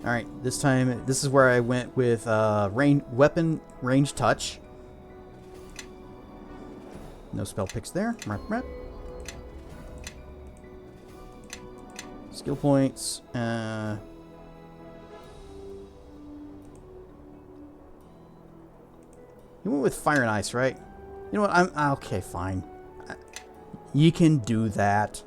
Alright, this time, this is where I went with weapon range touch. No spell picks there. Skill points. You went with Fire and Ice, right? You know what? I'm okay, fine. You can do that.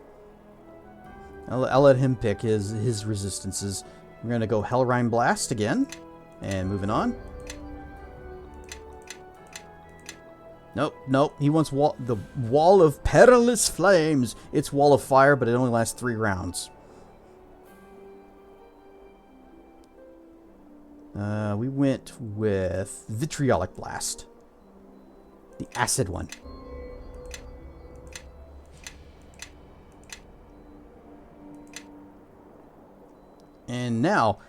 I'll let him pick his resistances. We're going to go Hellrime Blast again. And moving on. Nope, nope. He wants the Wall of Perilous Flames. It's Wall of Fire, but it only lasts 3 rounds. We went with Vitriolic Blast. The acid one. And now,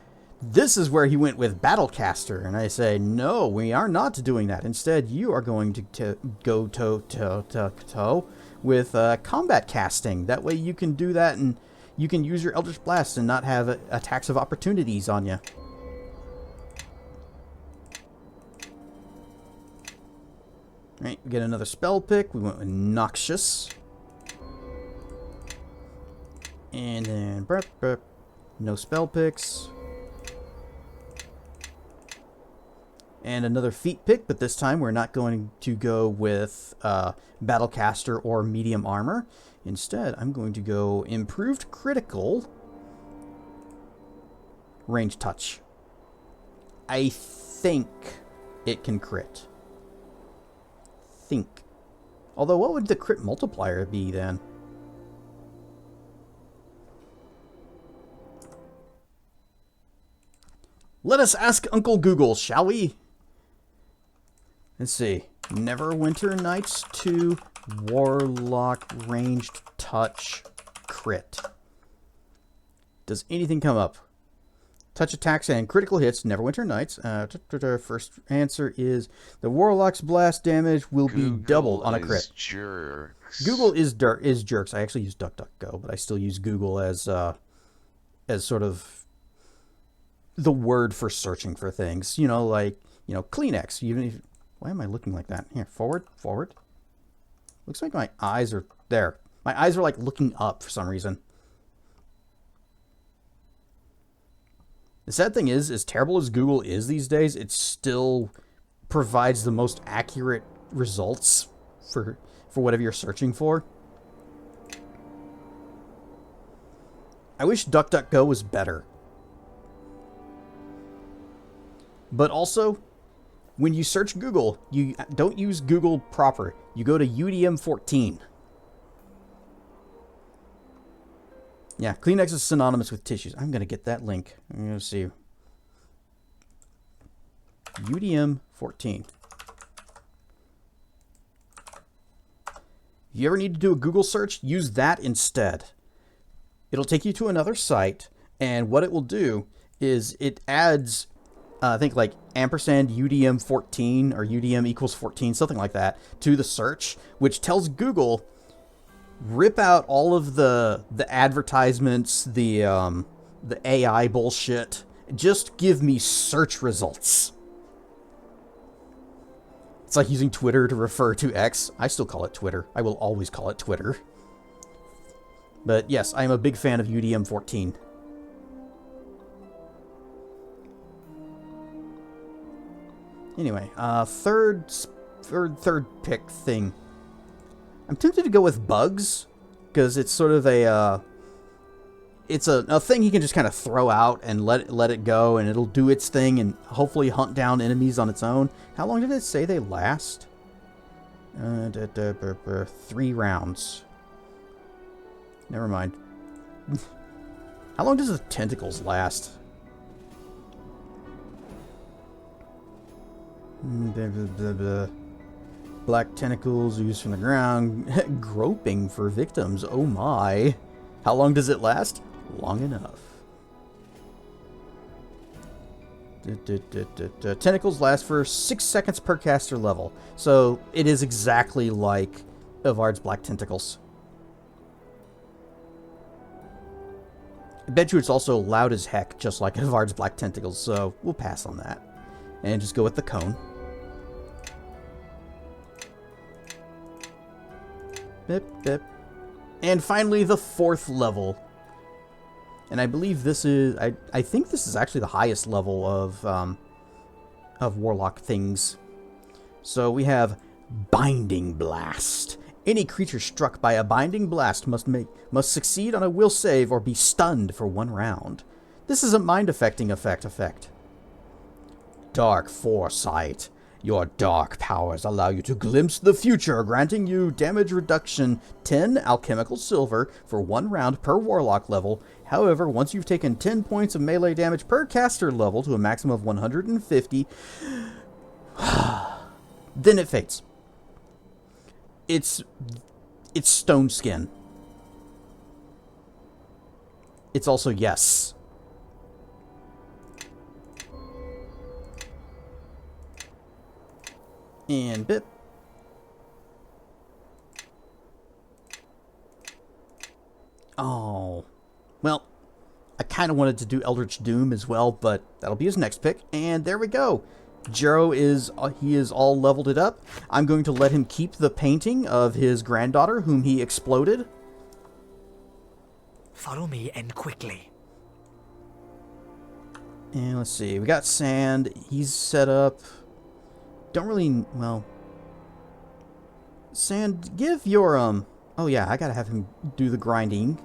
this is where he went with Battlecaster. And I say, no, we are not doing that. Instead, you are going to go toe-to-toe with combat casting. That way you can do that and you can use your Eldritch Blast and not have attacks of opportunities on you. Alright, we get another spell pick. We went with Noxious. And then no spell picks. And another feat pick, but this time we're not going to go with Battlecaster or Medium Armor. Instead, I'm going to go Improved Critical Range Touch. I think it can crit. Think. Although, what would the crit multiplier be then? Let us ask Uncle Google, shall we? Let's see. Neverwinter Nights 2 Warlock Ranged Touch Crit. Does anything come up? Touch attacks and critical hits, Neverwinter Nights. First answer is the Warlock's blast damage will be doubled on a crit. Jerks. Google is jerks. I actually use DuckDuckGo, but I still use Google as sort of the word for searching for things. You know, like, you know, Kleenex. Even if, why am I looking like that? Here, forward. Looks like my eyes are there. My eyes are like looking up for some reason. The sad thing is, as terrible as Google is these days, it still provides the most accurate results for whatever you're searching for. I wish DuckDuckGo was better. But also, when you search Google, you don't use Google proper. You go to UDM14. Yeah, Kleenex is synonymous with tissues. I'm going to get that link. I'm going to see. UDM14. If you ever need to do a Google search, use that instead. It'll take you to another site, and what it will do is it adds, I think like ampersand UDM14 or UDM equals 14, something like that, to the search, which tells Google, rip out all of the advertisements, the AI bullshit. Just give me search results. It's like using Twitter to refer to X. I still call it Twitter. I will always call it Twitter. But yes, I am a big fan of UDM14. Anyway, third pick thing. I'm tempted to go with Bugs, because it's sort of it's a thing he can just kind of throw out and let it go, and it'll do its thing and hopefully hunt down enemies on its own. How long did it say they last? 3 rounds. Never mind. How long does the tentacles last? Blah, blah, blah, blah. Black tentacles used from the ground. Groping for victims. Oh my. How long does it last? Long enough. Tentacles last for 6 seconds per caster level. So it is exactly like Ivard's Black Tentacles. I bet you it's also loud as heck, just like Ivard's Black Tentacles, so we'll pass on that. And just go with the cone. Bip, bip. And finally, the 4th level. And I believe this is... I think this is actually the highest level of Warlock things. So we have Binding Blast. Any creature struck by a Binding Blast must succeed on a will save or be stunned for 1 round. This is a mind-affecting effect. Dark Foresight. Your dark powers allow you to glimpse the future, granting you damage reduction 10 alchemical silver for 1 round per warlock level. However, once you've taken 10 points of melee damage per caster level to a maximum of 150, then it fades. It's stone skin. It's also yes. And bip. Oh. Well, I kind of wanted to do Eldritch Doom as well, but that'll be his next pick. And there we go. Jero he is all leveled it up. I'm going to let him keep the painting of his granddaughter, whom he exploded. Follow me, and quickly. And let's see. We got Sand. He's set up. Don't really, well... Sand, give your, oh yeah, I gotta have him do the grinding.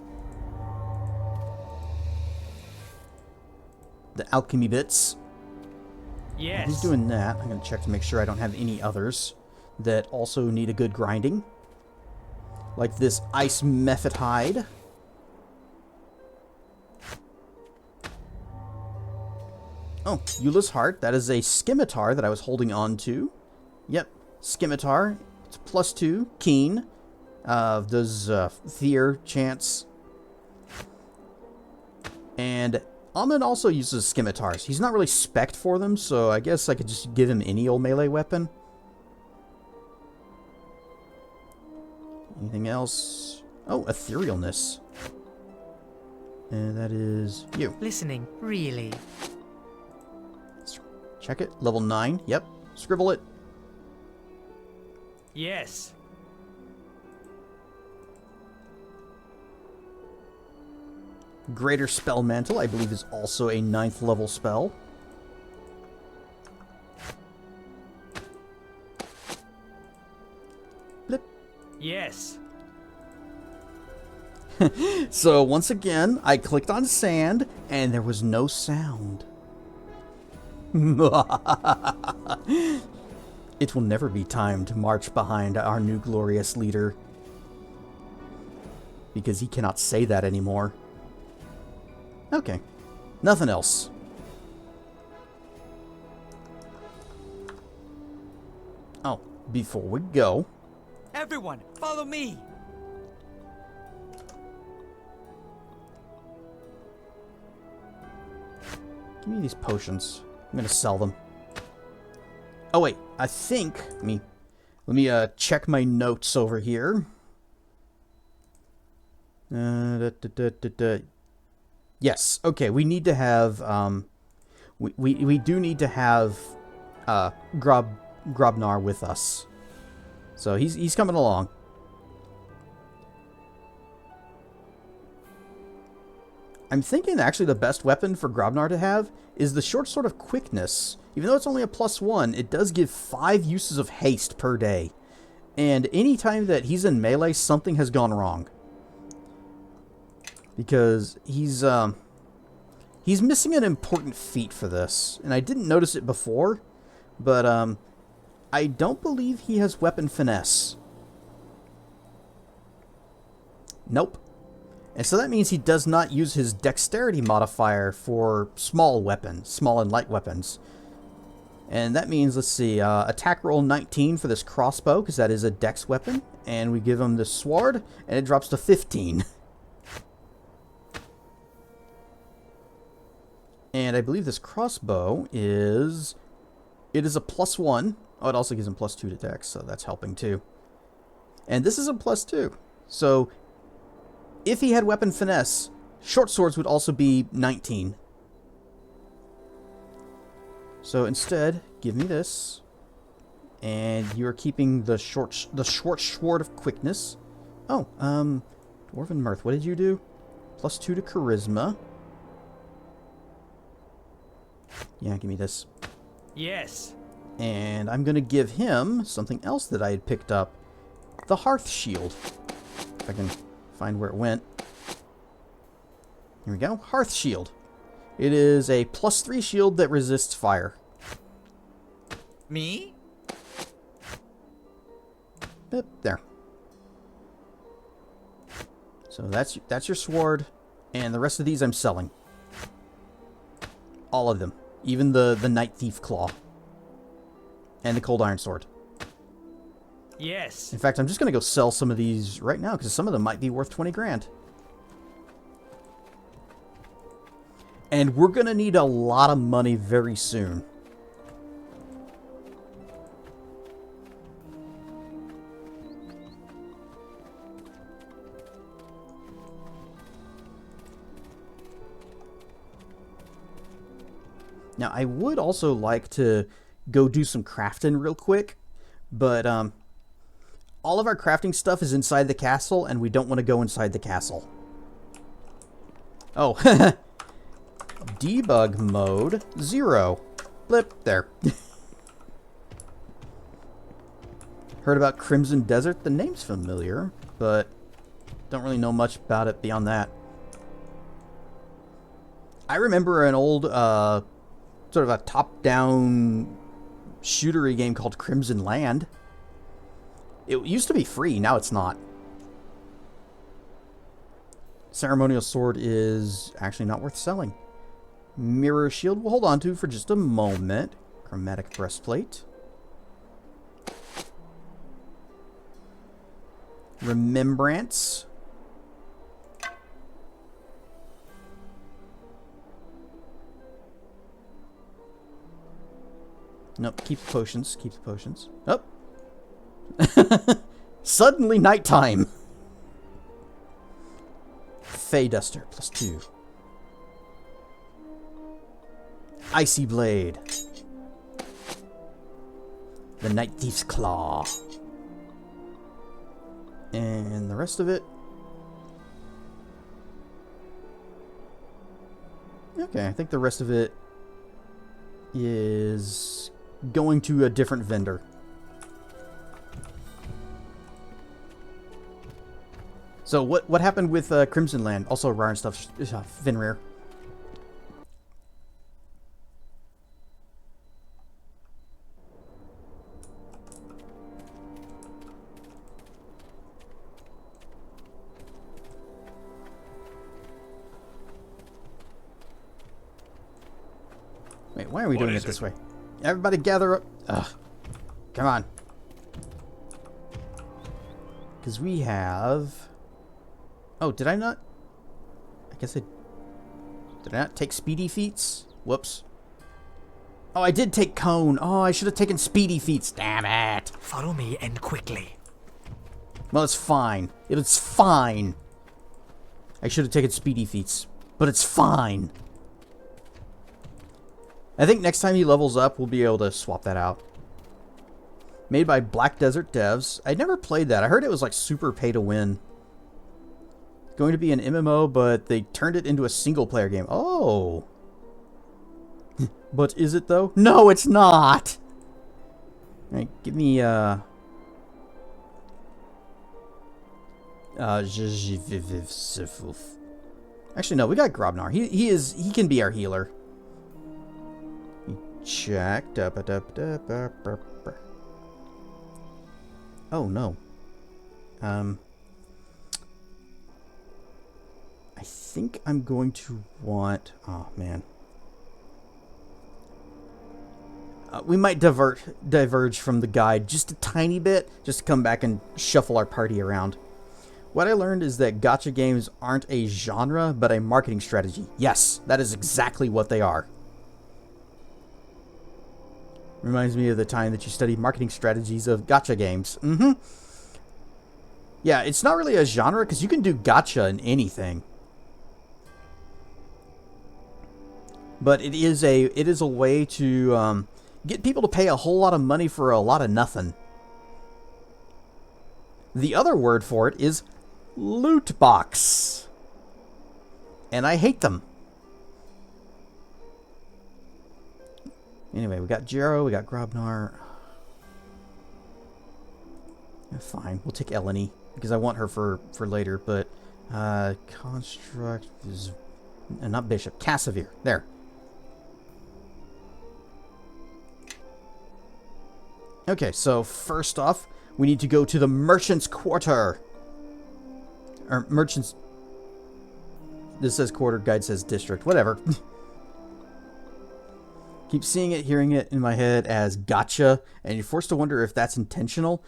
The alchemy bits. Yes. While he's doing that, I'm gonna check to make sure I don't have any others that also need a good grinding. Like this Ice Mephit Hide. Oh, Eula's Heart. That is a Scimitar that I was holding on to. Yep, Scimitar. It's +2. Keen. Does Fear chance. And Amon also uses Scimitars. He's not really spec'd for them, so I guess I could just give him any old melee weapon. Anything else? Oh, Etherealness. And that is you. Listening, really. Check it. Level 9. Yep. Scribble it. Yes. Greater Spell Mantle, I believe, is also a 9th level spell. Blip. Yes. So, once again, I clicked on Sand, and there was no sound. It will never be time to march behind our new glorious leader. Because he cannot say that anymore. Okay. Nothing else. Oh, before we go... Everyone, follow me! Give me these potions. I'm gonna sell them. Oh wait, I think... Let me check my notes over here. Yes, okay, we need to have... We do need to have Grobnar with us. So he's coming along. I'm thinking actually the best weapon for Grobnar to have is the Short Sword of Quickness. Even though it's only a +1, it does give 5 uses of haste per day. And anytime that he's in melee, something has gone wrong. Because he's missing an important feat for this. And I didn't notice it before, but I don't believe he has Weapon Finesse. Nope. And so that means he does not use his Dexterity modifier for small weapons, small and light weapons. And that means, let's see, attack roll 19 for this crossbow, because that is a dex weapon. And we give him the sword, and it drops to 15. And I believe this crossbow is... It is a +1. Oh, it also gives him +2 to dex, so that's helping too. And this is a +2. So, if he had weapon finesse, short swords would also be 19. So instead, give me this. And you're keeping the short sword of quickness. Oh, Dwarven Mirth, what did you do? +2 to charisma. Yeah, give me this. Yes. And I'm going to give him something else that I had picked up. The Hearth Shield. If I can find where it went. Here we go. Hearth Shield. It is a +3 shield that resists fire. Me? Yep, there. So that's your sword. And the rest of these I'm selling. All of them. Even the Night Thief Claw. And the Cold Iron Sword. Yes. In fact, I'm just going to go sell some of these right now, because some of them might be worth 20 grand. And we're going to need a lot of money very soon. Now, I would also like to go do some crafting real quick, but all of our crafting stuff is inside the castle, and we don't want to go inside the castle. Oh, debug mode 0. Blip, there. Heard about Crimson Desert? The name's familiar, but don't really know much about it beyond that. I remember an old, sort of a top-down shootery game called Crimson Land. It used to be free, now it's not. Ceremonial sword is actually not worth selling. Mirror shield we'll hold on to for just a moment. Chromatic breastplate. Remembrance. Nope, keep the potions. Keep the potions. Oh. Suddenly nighttime. Fey Duster, +2. Icy Blade. The Night Thief's Claw. And the rest of it. Okay, I think the rest of it is going to a different vendor. So what happened with Crimson Land? Also rare and stuff, Finrear. Wait, why are we doing it this way? Everybody gather up. Ugh. Come on. Because we have... Oh, did I not? I guess I... Did I not take speedy feats? Whoops. Oh, I did take cone. Oh, I should have taken speedy feats. Damn it. Follow me and quickly. Well, it's fine. It's fine. I should have taken speedy feats. But it's fine. I think next time he levels up, we'll be able to swap that out. Made by Black Desert Devs. I never played that. I heard it was like super pay to win. Going to be an MMO, but they turned it into a single player game. Oh. But is it though? No, it's not. All right, give me actually no, we got Grobnar. He can be our healer. Check. Oh no. I think I'm going to want... Oh, man. we might diverge from the guide just a tiny bit, just to come back and shuffle our party around. What I learned is that gacha games aren't a genre, but a marketing strategy. Yes, that is exactly what they are. Reminds me of the time that you studied marketing strategies of gacha games. Yeah, it's not really a genre, because you can do gacha in anything. But it is a way to get people to pay a whole lot of money for a lot of nothing. The other word for it is loot box. And I hate them. Anyway, we got Jero, we got Grobnar. Fine, we'll take Eleni, because I want her for later, but Construct is... not Bishop, Cassavir. There. Okay, so first off, we need to go to the Merchant's Quarter. Or Merchant's... This says quarter, guide says district. Whatever. Keep seeing it, hearing it in my head as gotcha, and you're forced to wonder if that's intentional.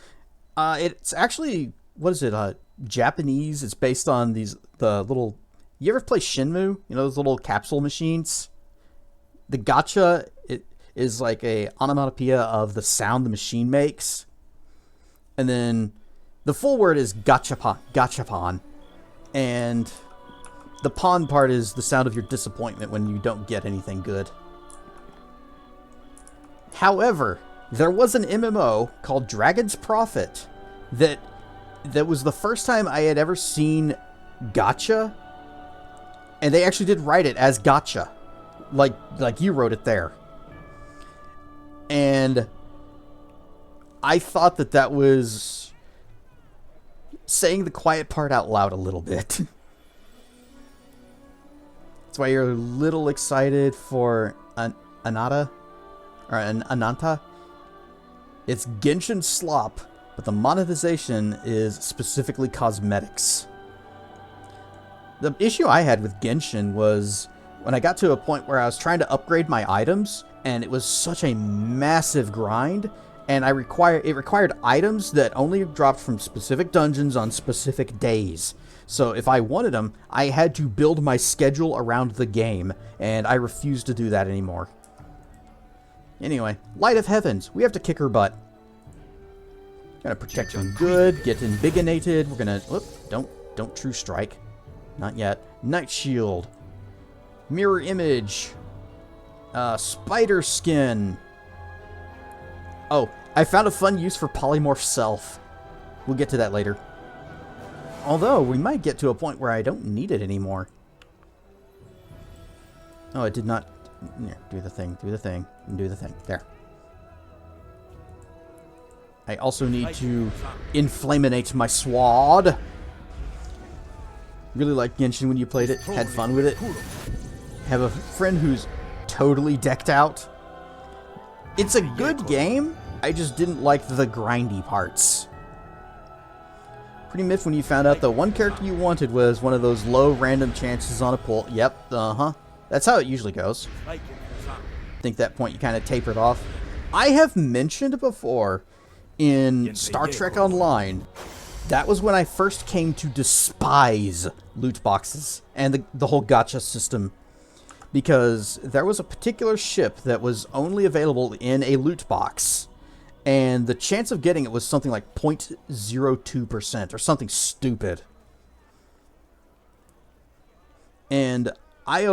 It's actually... What is it? Japanese. It's based on the little... You ever play Shenmue? You know, those little capsule machines? The gotcha... is like a onomatopoeia of the sound the machine makes. And then the full word is gachapon. And the pon part is the sound of your disappointment when you don't get anything good. However, there was an MMO called Dragon's Prophet that was the first time I had ever seen gotcha. And they actually did write it as gotcha. Like you wrote it there. And I thought that was saying the quiet part out loud a little bit. That's why you're a little excited for Ananta. Or Ananta. It's Genshin slop, but the monetization is specifically cosmetics. The issue I had with Genshin was when I got to a point where I was trying to upgrade my items, and it was such a massive grind, and it required items that only dropped from specific dungeons on specific days. So if I wanted them, I had to build my schedule around the game, and I refused to do that anymore. Anyway, Light of Heavens, we have to kick her butt. Gotta protect her good, get embiggenated. We're gonna... Whoop, don't true strike. Not yet. Night Shield. Mirror Image. Spider Skin. Oh, I found a fun use for Polymorph Self. We'll get to that later. Although, we might get to a point where I don't need it anymore. Oh, it did not... Here, do the thing, do the thing, and do the thing. There. I also need to inflaminate my sword. Really liked Genshin when you played it. Had fun with it. Have a friend who's totally decked out. It's a good game. I just didn't like the grindy parts. Pretty miffed when you found out the one character you wanted was one of those low random chances on a pull. Yep, That's how it usually goes. I think that point you kind of tapered off. I have mentioned before in Star Trek Online, that was when I first came to despise loot boxes and the whole gacha system. Because there was a particular ship that was only available in a loot box. And the chance of getting it was something like 0.02% or something stupid. And I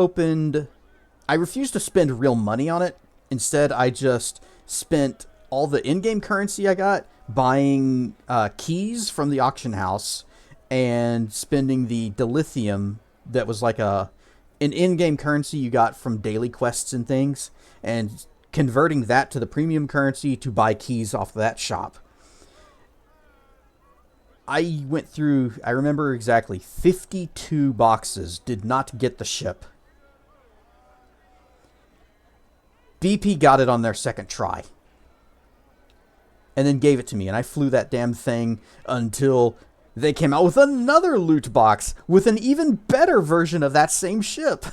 refused to spend real money on it. Instead, I just spent all the in-game currency I got buying keys from the auction house and spending the dilithium that was like an in-game currency you got from daily quests and things, and converting that to the premium currency to buy keys off that shop. I went through, I remember exactly, 52 boxes did not get the ship. BP got it on their second try. And then gave it to me, and I flew that damn thing until they came out with another loot box with an even better version of that same ship.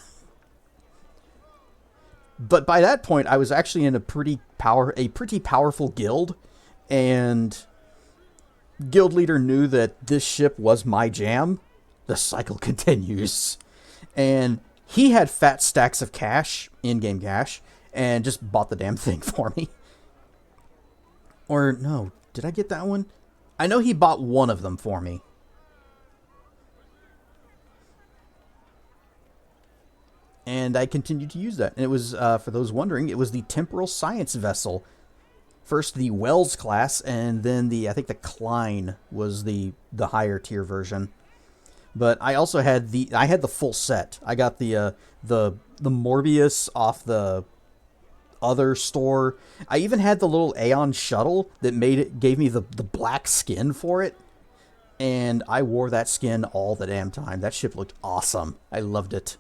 But by that point, I was actually in a pretty powerful guild, and guild leader knew that this ship was my jam. The cycle continues. And he had fat stacks of cash, in-game cash, and just bought the damn thing for me. Or, no, did I get that one? I know he bought one of them for me. And I continued to use that. And it was, for those wondering, it was the Temporal Science Vessel. First the Wells class, and then I think the Klein was the higher tier version. But I also had the full set. I got the Morbius off the other store. I even had the little Aeon shuttle that gave me the black skin for it. And I wore that skin all the damn time. That ship looked awesome. I loved it.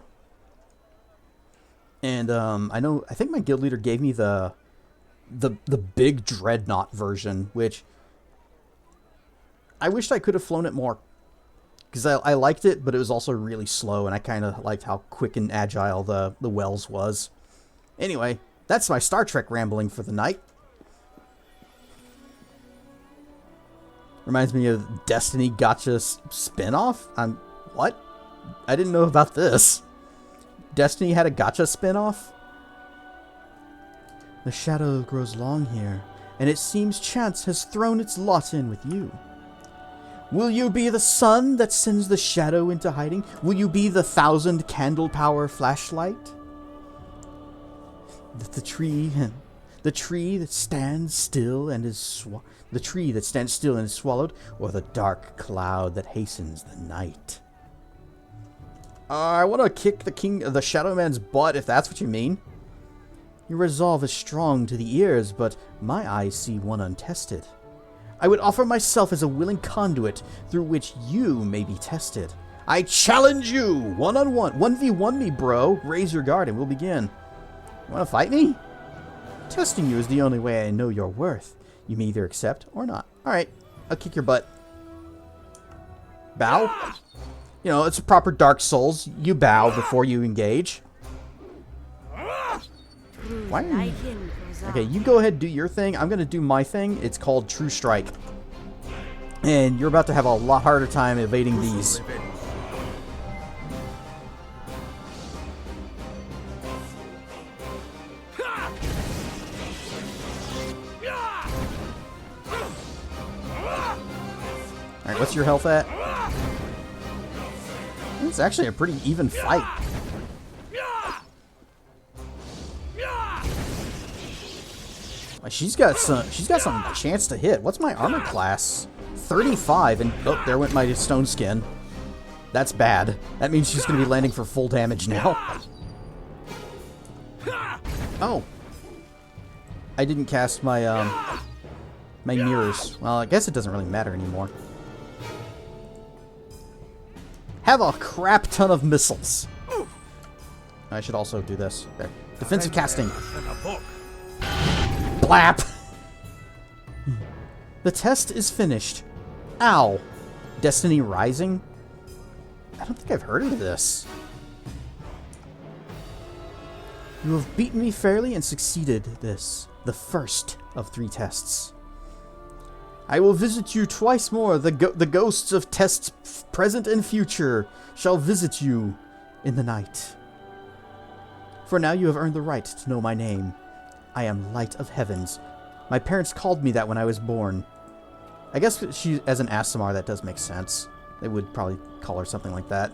And I think my guild leader gave me the big dreadnought version, which I wished I could have flown it more, because I liked it, but it was also really slow, and I kind of liked how quick and agile the Wells was. Anyway, that's my Star Trek rambling for the night. Reminds me of Destiny Gotcha spinoff. What? I didn't know about this. Destiny had a Gotcha spinoff? The shadow grows long here, and it seems chance has thrown its lot in with you. Will you be the sun that sends the shadow into hiding? Will you be the 1,000 candle power flashlight? The tree that stands still and is swallowed, or the dark cloud that hastens the night? I want to kick the Shadow Man's butt, if that's what you mean. Your resolve is strong to the ears, but my eyes see one untested. I would offer myself as a willing conduit through which you may be tested. I challenge you! One-on-one. 1v1 me, bro. Raise your guard and we'll begin. You want to fight me? Testing you is the only way I know your worth. You may either accept or not. Alright, I'll kick your butt. Bow? You know, it's a proper Dark Souls. You bow before you engage. Why are you... Okay, you go ahead and do your thing. I'm going to do my thing. It's called True Strike. And you're about to have a lot harder time evading these. Alright, what's your health at? It's actually a pretty even fight. She's got some chance to hit. What's my armor class? 35, and oh, there went my stone skin. That's bad. That means she's going to be landing for full damage now. Oh. I didn't cast my my mirrors. Well, I guess it doesn't really matter anymore. Have a crap ton of missiles. I should also do this. There. Defensive casting. Blap! The test is finished. Ow. Destiny Rising? I don't think I've heard of this. You have beaten me fairly and succeeded this, the first of 3 tests. I will visit you twice more. The ghosts of tests present and future shall visit you in the night. For now you have earned the right to know my name. I am Light of Heavens. My parents called me that when I was born. I guess she, as an Aasimar, that does make sense. They would probably call her something like that.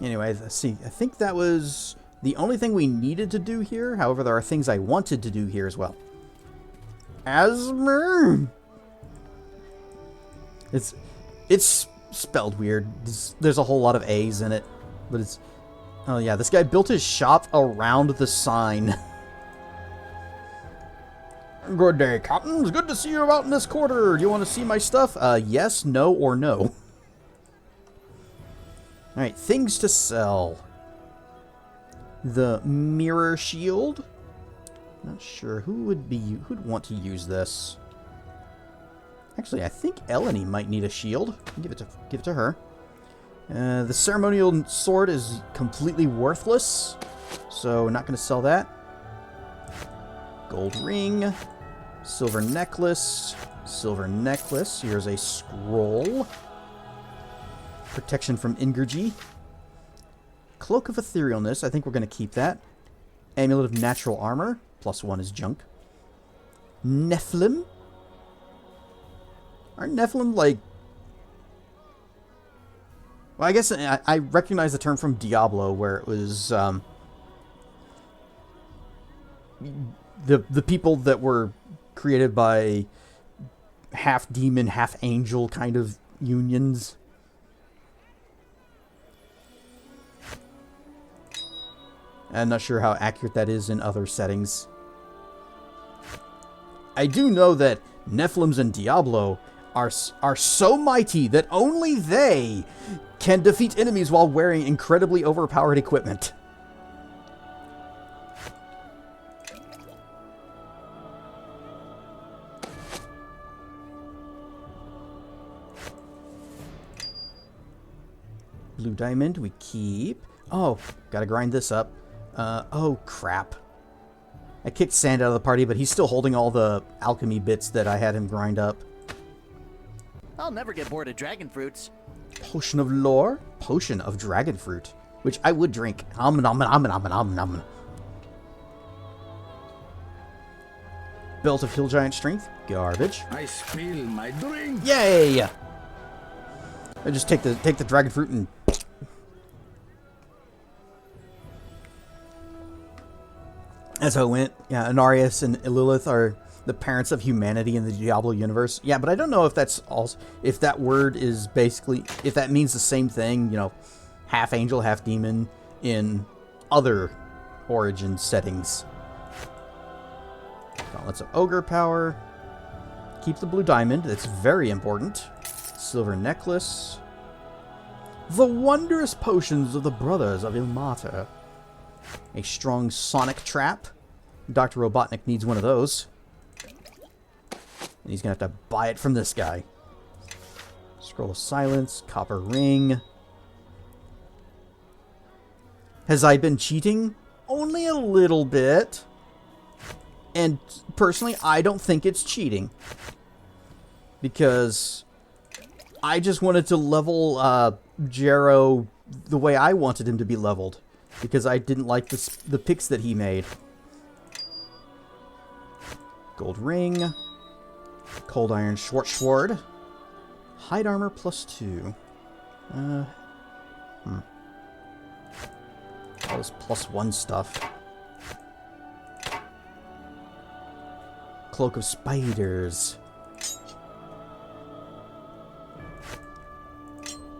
Anyway, let's see. I think that was the only thing we needed to do here. However, there are things I wanted to do here as well. Asmer! It's spelled weird. There's a whole lot of A's in it. But it's... Oh yeah, this guy built his shop around the sign. Good day, Captain. It's good to see you out in this quarter. Do you want to see my stuff? Yes, no, or no. Alright, things to sell. The mirror shield. Not sure who'd want to use this. Actually, I think Eleni might need a shield. Give it to her. The ceremonial sword is completely worthless, so not going to sell that. Gold ring, silver necklace, silver necklace. Here's a scroll. Protection from Ingurgi. Cloak of Etherealness. I think we're going to keep that. Amulet of Natural Armor. +1 is junk. Nephilim. Aren't Nephilim like... Well, I guess I recognize the term from Diablo, where it was the people that were created by half demon, half angel kind of unions. I'm not sure how accurate that is in other settings. I do know that Nephilims in Diablo are so mighty that only they can defeat enemies while wearing incredibly overpowered equipment. Blue diamond we keep. Oh, gotta grind this up. Oh crap. I kicked Sand out of the party, but he's still holding all the alchemy bits that I had him grind up. I'll never get bored of dragon fruits. Potion of lore, potion of dragon fruit, which I would drink. Nom nom nom nom nom nom. Belt of hill giant strength, garbage. I spill my drink. Yay! I just take the dragon fruit and. That's how it went. Yeah, Anarius and Lilith are the parents of humanity in the Diablo universe. Yeah, but I don't know if that's also, if that word is basically, if that means the same thing, you know, half angel, half demon in other origin settings. Gauntlets of ogre power. Keep the blue diamond. That's very important. Silver necklace. The wondrous potions of the brothers of Ilmater. A strong sonic trap. Dr. Robotnik needs one of those. And he's going to have to buy it from this guy. Scroll of Silence. Copper ring. Has I been cheating? Only a little bit. And personally, I don't think it's cheating. Because I just wanted to level Jero the way I wanted him to be leveled. Because I didn't like the picks that he made. Gold ring. Cold iron short sword. Hide armor +2. All this +1 stuff. Cloak of spiders.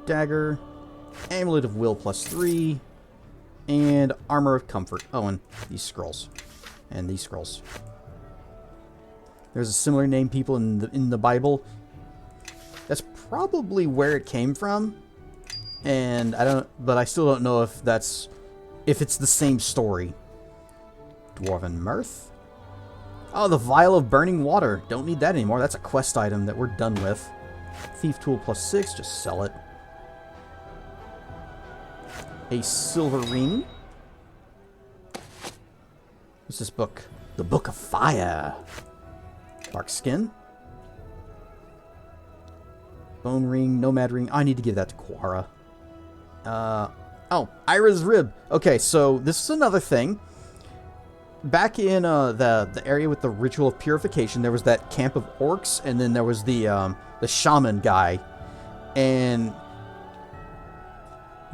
Dagger. Amulet of will +3. And armor of comfort. Oh, and these scrolls. And these scrolls. There's a similar name people in the Bible. That's probably where it came from. And but I still don't know if it's the same story. Dwarven mirth. Oh, the vial of burning water. Don't need that anymore. That's a quest item that we're done with. Thief tool +6. Just sell it. A silver ring. What's this book? The Book of Fire. Bark skin. Bone ring, nomad ring. I need to give that to Quara. Oh, Ira's rib. Okay, so this is another thing. Back in the area with the ritual of purification, there was that camp of orcs, and then there was the shaman guy, and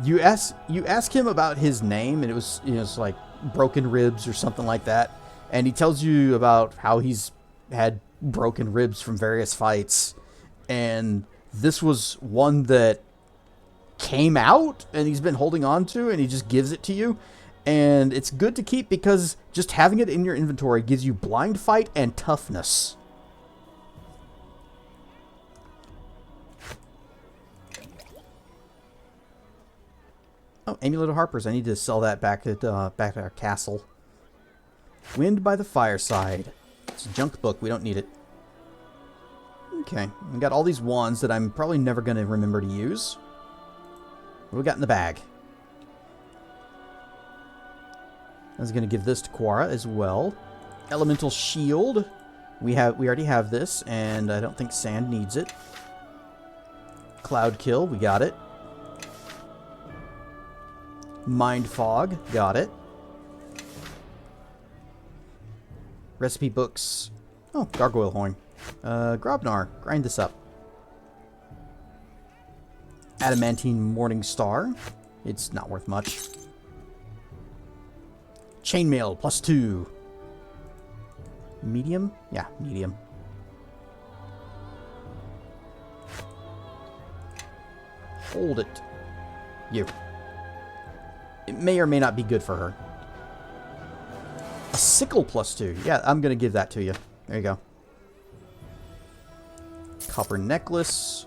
you ask him about his name, and it was, you know, it's like broken ribs or something like that, and he tells you about how he's had broken ribs from various fights, and this was one that came out and he's been holding on to, and he just gives it to you, and it's good to keep because just having it in your inventory gives you blind fight and toughness. Oh, Amulet of Harpers. I need to sell that back at our castle. Wind by the Fireside. It's a junk book. We don't need it. Okay, we got all these wands that I'm probably never going to remember to use. What do we got in the bag? I was going to give this to Quara as well. Elemental shield. We already have this, and I don't think Sand needs it. Cloud kill, we got it. Mind fog, got it. Recipe books. Oh, gargoyle horn. Grobnar, grind this up. Adamantine Morning Star. It's not worth much. Chainmail, +2. Medium? Yeah, medium. Hold it. You. It may or may not be good for her. A sickle +2. Yeah, I'm going to give that to you. There you go. Copper necklace.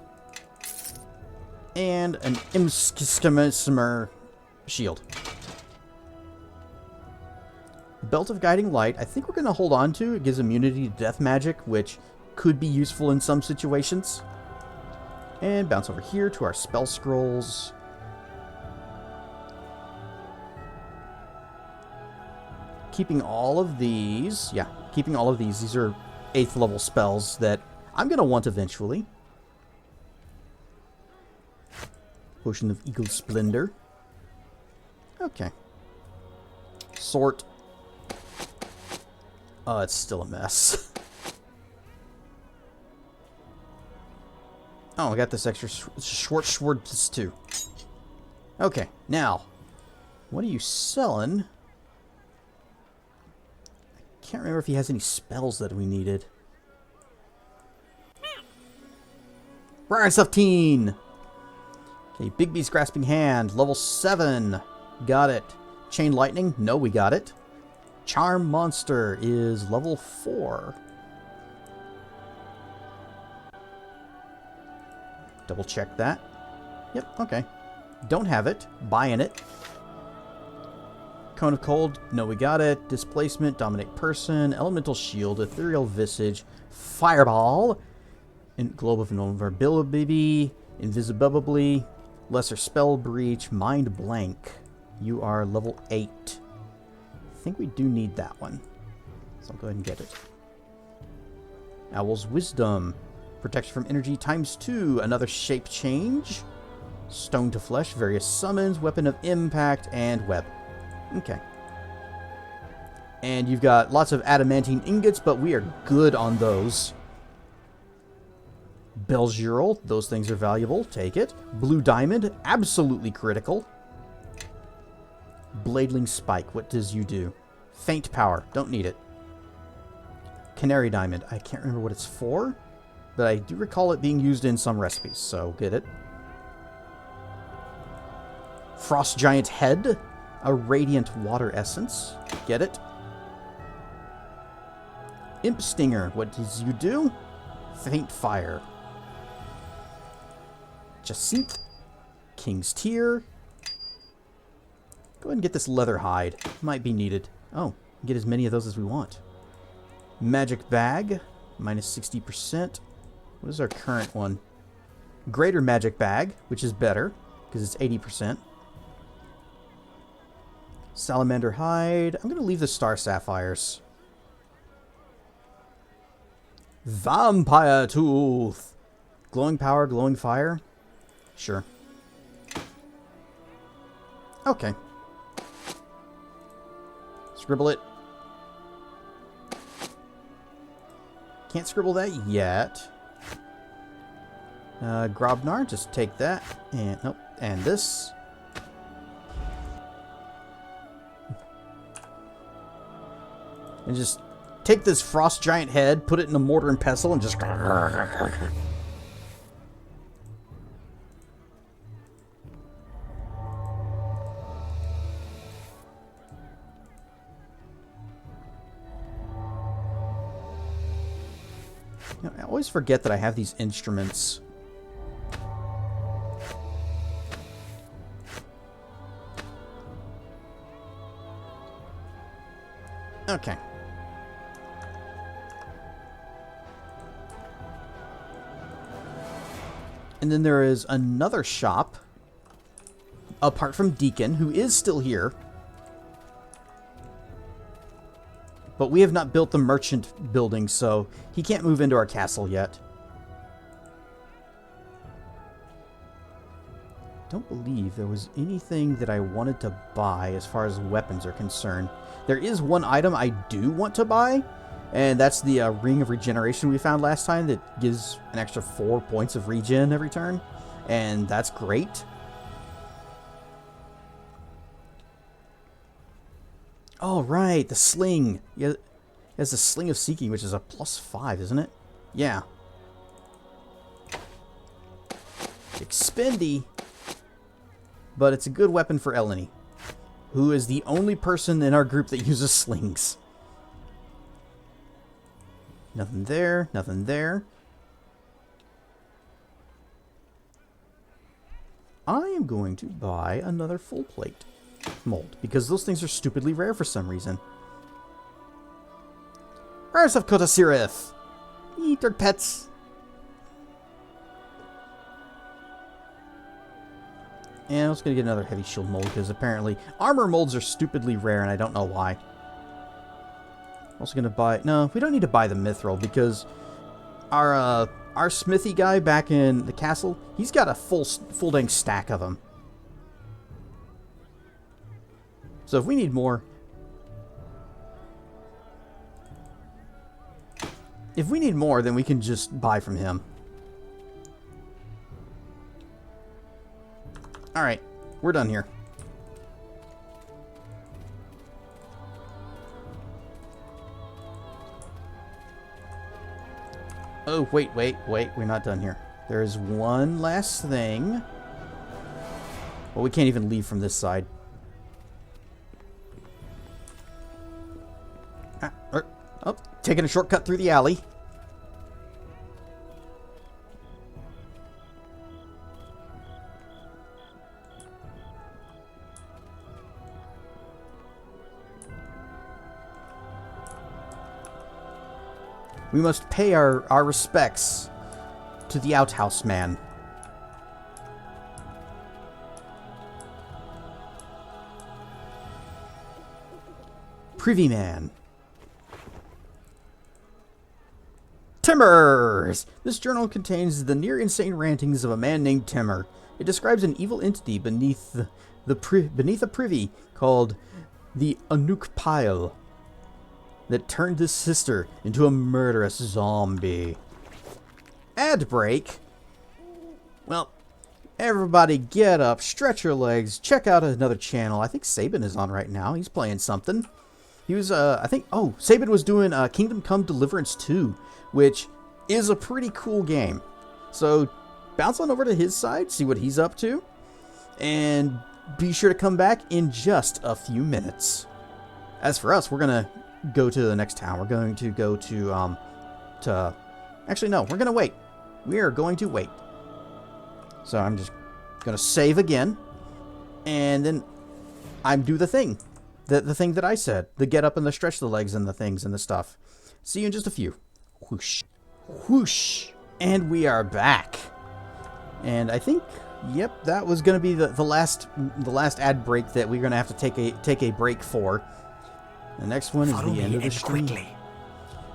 And an Imskismer shield. Belt of Guiding Light, I think we're going to hold on to. It gives immunity to death magic, which could be useful in some situations. And bounce over here to our spell scrolls. Keeping all of these. Yeah, keeping all of these. These are 8th level spells that I'm going to want eventually. Potion of Eagle Splendor. Okay. Sort. Oh, it's still a mess. Oh, I got this extra short sword +2. Okay, now, what are you selling? I can't remember if he has any spells that we needed. Briar Stuff Teen! Okay, Bigby's Grasping Hand, level 7. Got it. Chain Lightning? No, we got it. Charm Monster is level 4. Double check that. Yep, okay. Don't have it. Buying it. Cone of Cold? No, we got it. Displacement, Dominate Person, Elemental Shield, Ethereal Visage, Fireball, Globe of Invulnerability, Invisibility, Lesser Spell Breach, Mind Blank. You are level 8. I think we do need that one. So I'll go ahead and get it. Owl's Wisdom. Protection from energy ×2. Another shape change. Stone to Flesh. Various summons. Weapon of Impact. And Web. Okay. And you've got lots of adamantine ingots, but we are good on those. Belzurel. Those things are valuable. Take it. Blue Diamond. Absolutely critical. Bladeling Spike. What does you do? Faint Power. Don't need it. Canary Diamond. I can't remember what it's for, but I do recall it being used in some recipes, so get it. Frost Giant Head. A Radiant Water Essence. Get it. Imp Stinger. What does you do? Faint Fire. Jacinth. King's Tear. Go ahead and get this leather hide. Might be needed. Oh, get as many of those as we want. Magic Bag. -60%. What is our current one? Greater Magic Bag, which is better, because it's 80%. Salamander Hide. I'm going to leave the Star Sapphires. Vampire Tooth. Glowing Power, Glowing Fire. Sure. Okay. Scribble it. Can't scribble that yet. Grobnar, just take that. And, nope. And this. And just take this Frost Giant Head, put it in a mortar and pestle, and just... I always forget that I have these instruments. Okay. And then there is another shop, apart from Deacon, who is still here. But we have not built the merchant building, so he can't move into our castle yet. Don't believe there was anything that I wanted to buy as far as weapons are concerned. There is one item I do want to buy, and that's the Ring of Regeneration we found last time that gives an extra 4 points of regen every turn, and that's great. Oh, right, the sling. Yeah, it has the Sling of Seeking, which is a +5, isn't it? Yeah. Expendy. But it's a good weapon for Eleni, who is the only person in our group that uses slings. Nothing there, nothing there. I am going to buy another full plate mold, because those things are stupidly rare for some reason. Rise of Kotasirith! Eat their pets! And I was going to get another heavy shield mold, because apparently armor molds are stupidly rare, and I don't know why. Also going to buy... No, we don't need to buy the mithril, because our smithy guy back in the castle, he's got a full dang stack of them. So if we need more... If we need more, then we can just buy from him. Alright, we're done here. Oh, wait, we're not done here. There is one last thing. Well, we can't even leave from this side. Oh, taking a shortcut through the alley. We must pay our respects to the outhouse man. Privy man. Timbers! This journal contains the near-insane rantings of a man named Timur. It describes an evil entity beneath a privy called the Anuk Pile that turned his sister into a murderous zombie. Ad break? Well, everybody get up, stretch your legs, check out another channel. I think Sabin is on right now. He's playing something. He was, Sabin was doing Kingdom Come Deliverance 2, which is a pretty cool game. So, bounce on over to his side, see what he's up to, and be sure to come back in just a few minutes. As for us, we're gonna go to the next town. We're going to go to, actually, no, we're gonna wait. We are going to wait. So I'm just gonna save again, and then I'm do the thing. The thing that I said. The get up and the stretch the legs and the things and the stuff. See you in just a few. Whoosh. Whoosh. And we are back. And I think, yep, that was going to be the last ad break that we're going to have to take a break for. The next one is the end of the stream. Quickly.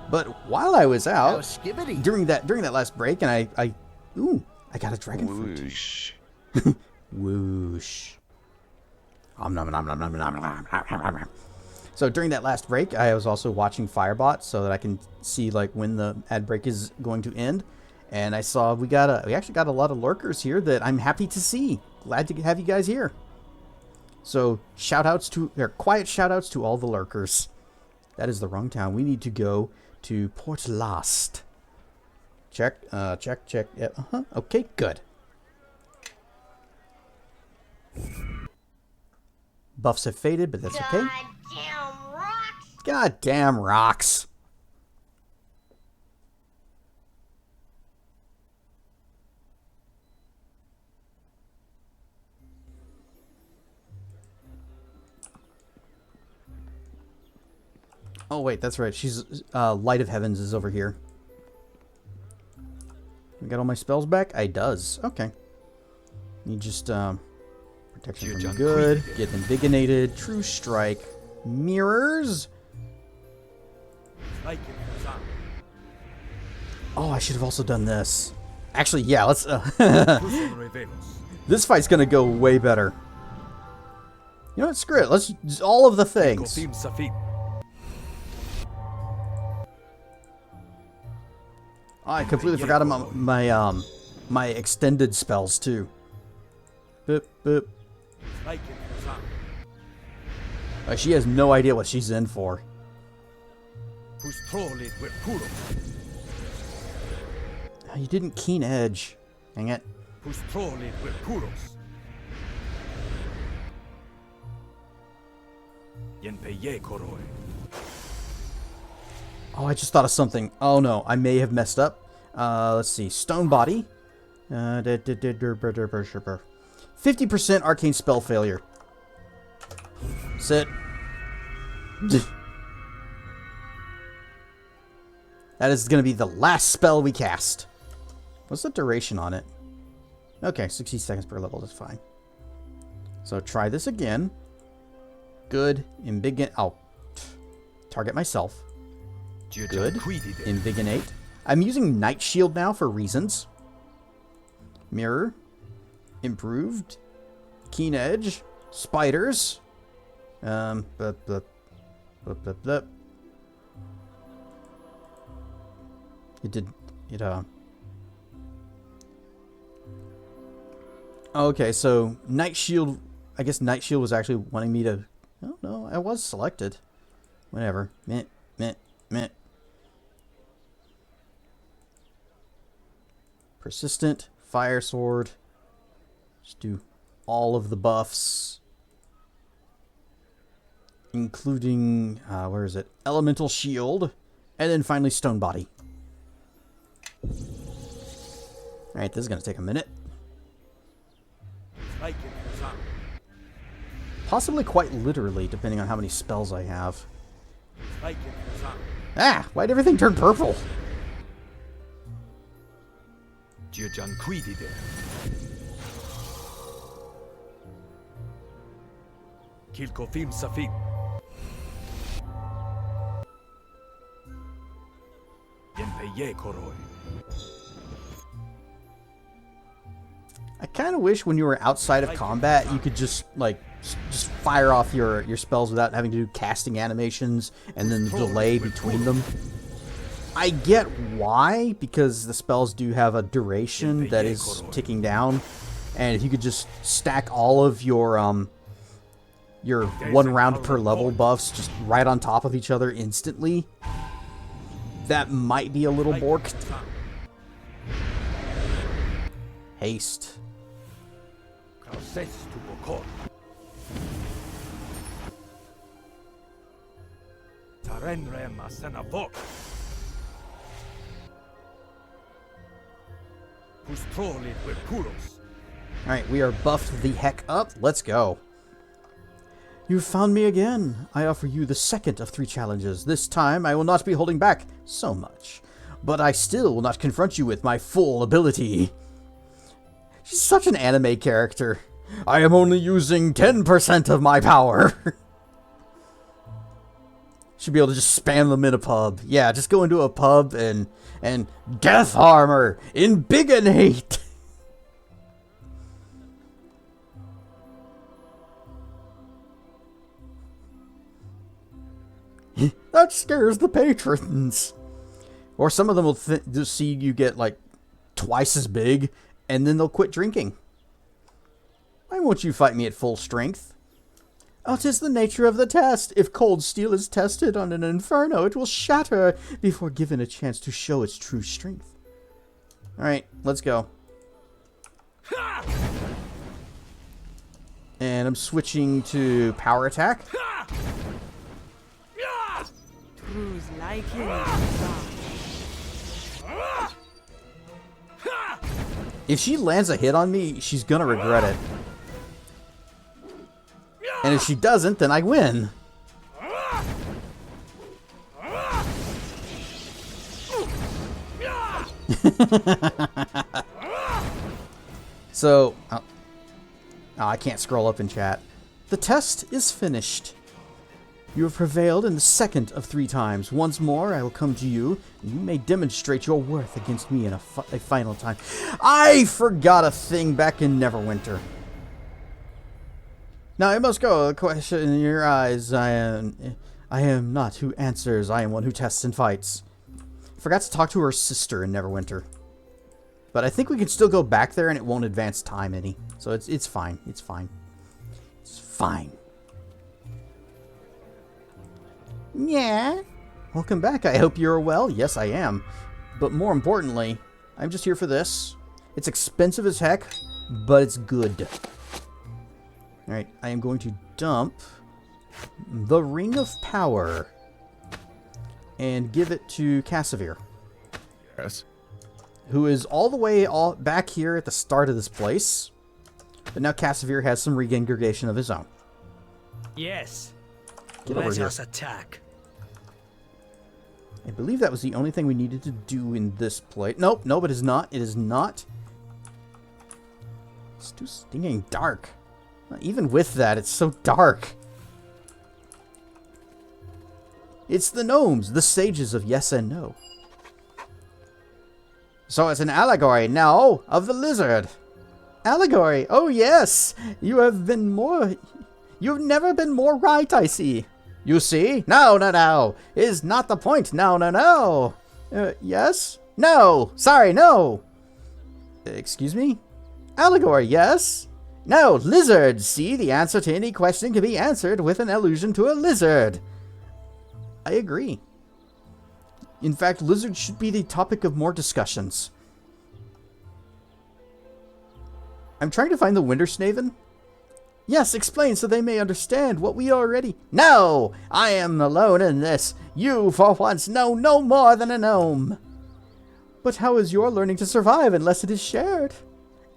But while I was out, during that last break, and I got a dragon fruit. Whoosh. Whoosh. So during that last break, I was also watching Firebot so that I can see like when the ad break is going to end. And I saw we actually got a lot of lurkers here that I'm happy to see. Glad to have you guys here. So quiet shout outs to all the lurkers. That is the wrong town. We need to go to Port Llast. Check. Yeah, okay, good. Buffs have faded, but that's okay. Goddamn rocks! Goddamn rocks! Oh wait, that's right. She's Light of Heavens is over here. I got all my spells back? I does. Okay. You just, protection from good, get inviginated, true strike, mirrors. Oh, I should have also done this. Actually, yeah, let's, this fight's gonna go way better. You know what, screw it, let's, just all of the things. Oh, I completely forgot about my, my extended spells, too. Boop, boop. She has no idea what she's in for. Oh, you didn't keen edge. Dang it. Oh, I just thought of something. Oh no, I may have messed up. Let's see. Stone body. 50% arcane spell failure. Sit. That is going to be the last spell we cast. What's the duration on it? Okay, 60 seconds per level. That's fine. So try this again. Good. I'll target myself. Good. Invigonate. I'm using Night Shield now for reasons. Mirror. Improved. Keen Edge. Spiders. Blip, blip. Blip, blip, blip. Okay, so Night Shield, I guess Night Shield was actually wanting me to, oh no, I was selected. Whatever. Meh, meh, meh. Persistent, Fire Sword. Just do all of the buffs. Including, where is it? Elemental Shield. And then finally Stone Body. Alright, this is going to take a minute. Possibly quite literally, depending on how many spells I have. Ah! Why'd everything turn purple? I kind of wish when you were outside of combat, you could just, like, just fire off your spells without having to do casting animations and then the delay between them. I get why, because the spells do have a duration that is ticking down, and if you could just stack all of your 1 round per level buffs just right on top of each other instantly, that might be a little borked. Haste. Alright, we are buffed the heck up. Let's go. You've found me again. I offer you the second of 3 challenges. This time I will not be holding back so much. But I still will not confront you with my full ability. She's such an anime character. I am only using 10% of my power. Should be able to just spam them in a pub. Yeah, just go into a pub and death armor, invigonate. That scares the patrons. Or some of them will just see you get like twice as big, and then they'll quit drinking. Why won't you fight me at full strength? Oh, 'tis the nature of the test. If cold steel is tested on an inferno, it will shatter before given a chance to show its true strength. Alright, let's go. And I'm switching to power attack. If she lands a hit on me, she's gonna regret it. And if she doesn't, then I win. So, I can't scroll up in chat. The test is finished. You have prevailed in the second of 3 times. Once more, I will come to you, and you may demonstrate your worth against me in a final time. I forgot a thing back in Neverwinter. Now I must go. A question in your eyes. I am not who answers. I am one who tests and fights. Forgot to talk to her sister in Neverwinter. But I think we can still go back there and it won't advance time any. So it's fine. It's fine. It's fine. Yeah. Welcome back. I hope you're well. Yes, I am. But more importantly, I'm just here for this. It's expensive as heck, but it's good. Alright, I am going to dump the Ring of Power and give it to Cassavir. Yes. Who is all the way back here at the start of this place. But now Cassavir has some regurgitation of his own. Yes. Get over here. Let us attack. I believe that was the only thing we needed to do in this place. Nope, no, it is not. It is not. It's too stinging dark. Even with that, it's so dark. It's the gnomes, the sages of yes and no. So it's an allegory now of the lizard. Allegory, oh yes! You've never been more right, I see. You see? No. Is not the point. No. Yes? No. Sorry, no. Excuse me? Allegory, yes? No, lizard. See, the answer to any question can be answered with an allusion to a lizard. I agree. In fact, lizards should be the topic of more discussions. I'm trying to find the Windersnaven. Yes, explain so they may understand what we already... No! I am alone in this. You, for once, know no more than a gnome. But how is your learning to survive unless it is shared?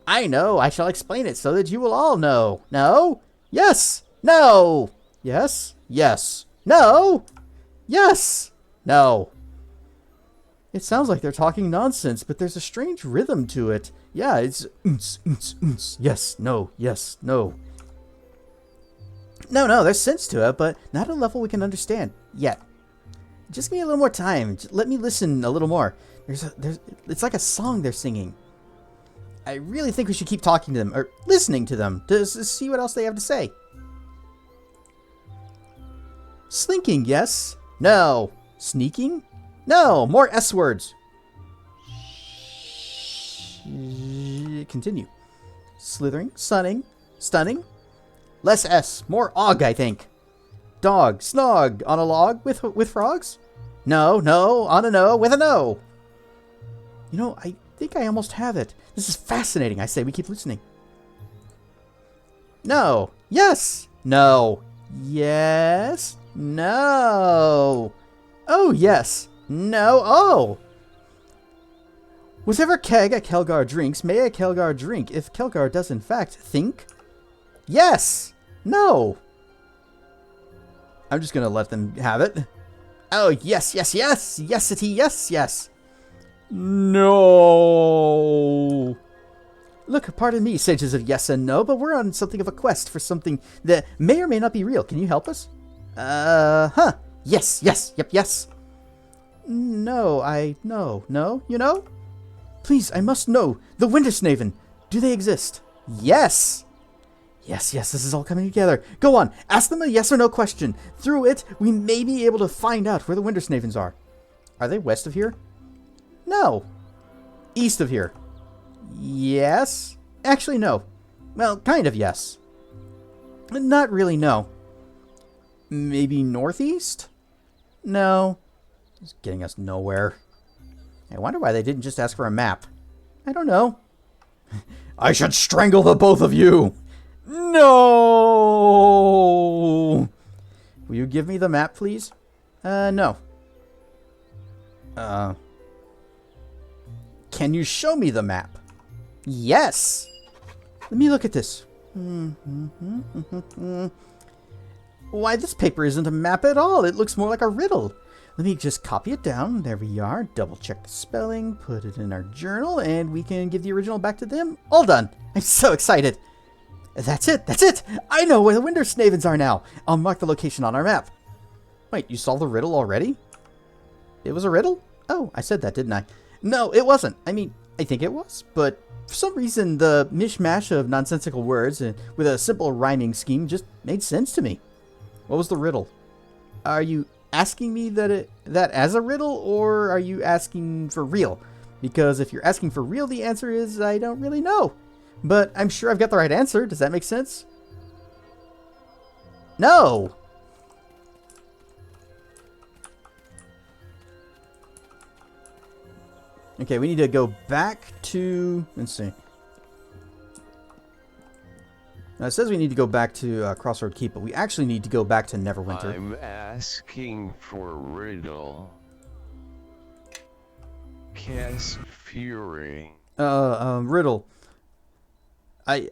I know. I shall explain it so that you will all know. No? Yes. No. Yes. Yes. No. Yes. No. It sounds like they're talking nonsense, but there's a strange rhythm to it. Yeah, it's... Yes. No. Yes. No. No, there's sense to it, but not at a level we can understand yet. Just give me a little more time. Just let me listen a little more. It's like a song they're singing. I really think we should keep talking to them, or listening to them, to see what else they have to say. Slinking, yes. No. Sneaking? No. More S words. Continue. Slithering, stunning. Less S, more og, I think. Dog, snog, on a log with frogs? No, on a no, with a no. You know, I think I almost have it. This is fascinating, I say. We keep listening. No. Yes. No. Yes. No. Oh, yes. No. Oh. Whatever keg a Kelgar drinks, may a Kelgar drink, if Kelgar does in fact think... Yes! No! I'm just gonna let them have it. Oh, yes! Yes-ity, yes! No! Look, pardon me, sages of yes and no, but we're on something of a quest for something that may or may not be real. Can you help us? Yes, yes. No, no, you know? Please, I must know. The Windersnaven, do they exist? Yes! Yes, this is all coming together. Go on, ask them a yes or no question. Through it, we may be able to find out where the Windersnavens are. Are they west of here? No. East of here? Yes. Actually, no. Well, kind of yes. Not really, no. Maybe northeast? No. It's getting us nowhere. I wonder why they didn't just ask for a map. I don't know. I should strangle the both of you! No! Will you give me the map, please? No. Can you show me the map? Yes! Let me look at this. Why, this paper isn't a map at all. It looks more like a riddle. Let me just copy it down. There we are. Double check the spelling. Put it in our journal. And we can give the original back to them. All done. I'm so excited. That's it. That's it. I know where the Windersnavens are now. I'll mark the location on our map. Wait, you solved the riddle already? It was a riddle? Oh, I said that, didn't I? No, it wasn't. I mean, I think it was, but for some reason the mishmash of nonsensical words with a simple rhyming scheme just made sense to me. What was the riddle? Are you asking me that as a riddle, or are you asking for real? Because if you're asking for real, the answer is I don't really know. But I'm sure I've got the right answer. Does that make sense? No! Okay, we need to go back to... Let's see. Now, it says we need to go back to Crossroad Keep, but we actually need to go back to Neverwinter. I'm asking for riddle. Cast Fury. Riddle. I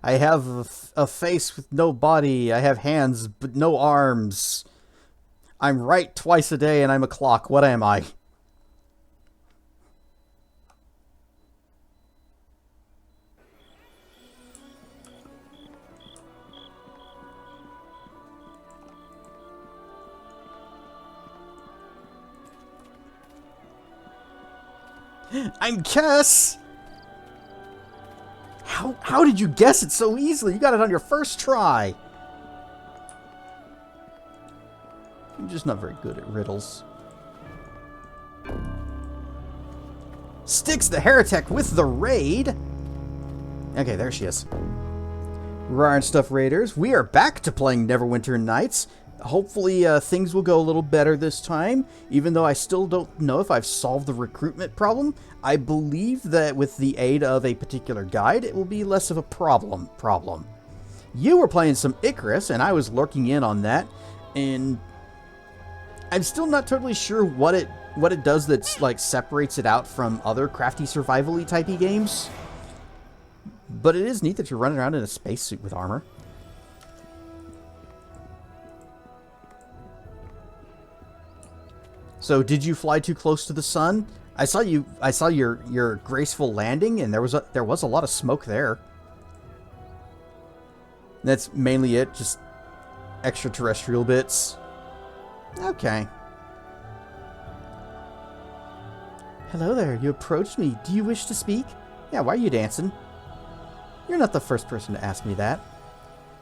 have a face with no body. I have hands but no arms. I'm right twice a day and I'm a clock. What am I? I'm Kess! How did you guess it so easily? You got it on your first try. You're just not very good at riddles. Styx the Heretic with the raid. Okay, there she is. Rar and Stuff Raiders, we are back to playing Neverwinter Nights. Hopefully things will go a little better this time, even though I still don't know if I've solved the recruitment problem. I believe that with the aid of a particular guide, it will be less of a problem. You were playing some Icarus, and I was lurking in on that, and I'm still not totally sure what it does that's like separates it out from other crafty survival-y typey games. But it is neat that you're running around in a spacesuit with armor. So, did you fly too close to the sun? I saw your graceful landing, and there was a lot of smoke there. That's mainly it, just extraterrestrial bits. Okay. Hello there, you approached me. Do you wish to speak? Yeah, why are you dancing? You're not the first person to ask me that.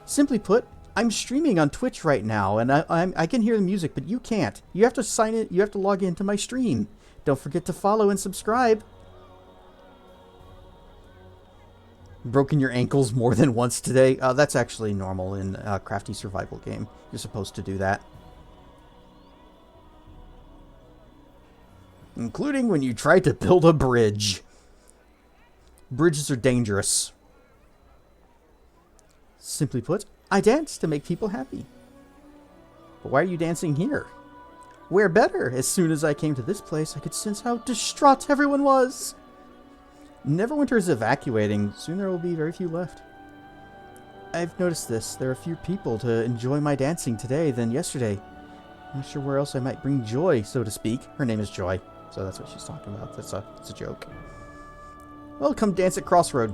Simply put, I'm streaming on Twitch right now, and I can hear the music, but you can't. You have to sign in. You have to log into my stream. Don't forget to follow and subscribe. Broken your ankles more than once today? That's actually normal in a crafty survival game. You're supposed to do that. Including when you try to build a bridge. Bridges are dangerous. Simply put, I dance to make people happy. But why are you dancing here? Where better? As soon as I came to this place, I could sense how distraught everyone was. Neverwinter is evacuating. Soon there will be very few left. I've noticed this. There are fewer people to enjoy my dancing today than yesterday. I'm not sure where else I might bring joy, so to speak. Her name is Joy, so that's what she's talking about. It's a joke. Well, come dance at Crossroad.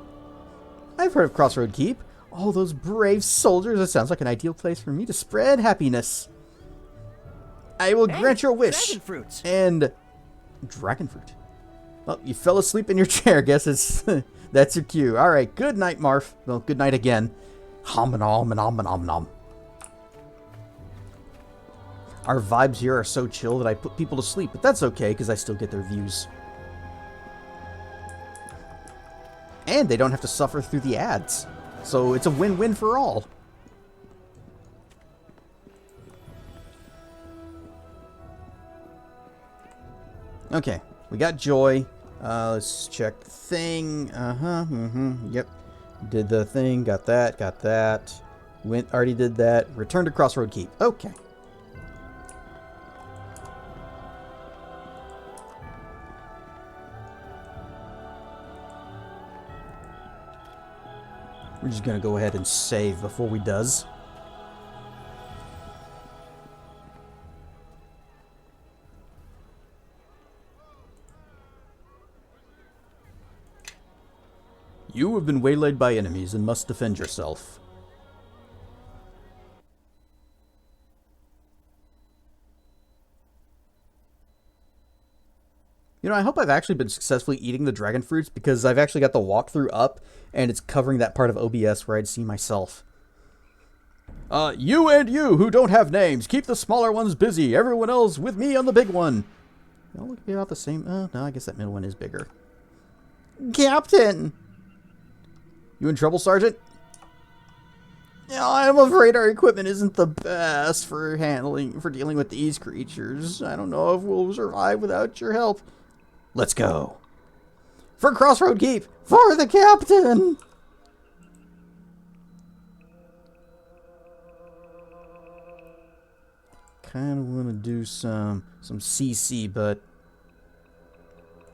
I've heard of Crossroad Keep. Oh, those brave soldiers. It sounds like an ideal place for me to spread happiness. I will grant your wish. Dragon fruits. And dragon fruit. Well, you fell asleep in your chair. Guess it's that's your cue. All right. Good night, Marf. Well, good night again. Hom nom nom nom nom. Our vibes here are so chill that I put people to sleep, but that's okay because I still get their views. And they don't have to suffer through the ads. So it's a win-win for all. Okay, we got Joy. Let's check the thing. Yep. Did the thing, got that. Already did that. Return to Crossroad Keep. Okay. We're just going to go ahead and save before we does. You have been waylaid by enemies and must defend yourself. You know, I hope I've actually been successfully eating the dragon fruits because I've actually got the walkthrough up and it's covering that part of OBS where I'd see myself. You and you who don't have names, keep the smaller ones busy. Everyone else with me on the big one. They all look about the same. No, I guess that middle one is bigger. Captain! You in trouble, Sergeant? Yeah, I'm afraid our equipment isn't the best for dealing with these creatures. I don't know if we'll survive without your help. Let's go. For Crossroad Keep! For the Captain! Kind of want to do some CC, but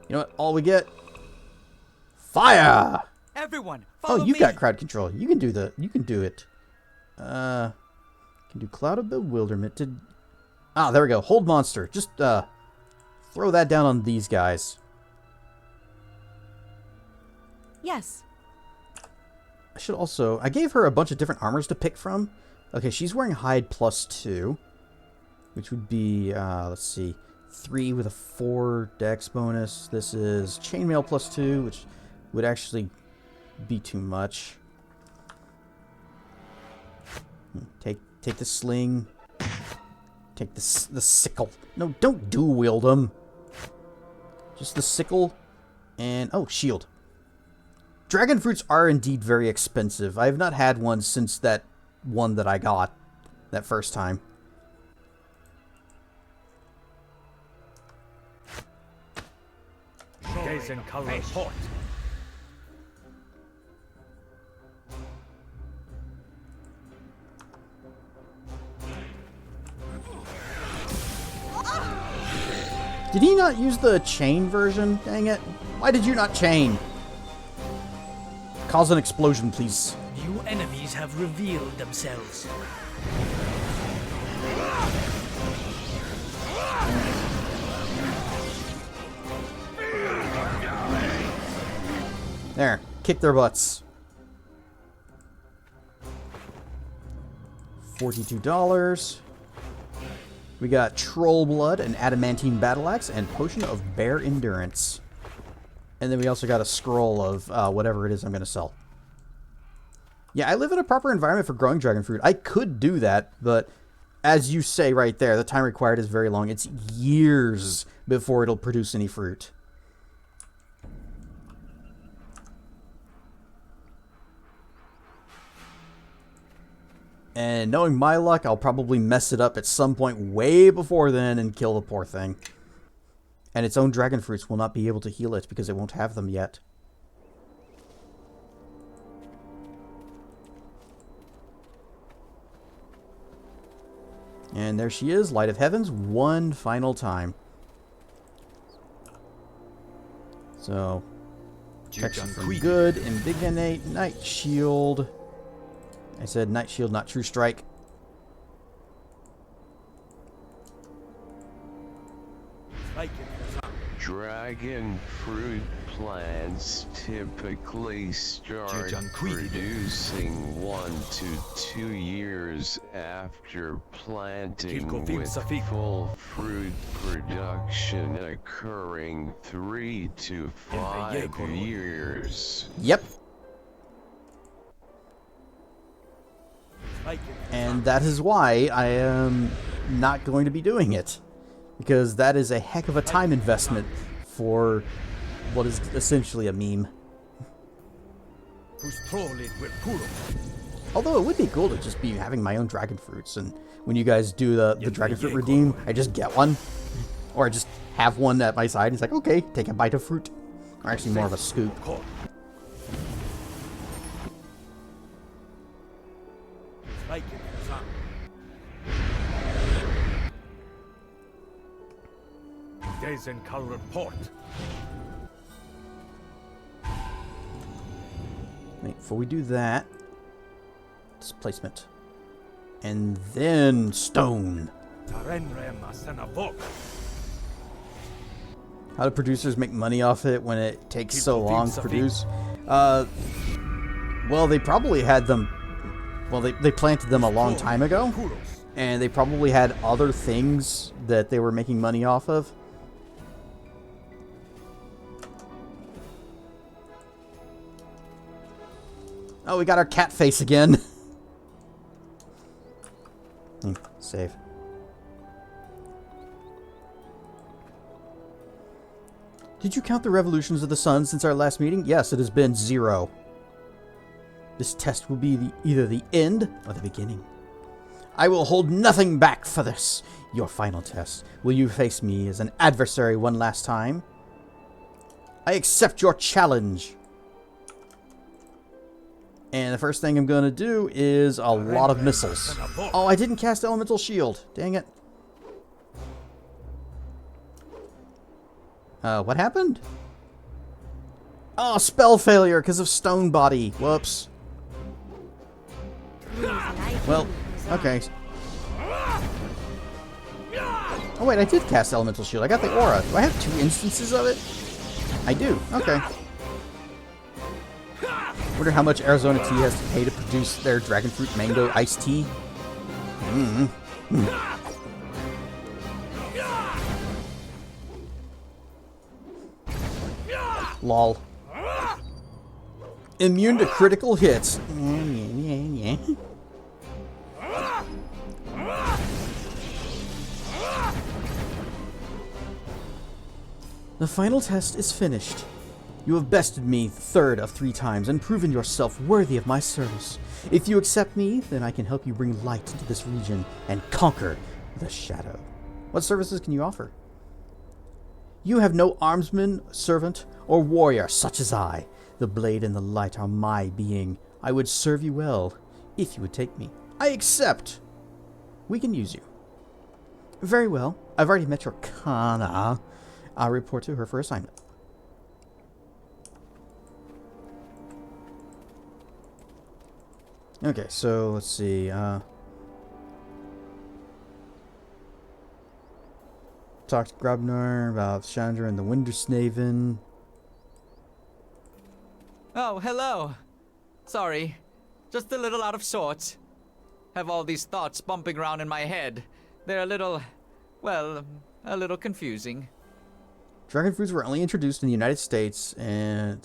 you know what? All we get, fire! Everyone, follow you me. got crowd control. You can do it. Can do Cloud of Bewilderment. There we go. Hold monster. Just throw that down on these guys. Yes. I gave her a bunch of different armors to pick from. Okay, she's wearing hide +2, which would be, let's see, 3 with a 4 dex bonus. This is chainmail +2, which would actually be too much. Take the sling. Take the sickle. No, don't dual wield them. Just the sickle and shield. Dragon fruits are indeed very expensive. I have not had one since that one that I got that first time. Gaze in color port. Did he not use the chain version? Dang it. Why did you not chain? Cause an explosion, please. New enemies have revealed themselves. There. Kick their butts. $42. We got Troll Blood, an Adamantine Battle Axe, and Potion of Bear Endurance. And then we also got a scroll of whatever it is I'm going to sell. Yeah, I live in a proper environment for growing dragon fruit. I could do that, but as you say right there, the time required is very long. It's years before it'll produce any fruit. And knowing my luck, I'll probably mess it up at some point way before then and kill the poor thing. And its own dragon fruits will not be able to heal it because it won't have them yet. And there she is, Light of Heavens, one final time. So, protection from good, Indignate, Night Shield. I said Night Shield, not True Strike. Dragon fruit plants typically start producing 1 to 2 years after planting, with full fruit production occurring 3 to 5 years. Yep. And that is why I am not going to be doing it. Because that is a heck of a time investment for what is essentially a meme. Although it would be cool to just be having my own dragon fruits, and when you guys do the dragon fruit redeem, I just get one. Or I just have one at my side, and it's like, okay, take a bite of fruit. Or actually more of a scoop. Gaze in colored port. Wait, before we do that, displacement. And then stone. How do producers make money off it when it takes so long to produce? Well, they probably had them... Well, they planted them a long time ago. And they probably had other things that they were making money off of. Oh, we got our cat face again. Save. Did you count the revolutions of the sun since our last meeting? Yes, it has been 0. This test will be either the end or the beginning. I will hold nothing back for this. Your final test. Will you face me as an adversary one last time? I accept your challenge. And the first thing I'm going to do is a lot of missiles. Oh, I didn't cast Elemental Shield. Dang it. What happened? Oh, spell failure because of Stone Body. Whoops. Well, okay. Oh wait, I did cast Elemental Shield. I got the aura. Do I have 2 instances of it? I do. Okay. Wonder how much Arizona Tea has to pay to produce their Dragon Fruit Mango Iced Tea. Lol. Immune to critical hits. The final test is finished. You have bested me 3rd of 3 times and proven yourself worthy of my service. If you accept me, then I can help you bring light to this region and conquer the shadow. What services can you offer? You have no armsman, servant, or warrior such as I. The blade and the light are my being. I would serve you well if you would take me. I accept. We can use you. Very well. I've already met your Kana. I'll report to her for assignment. Okay, so let's see. Talk to Grabnar about Chandra and the Windersnaven. Oh, hello. Sorry. Just a little out of sorts. Have all these thoughts bumping around in my head. They're a little, well, a little confusing. Dragon fruits were only introduced in the United States and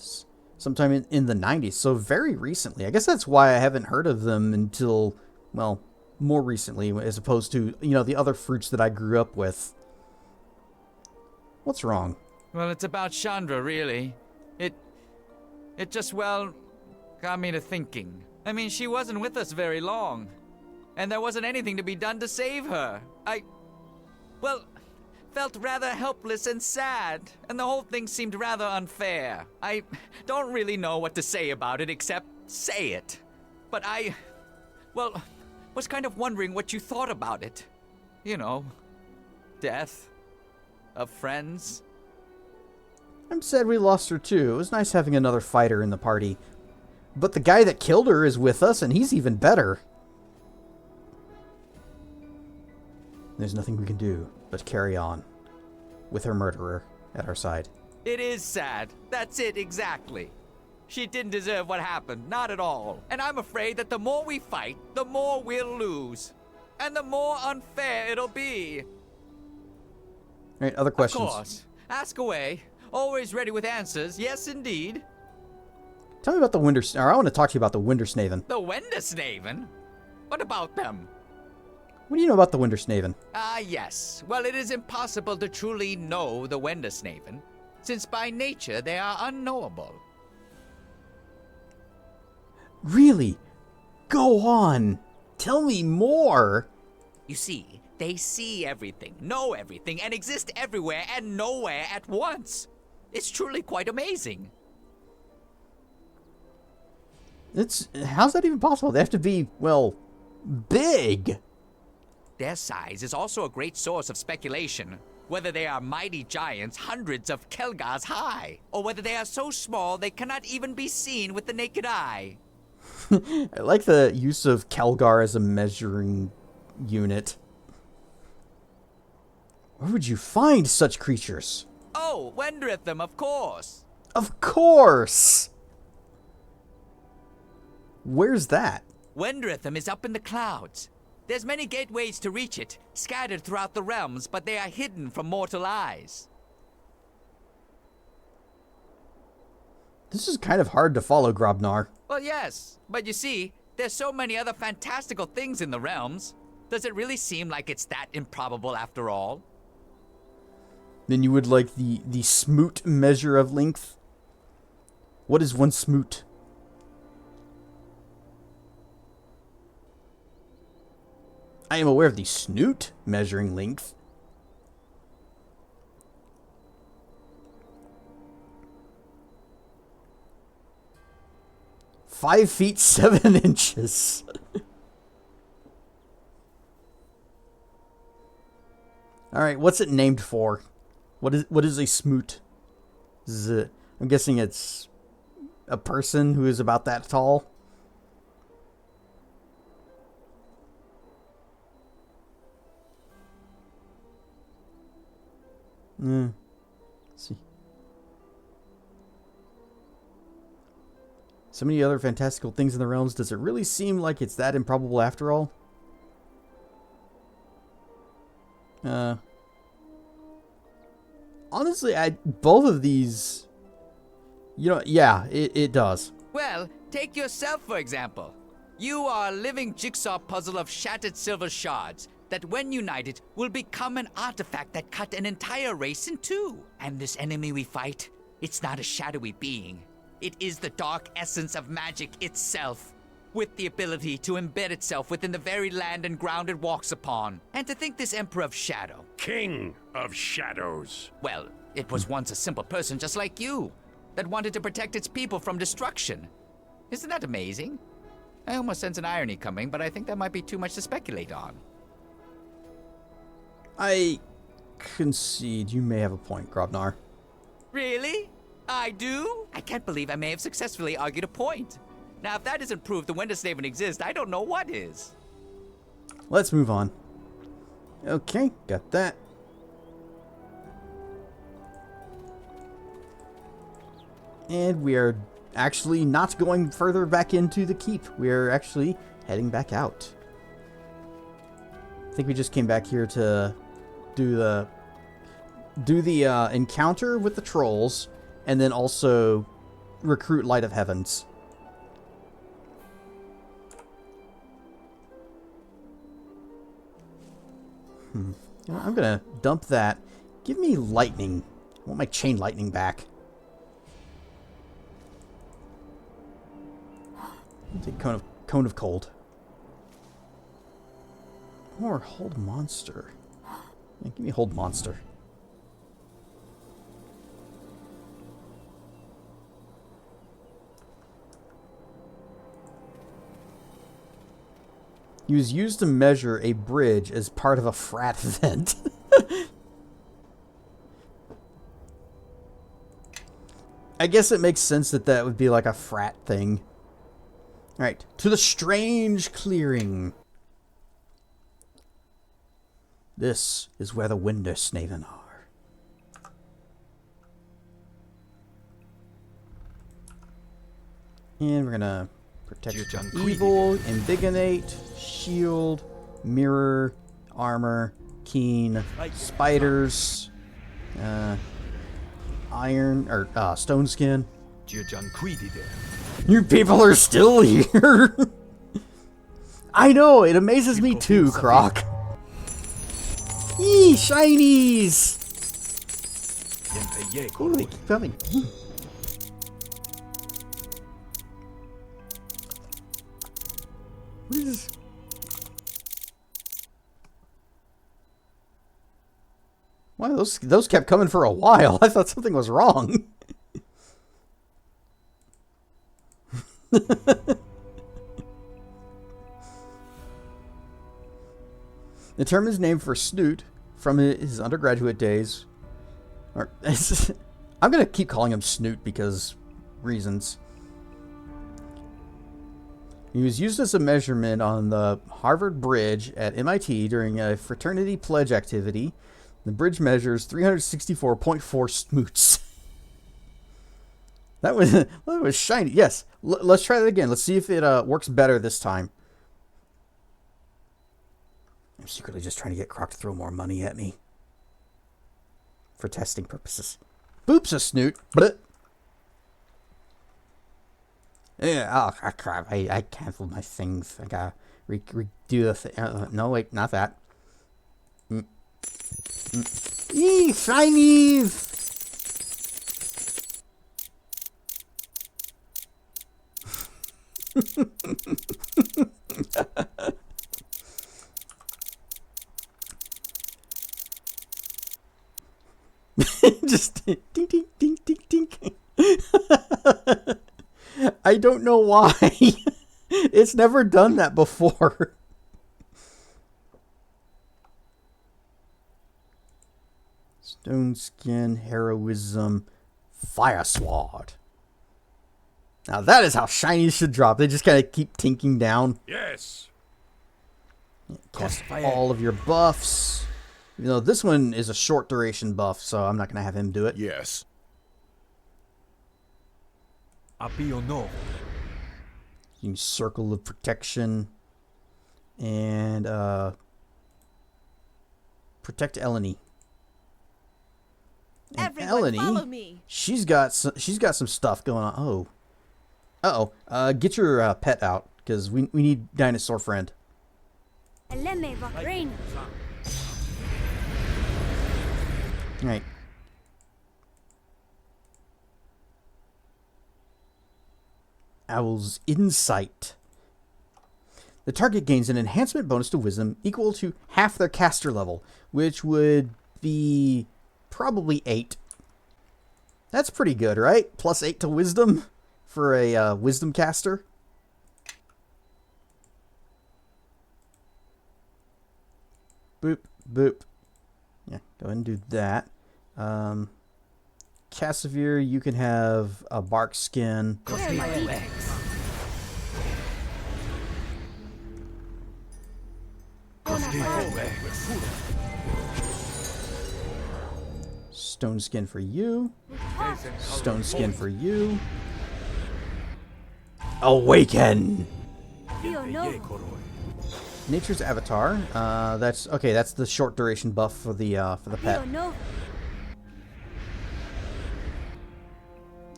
sometime in the 90s, so very recently. I guess that's why I haven't heard of them until, well, more recently, as opposed to, you know, the other fruits that I grew up with. What's wrong? Well, it's about Chandra, really. It just, well, got me to thinking. I mean, she wasn't with us very long, and there wasn't anything to be done to save her. Well, felt rather helpless and sad, and the whole thing seemed rather unfair. I don't really know what to say about it except say it. But well, was kind of wondering what you thought about it. You know, death of friends. I'm sad we lost her too. It was nice having another fighter in the party. But the guy that killed her is with us, and he's even better. There's nothing we can do but carry on with her murderer at our side. It is sad. That's it, exactly. She didn't deserve what happened, not at all. And I'm afraid that the more we fight, the more we'll lose. And the more unfair it'll be. All right, other questions? Of course. Ask away. Always ready with answers. Yes, indeed. Tell me about the Windersnaven. I want to talk to you about the Windersnaven. The Windersnaven? What about them? What do you know about the Windersnaven? Yes. Well, it is impossible to truly know the Windersnaven, since by nature they are unknowable. Really? Go on. Tell me more. You see, they see everything, know everything, and exist everywhere and nowhere at once. It's truly quite amazing. How's that even possible? They have to be, well, big. Their size is also a great source of speculation. Whether they are mighty giants hundreds of Kelgars high, or whether they are so small they cannot even be seen with the naked eye. I like the use of Kelgar as a measuring unit. Where would you find such creatures? Oh, Wendereth them, of course. Of course! Where's that? Windersnaven is up in the clouds. There's many gateways to reach it, scattered throughout the realms, but they are hidden from mortal eyes. This is kind of hard to follow, Grobnar. Well, yes, but you see, there's so many other fantastical things in the realms. Does it really seem like it's that improbable after all? Then you would like the smoot measure of length? What is one smoot? I am aware of the snoot measuring length. "5 feet 7 inches. All right, what's it named for? What is a smoot? I'm guessing it's a person who is about that tall. Let's see. So many other fantastical things in the realms. Does it really seem like it's that improbable after all? Honestly, both of these, yeah, it does. Well, take yourself for example. You are a living jigsaw puzzle of shattered silver shards that when united will become an artifact that cut an entire race in two. And this enemy we fight, it's not a shadowy being. It is the dark essence of magic itself, with the ability to embed itself within the very land and ground it walks upon. And to think this Emperor of Shadow, King of Shadows. well, it was once a simple person just like you, that wanted to protect its people from destruction. Isn't that amazing? I almost sense an irony coming, but I think that might be too much to speculate on. I concede you may have a point, Grobnar. Really? I do? I can't believe I may have successfully argued a point. Now, if that isn't proof the Windersnaven exist, I don't know what is. Let's move on. Okay, got that. And we are actually not going further back into the keep. We are actually heading back out. I think we just came back here to do the encounter with the trolls, and then also recruit Light of Heavens. I'm gonna dump that. Give me lightning. I want my chain lightning back. I'll take cone of cold. Or hold monster. Yeah, give me hold monster. He was used to measure a bridge as part of a frat event. I guess it makes sense that would be like a frat thing. Alright, to the strange clearing. This is where the Windersnaven are. And we're gonna protect from evil, indignate, shield, mirror, armor, keen, spiders, iron, or stone skin. You people are still here. I know, it amazes me too, Croc. Yee, shinies! Oh, they keep coming. What is this? Wow, those kept coming for a while. I thought something was wrong. The term is named for Snoot from his undergraduate days. Or I'm going to keep calling him Snoot because reasons. He was used as a measurement on the Harvard Bridge at MIT during a fraternity pledge activity. The bridge measures 364.4 smoots. That was shiny. Yes. Let's try that again. Let's see if it works better this time. I'm secretly just trying to get Croc to throw more money at me. For testing purposes. Boops a snoot. Bleh. Yeah, oh crap. I canceled my things. I gotta redo the thing. No, wait, not that. Eee, shinies! Just ding, ding, ding, ding, ding. I don't know why. It's never done that before. Stone skin, heroism, fire sword. Now that is how shinies should drop. They just kind of keep tinking down. Yes. Cast all of your buffs. You know, this one is a short duration buff, so I'm not going to have him do it. Yes. Apio Use Circle of Protection. And, protect Eleni. And Everyone, Eleni, follow me. she's got some stuff going on. Oh. Uh-oh. Get your pet out, because we need Dinosaur Friend. Right. Owl's Insight. The target gains an enhancement bonus to Wisdom equal to half their caster level, which would be probably 8. That's pretty good, right? Plus 8 to Wisdom for a Wisdom caster. Boop, boop. Yeah, go ahead and do that. Cassavir, you can have a bark skin. Stone skin for you. Stone skin for you. Awaken! Nature's Avatar. That's okay. That's the short duration buff for the pet.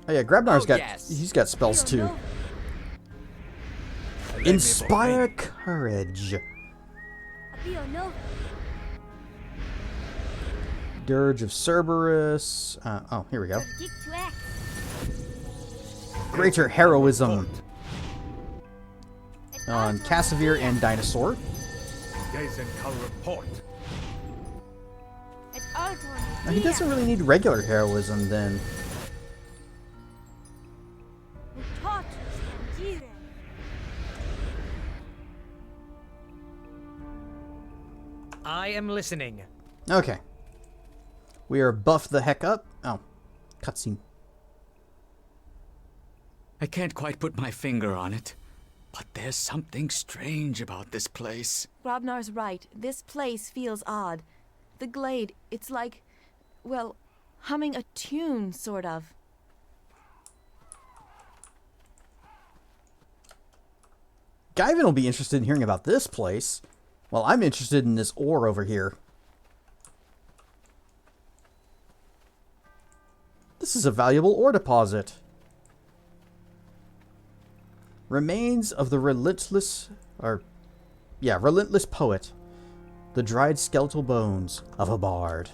Oh yeah, Grabnar's he's got spells too. Inspire Courage. Dirge of Cerberus. Oh, here we go. Greater Heroism. On Cassavir and Dinosaur. Now, he doesn't really need regular heroism then. I am listening. Okay. We are buffed the heck up. Oh, cutscene. I can't quite put my finger on it, but there's something strange about this place. Grobnar's right. This place feels odd. The glade, it's like, well, humming a tune, sort of. Guyvin will be interested in hearing about this place. Well, I'm interested in this ore over here. This is a valuable ore deposit. Remains of the relentless poet. The dried skeletal bones of a bard.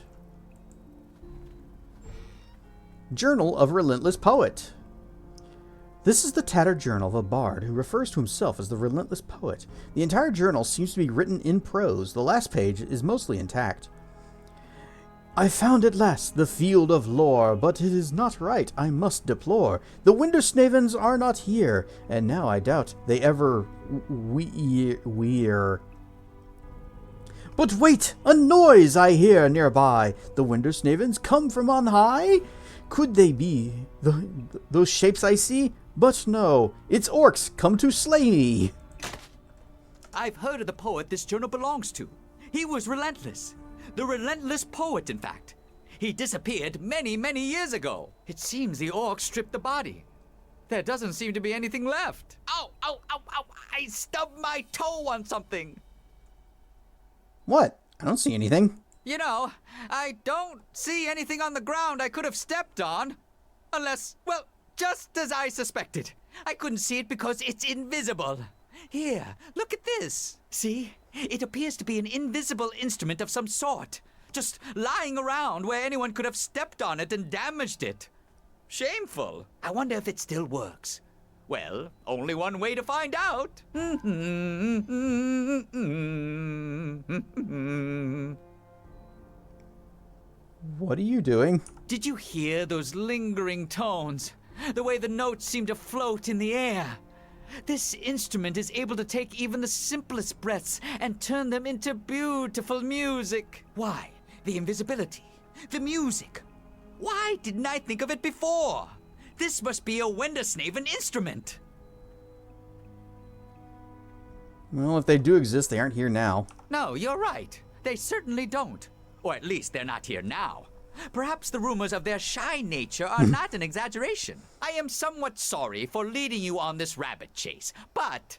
Journal of Relentless Poet. This is the tattered journal of a bard who refers to himself as the Relentless Poet. The entire journal seems to be written in prose. The last page is mostly intact. I found at last the field of lore, but it is not right, I must deplore. The Windersnavens are not here, and now I doubt they ever we're. But wait, a noise I hear nearby. The Windersnavens come from on high? Could they be those shapes I see? But no, it's orcs come to slay me. I've heard of the poet this journal belongs to. He was relentless. The relentless poet, in fact. He disappeared many, many years ago. It seems the orcs stripped the body. There doesn't seem to be anything left. Ow, ow, ow, ow! I stubbed my toe on something. What? I don't see anything. You know, I don't see anything on the ground I could have stepped on. Unless, well, just as I suspected. I couldn't see it because it's invisible. Here, look at this. See? It appears to be an invisible instrument of some sort. Just lying around where anyone could have stepped on it and damaged it. Shameful. I wonder if it still works. Well, only one way to find out. What are you doing? Did you hear those lingering tones? The way the notes seem to float in the air. This instrument is able to take even the simplest breaths and turn them into beautiful music. Why? The invisibility. The music. Why didn't I think of it before? This must be a Windersnaven instrument. Well, if they do exist, they aren't here now. No, you're right. They certainly don't. Or at least they're not here now. Perhaps the rumors of their shy nature are not an exaggeration. I am somewhat sorry for leading you on this rabbit chase, but,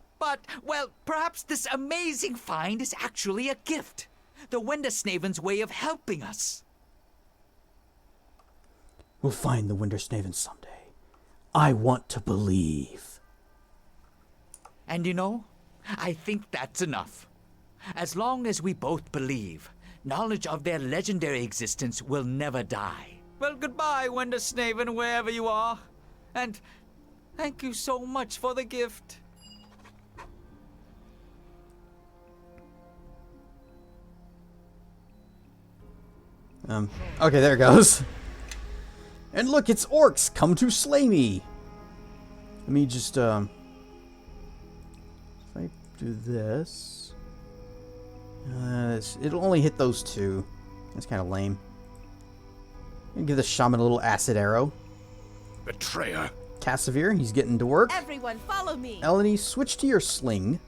well, perhaps this amazing find is actually a gift. The Windersnaven's way of helping us. We'll find the Windersnaven someday. I want to believe. And you know, I think that's enough. As long as we both believe, knowledge of their legendary existence will never die. Well, goodbye, Windersnaven, wherever you are. And thank you so much for the gift. Okay, there it goes. And look, it's orcs come to slay me. Let me just, if I do this, it'll only hit those two. That's kind of lame. I'm gonna give the shaman a little acid arrow. Betrayer. Cassavir, he's getting to work. Everyone, follow me. Eleni, switch to your sling.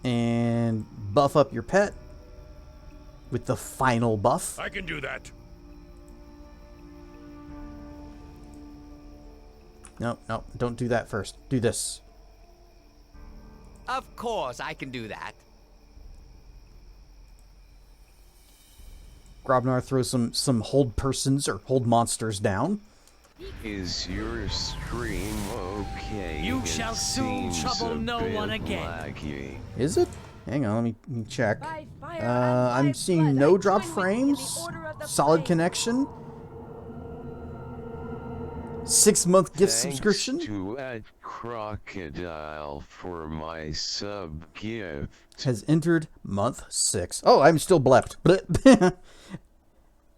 And buff up your pet with the final buff. I can do that. No, don't do that first. Do this. Of course, I can do that. Grobnar throws some hold persons or hold monsters down. Is your stream okay? You shall soon trouble no one again. Laggy. Is it? Hang on, let me check. I'm seeing no drop frames. Solid connection. 6-month gift subscription. To add crocodile for my sub gift. Has entered month 6. Oh, I'm still blepped. Blep.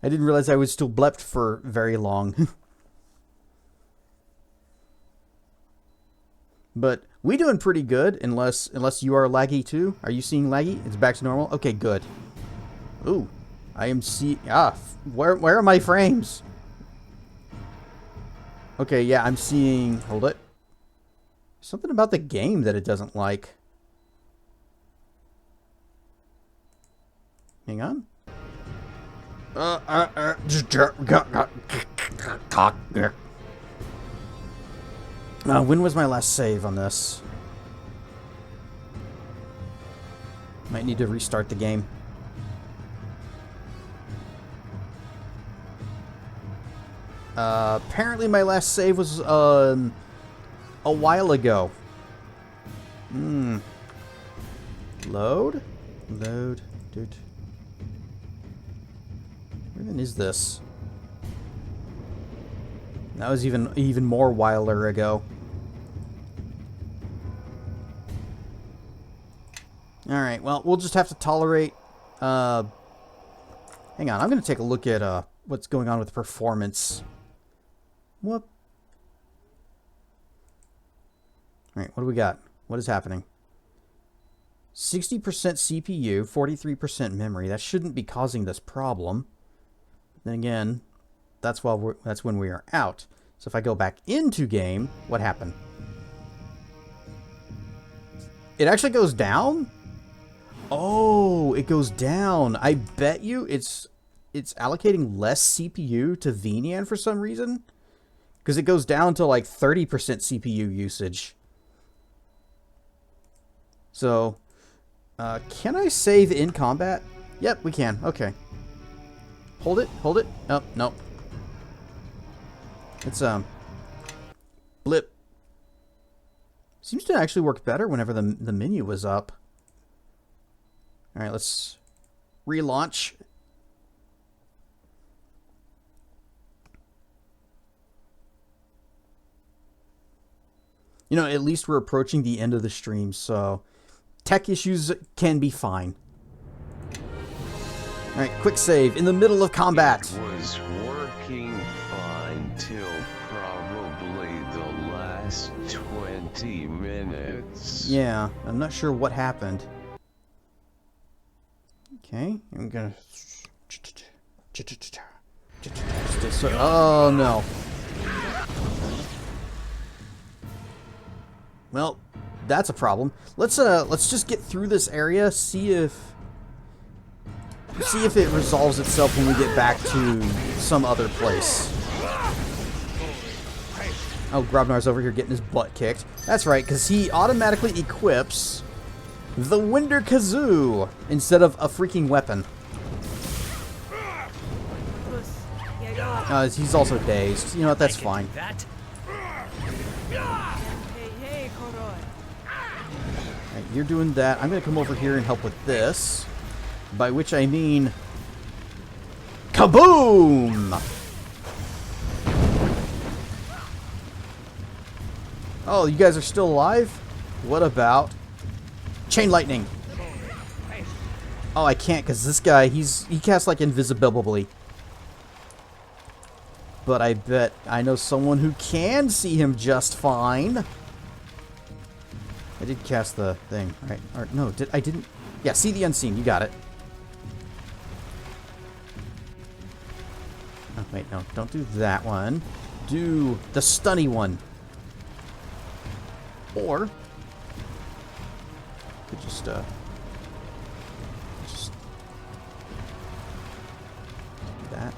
I didn't realize I was still blepped for very long. But we doing pretty good, unless you are laggy too. Are you seeing laggy? It's back to normal. Okay, good. Ooh, I am where are my frames? Okay, yeah, I'm seeing. Hold it. Something about the game that it doesn't like. Hang on. When was my last save on this? Might need to restart the game. Apparently my last save was a while ago. Load? Load. Dude. Where even is this? That was even more whiler ago. Alright, well, we'll just have to tolerate... hang on, I'm going to take a look at what's going on with performance. Whoop. Alright, what do we got? What is happening? 60% CPU, 43% memory. That shouldn't be causing this problem. Then again, that's when we are out. So if I go back into game, what happened? It actually goes down? Oh, it goes down. I bet you it's it's allocating less CPU to Venian for some reason. Because it goes down to like 30% CPU usage. So, can I save in combat? Yep, we can. Okay. Hold it. Hold it. Oh, no. It's, blip. Seems to actually work better whenever the menu was up. Alright, let's relaunch. You know, at least we're approaching the end of the stream, so tech issues can be fine. Alright, quick save in the middle of combat. It was working fine till probably the last 20 minutes. Yeah, I'm not sure what happened. Okay, I'm gonna... Oh, no. Well, that's a problem. Let's just get through this area, see if it resolves itself when we get back to some other place. Oh, Grobnar's over here getting his butt kicked. That's right, because he automatically equips the Winder Kazoo instead of a freaking weapon. He's also dazed. You know what? That's fine. Right, you're doing that. I'm going to come over here and help with this. By which I mean... Kaboom! Oh, you guys are still alive? What about... Chain Lightning? Oh, I can't because this guy, he casts like invisibility. But I bet I know someone who can see him just fine. I did cast the thing, right? Or no, I didn't. Yeah, see the unseen. You got it. Oh, wait, no. Don't do that one. Do the stunny one. Or could just do that.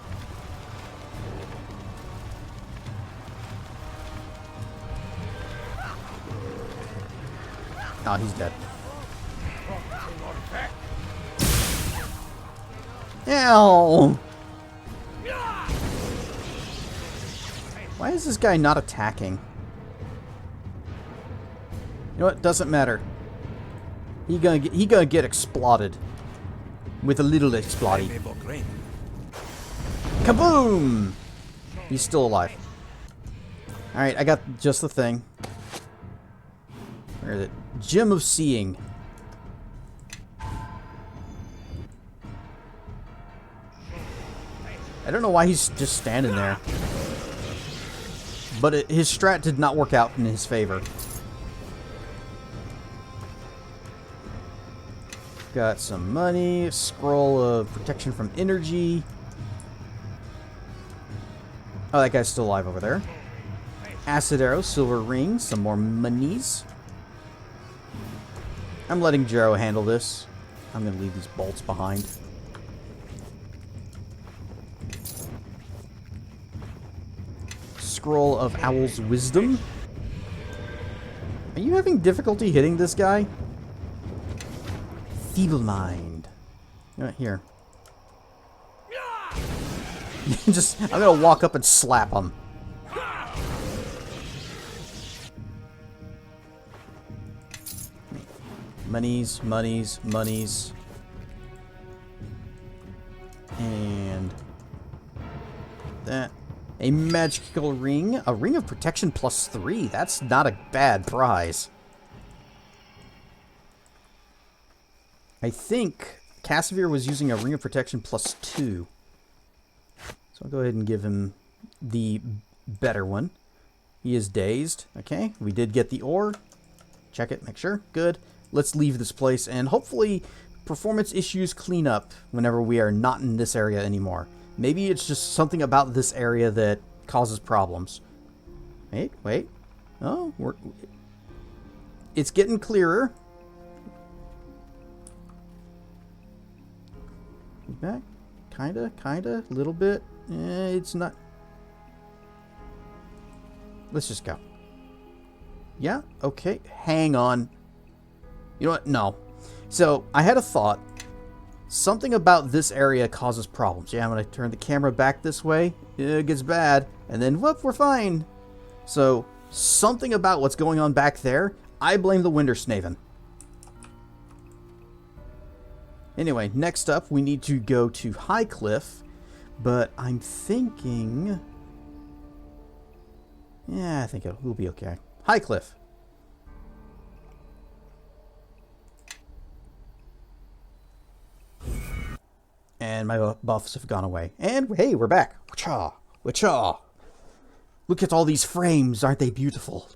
Oh, he's dead. Ow! Why is this guy not attacking? You know what? Doesn't matter. He gonna get exploded with a little exploding. Kaboom! He's still alive. All right, I got just the thing. Where is it? Gem of Seeing. I don't know why he's just standing there. But his strat did not work out in his favor. Got some money. Scroll of protection from energy. Oh, that guy's still alive over there. Acid arrow, silver ring, some more monies. I'm letting Jero handle this. I'm going to leave these bolts behind. Scroll of Owl's Wisdom. Are you having difficulty hitting this guy? Feeble Mind. Here. I'm going to walk up and slap him. Monies, monies, monies. And that. A magical ring. A ring of protection +3. That's not a bad prize. I think Casimir was using a ring of protection +2. So I'll go ahead and give him the better one. He is dazed. Okay, we did get the ore. Check it, make sure. Good. Let's leave this place and hopefully performance issues clean up whenever we are not in this area anymore. Maybe it's just something about this area that causes problems. Wait. Oh, it's getting clearer. Back. Kinda, a little bit. It's not. Let's just go. Yeah, okay, hang on. You know what? No. So, I had a thought. Something about this area causes problems. Yeah, I'm going to turn the camera back this way. It gets bad. And then, whoop, we're fine. So, something about what's going on back there, I blame the Windersnaven. Anyway, next up, we need to go to Highcliff. But I'm thinking... Yeah, I think we'll be okay. Highcliff. And my buffs have gone away. And hey, we're back. Wacha! Wacha! Look at all these frames. Aren't they beautiful?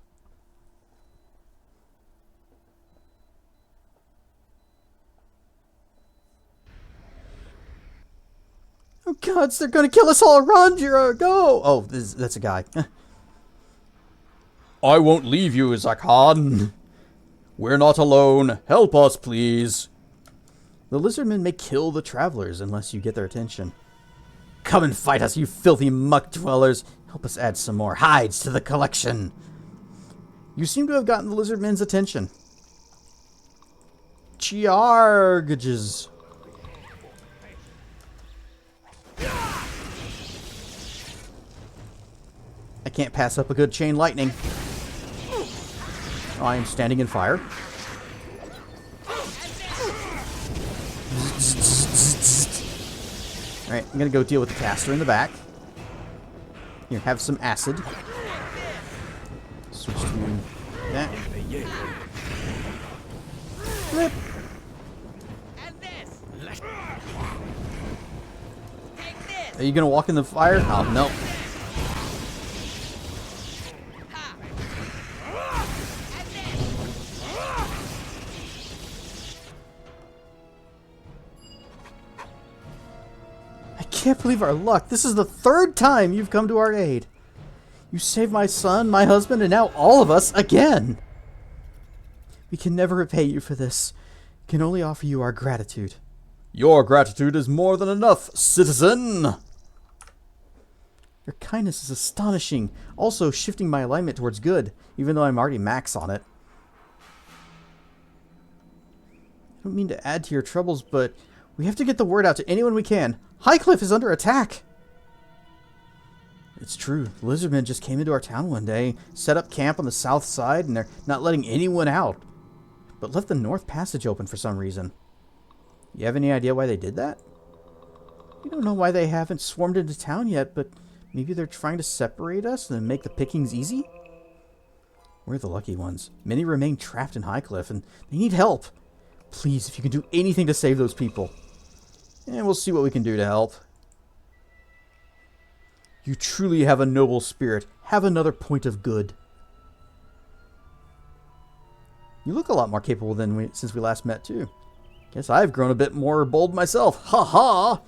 Oh gods, they're gonna kill us all. Run, Jiro, go! Oh, that's a guy. I won't leave you, Zakhan. We're not alone. Help us, please. The lizardmen may kill the travelers unless you get their attention. Come and fight us, you filthy muck dwellers. Help us add some more hides to the collection. You seem to have gotten the lizardmen's attention. Charges. I can't pass up a good chain lightning. I am standing in fire. Alright, I'm gonna go deal with the caster in the back. Here, have some acid. Switch to that. Flip. Are you gonna walk in the fire? Oh, no. I can't believe our luck. This is the third time you've come to our aid. You saved my son, my husband, and now all of us again. We can never repay you for this. We can only offer you our gratitude. Your gratitude is more than enough, citizen. Your kindness is astonishing. Also shifting my alignment towards good, even though I'm already max on it. I don't mean to add to your troubles, but we have to get the word out to anyone we can. Highcliff is under attack. It's true. The lizardmen just came into our town one day, set up camp on the south side, and they're not letting anyone out. But left the north passage open for some reason. You have any idea why they did that? We don't know why they haven't swarmed into town yet, but maybe they're trying to separate us and make the pickings easy? We're the lucky ones. Many remain trapped in Highcliff, and they need help. Please, if you can do anything to save those people. And we'll see what we can do to help. You truly have a noble spirit. Have another point of good. You look a lot more capable than since we last met, too. Guess I've grown a bit more bold myself. Ha ha!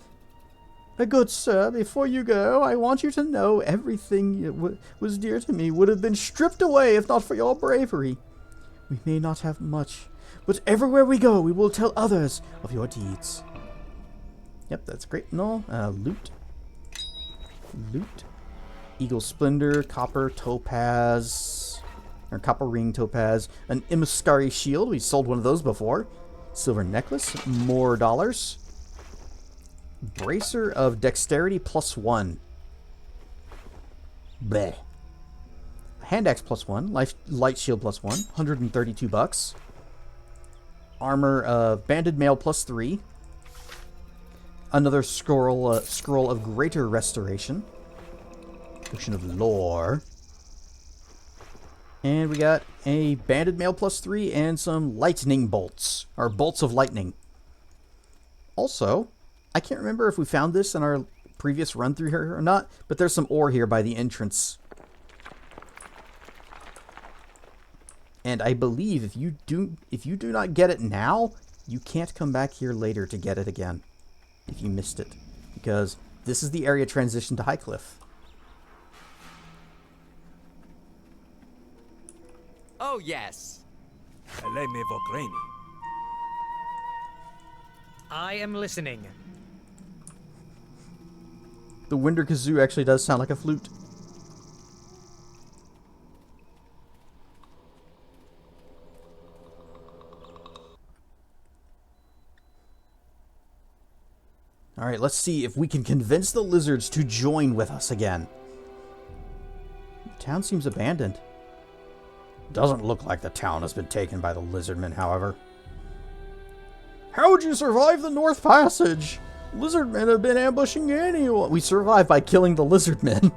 Good sir, before you go, I want you to know everything that was dear to me would have been stripped away if not for your bravery. We may not have much, but everywhere we go, we will tell others of your deeds. Yep, that's great and all. Loot. Loot. Eagle Splendor, Copper, Topaz, or Copper Ring, Topaz, an Imaskari Shield. We sold one of those before. Silver Necklace, more dollars. Bracer of Dexterity +1. Bleh. Hand Axe +1. Light Shield +1. 132 bucks. Armor of Banded Mail +3. Another scroll of Greater Restoration. Potion of Lore. And we got a Banded Mail +3 and some Lightning Bolts. Or Bolts of Lightning. Also, I can't remember if we found this in our previous run through here or not, but there's some ore here by the entrance. And I believe if you do not get it now, you can't come back here later to get it again. If you missed it, because this is the area transition to Highcliff. Oh, yes. I am listening. The Winder Kazoo actually does sound like a flute. Alright, let's see if we can convince the lizards to join with us again. The town seems abandoned. Doesn't look like the town has been taken by the lizardmen, however. How would you survive the North Passage? Lizardmen have been ambushing anyone. We survived by killing the lizardmen.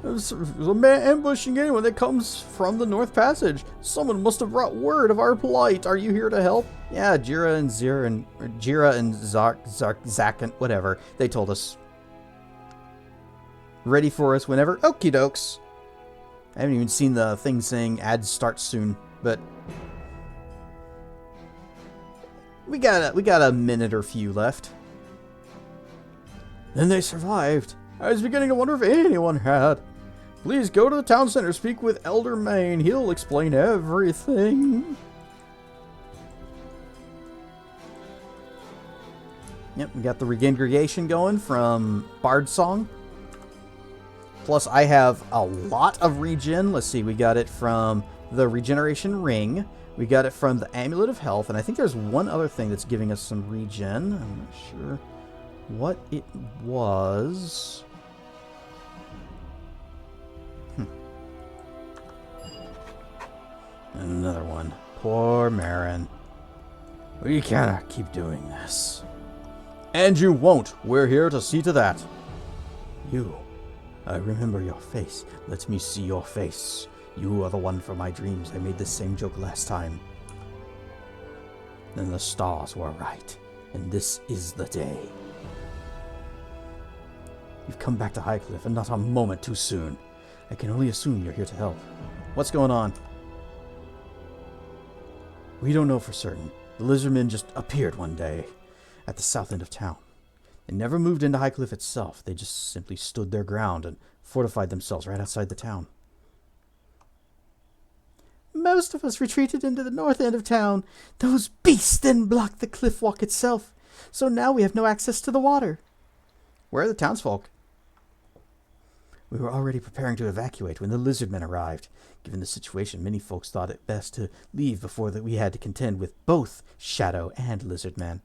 Ambushing anyone that comes from the North Passage. Someone must have brought word of our plight. Are you here to help? Yeah, Jira and Zak and whatever. They told us. Ready for us whenever. Okie dokes. I haven't even seen the thing saying ads start soon, but we got a minute or few left. Then they survived. I was beginning to wonder if anyone had. Please go to the town center, speak with Elder Main. He'll explain everything. Yep, we got the regeneration going from Bard Song. Plus, I have a lot of regen. Let's see, we got it from the Regeneration Ring. We got it from the Amulet of Health. And I think there's one other thing that's giving us some regen. I'm not sure what it was. Another one. Poor Marin. We cannot keep doing this. And you won't. We're here to see to that. You. I remember your face. Let me see your face. You are the one from my dreams. I made the same joke last time. Then the stars were right. And this is the day. You've come back to Highcliff, and not a moment too soon. I can only assume you're here to help. What's going on? We don't know for certain. The lizardmen just appeared one day at the south end of town. They never moved into Highcliff itself. They just simply stood their ground and fortified themselves right outside the town. Most of us retreated into the north end of town. Those beasts then blocked the cliff walk itself. So now we have no access to the water. Where are the townsfolk? We were already preparing to evacuate when the lizardmen arrived. Given the situation, many folks thought it best to leave before that we had to contend with both Shadow and Lizardmen.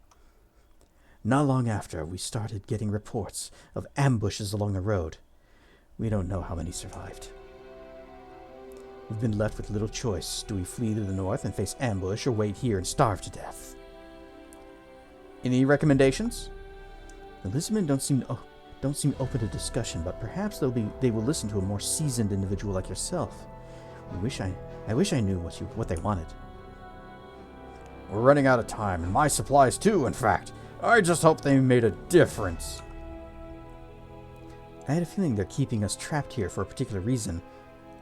Not long after, we started getting reports of ambushes along the road. We don't know how many survived. We've been left with little choice. Do we flee to the north and face ambush, or wait here and starve to death? Any recommendations? The Lizardmen don't seem open to discussion, but perhaps they will listen to a more seasoned individual like yourself. I wish I knew what they wanted. We're running out of time, and my supplies too, in fact. I just hope they made a difference. I had a feeling they're keeping us trapped here for a particular reason.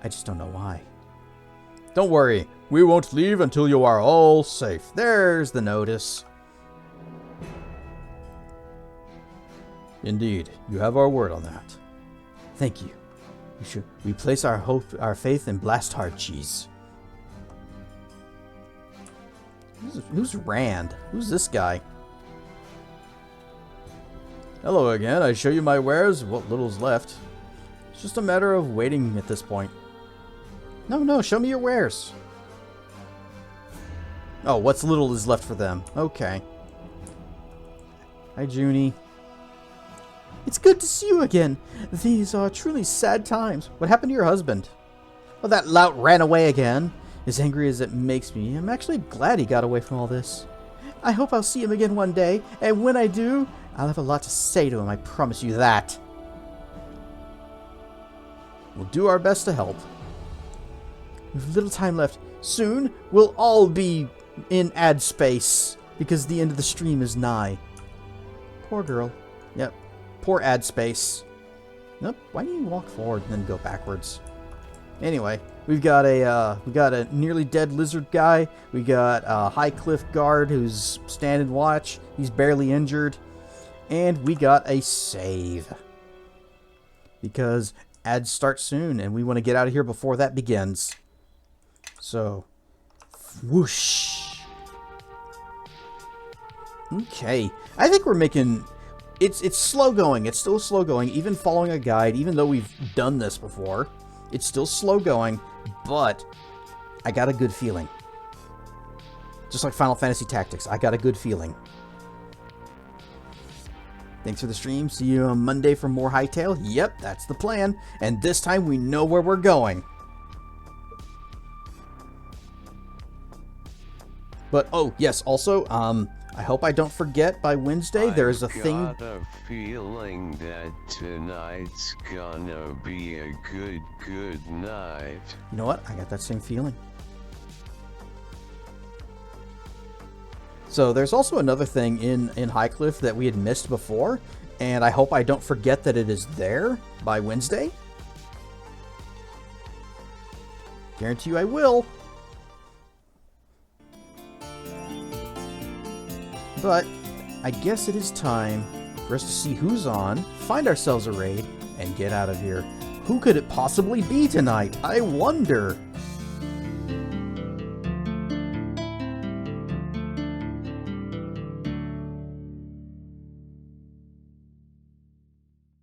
I just don't know why. Don't worry. We won't leave until you are all safe. There's the notice. Indeed. You have our word on that. Thank you. We place our faith in Blast Hard Cheese. Who's Rand? Who's this guy? Hello again. I show you my wares, what little's left. It's just a matter of waiting at this point. No, show me your wares. Oh, what's little is left for them. Okay. Hi, Junie. It's good to see you again. These are truly sad times. What happened to your husband? Well, that lout ran away again. As angry as it makes me, I'm actually glad he got away from all this. I hope I'll see him again one day, and when I do, I'll have a lot to say to him, I promise you that. We'll do our best to help. We have little time left. Soon, we'll all be in ad space, because the end of the stream is nigh. Poor girl. Yep. Poor ad space. Nope. Why do you walk forward and then go backwards? Anyway, we got a nearly dead lizard guy. We got a Highcliff guard who's standing watch. He's barely injured. And we got a save. Because ads start soon, and we want to get out of here before that begins. So, whoosh. Okay. I think we're making It's slow going. It's still slow going, even following a guide, even though we've done this before. It's still slow going, but I got a good feeling. Just like Final Fantasy Tactics, I got a good feeling. Thanks for the stream. See you on Monday for more Hightail. Yep, that's the plan. And this time we know where we're going. But, oh, yes, also, I hope I don't forget by Wednesday, there is a thing... I've got a feeling that tonight's gonna be a good night. You know what? I got that same feeling. So there's also another thing in Highcliff that we had missed before, and I hope I don't forget that it is there by Wednesday. Guarantee you I will. But I guess it is time for us to see who's on, find ourselves a raid, and get out of here. Who could it possibly be tonight? I wonder.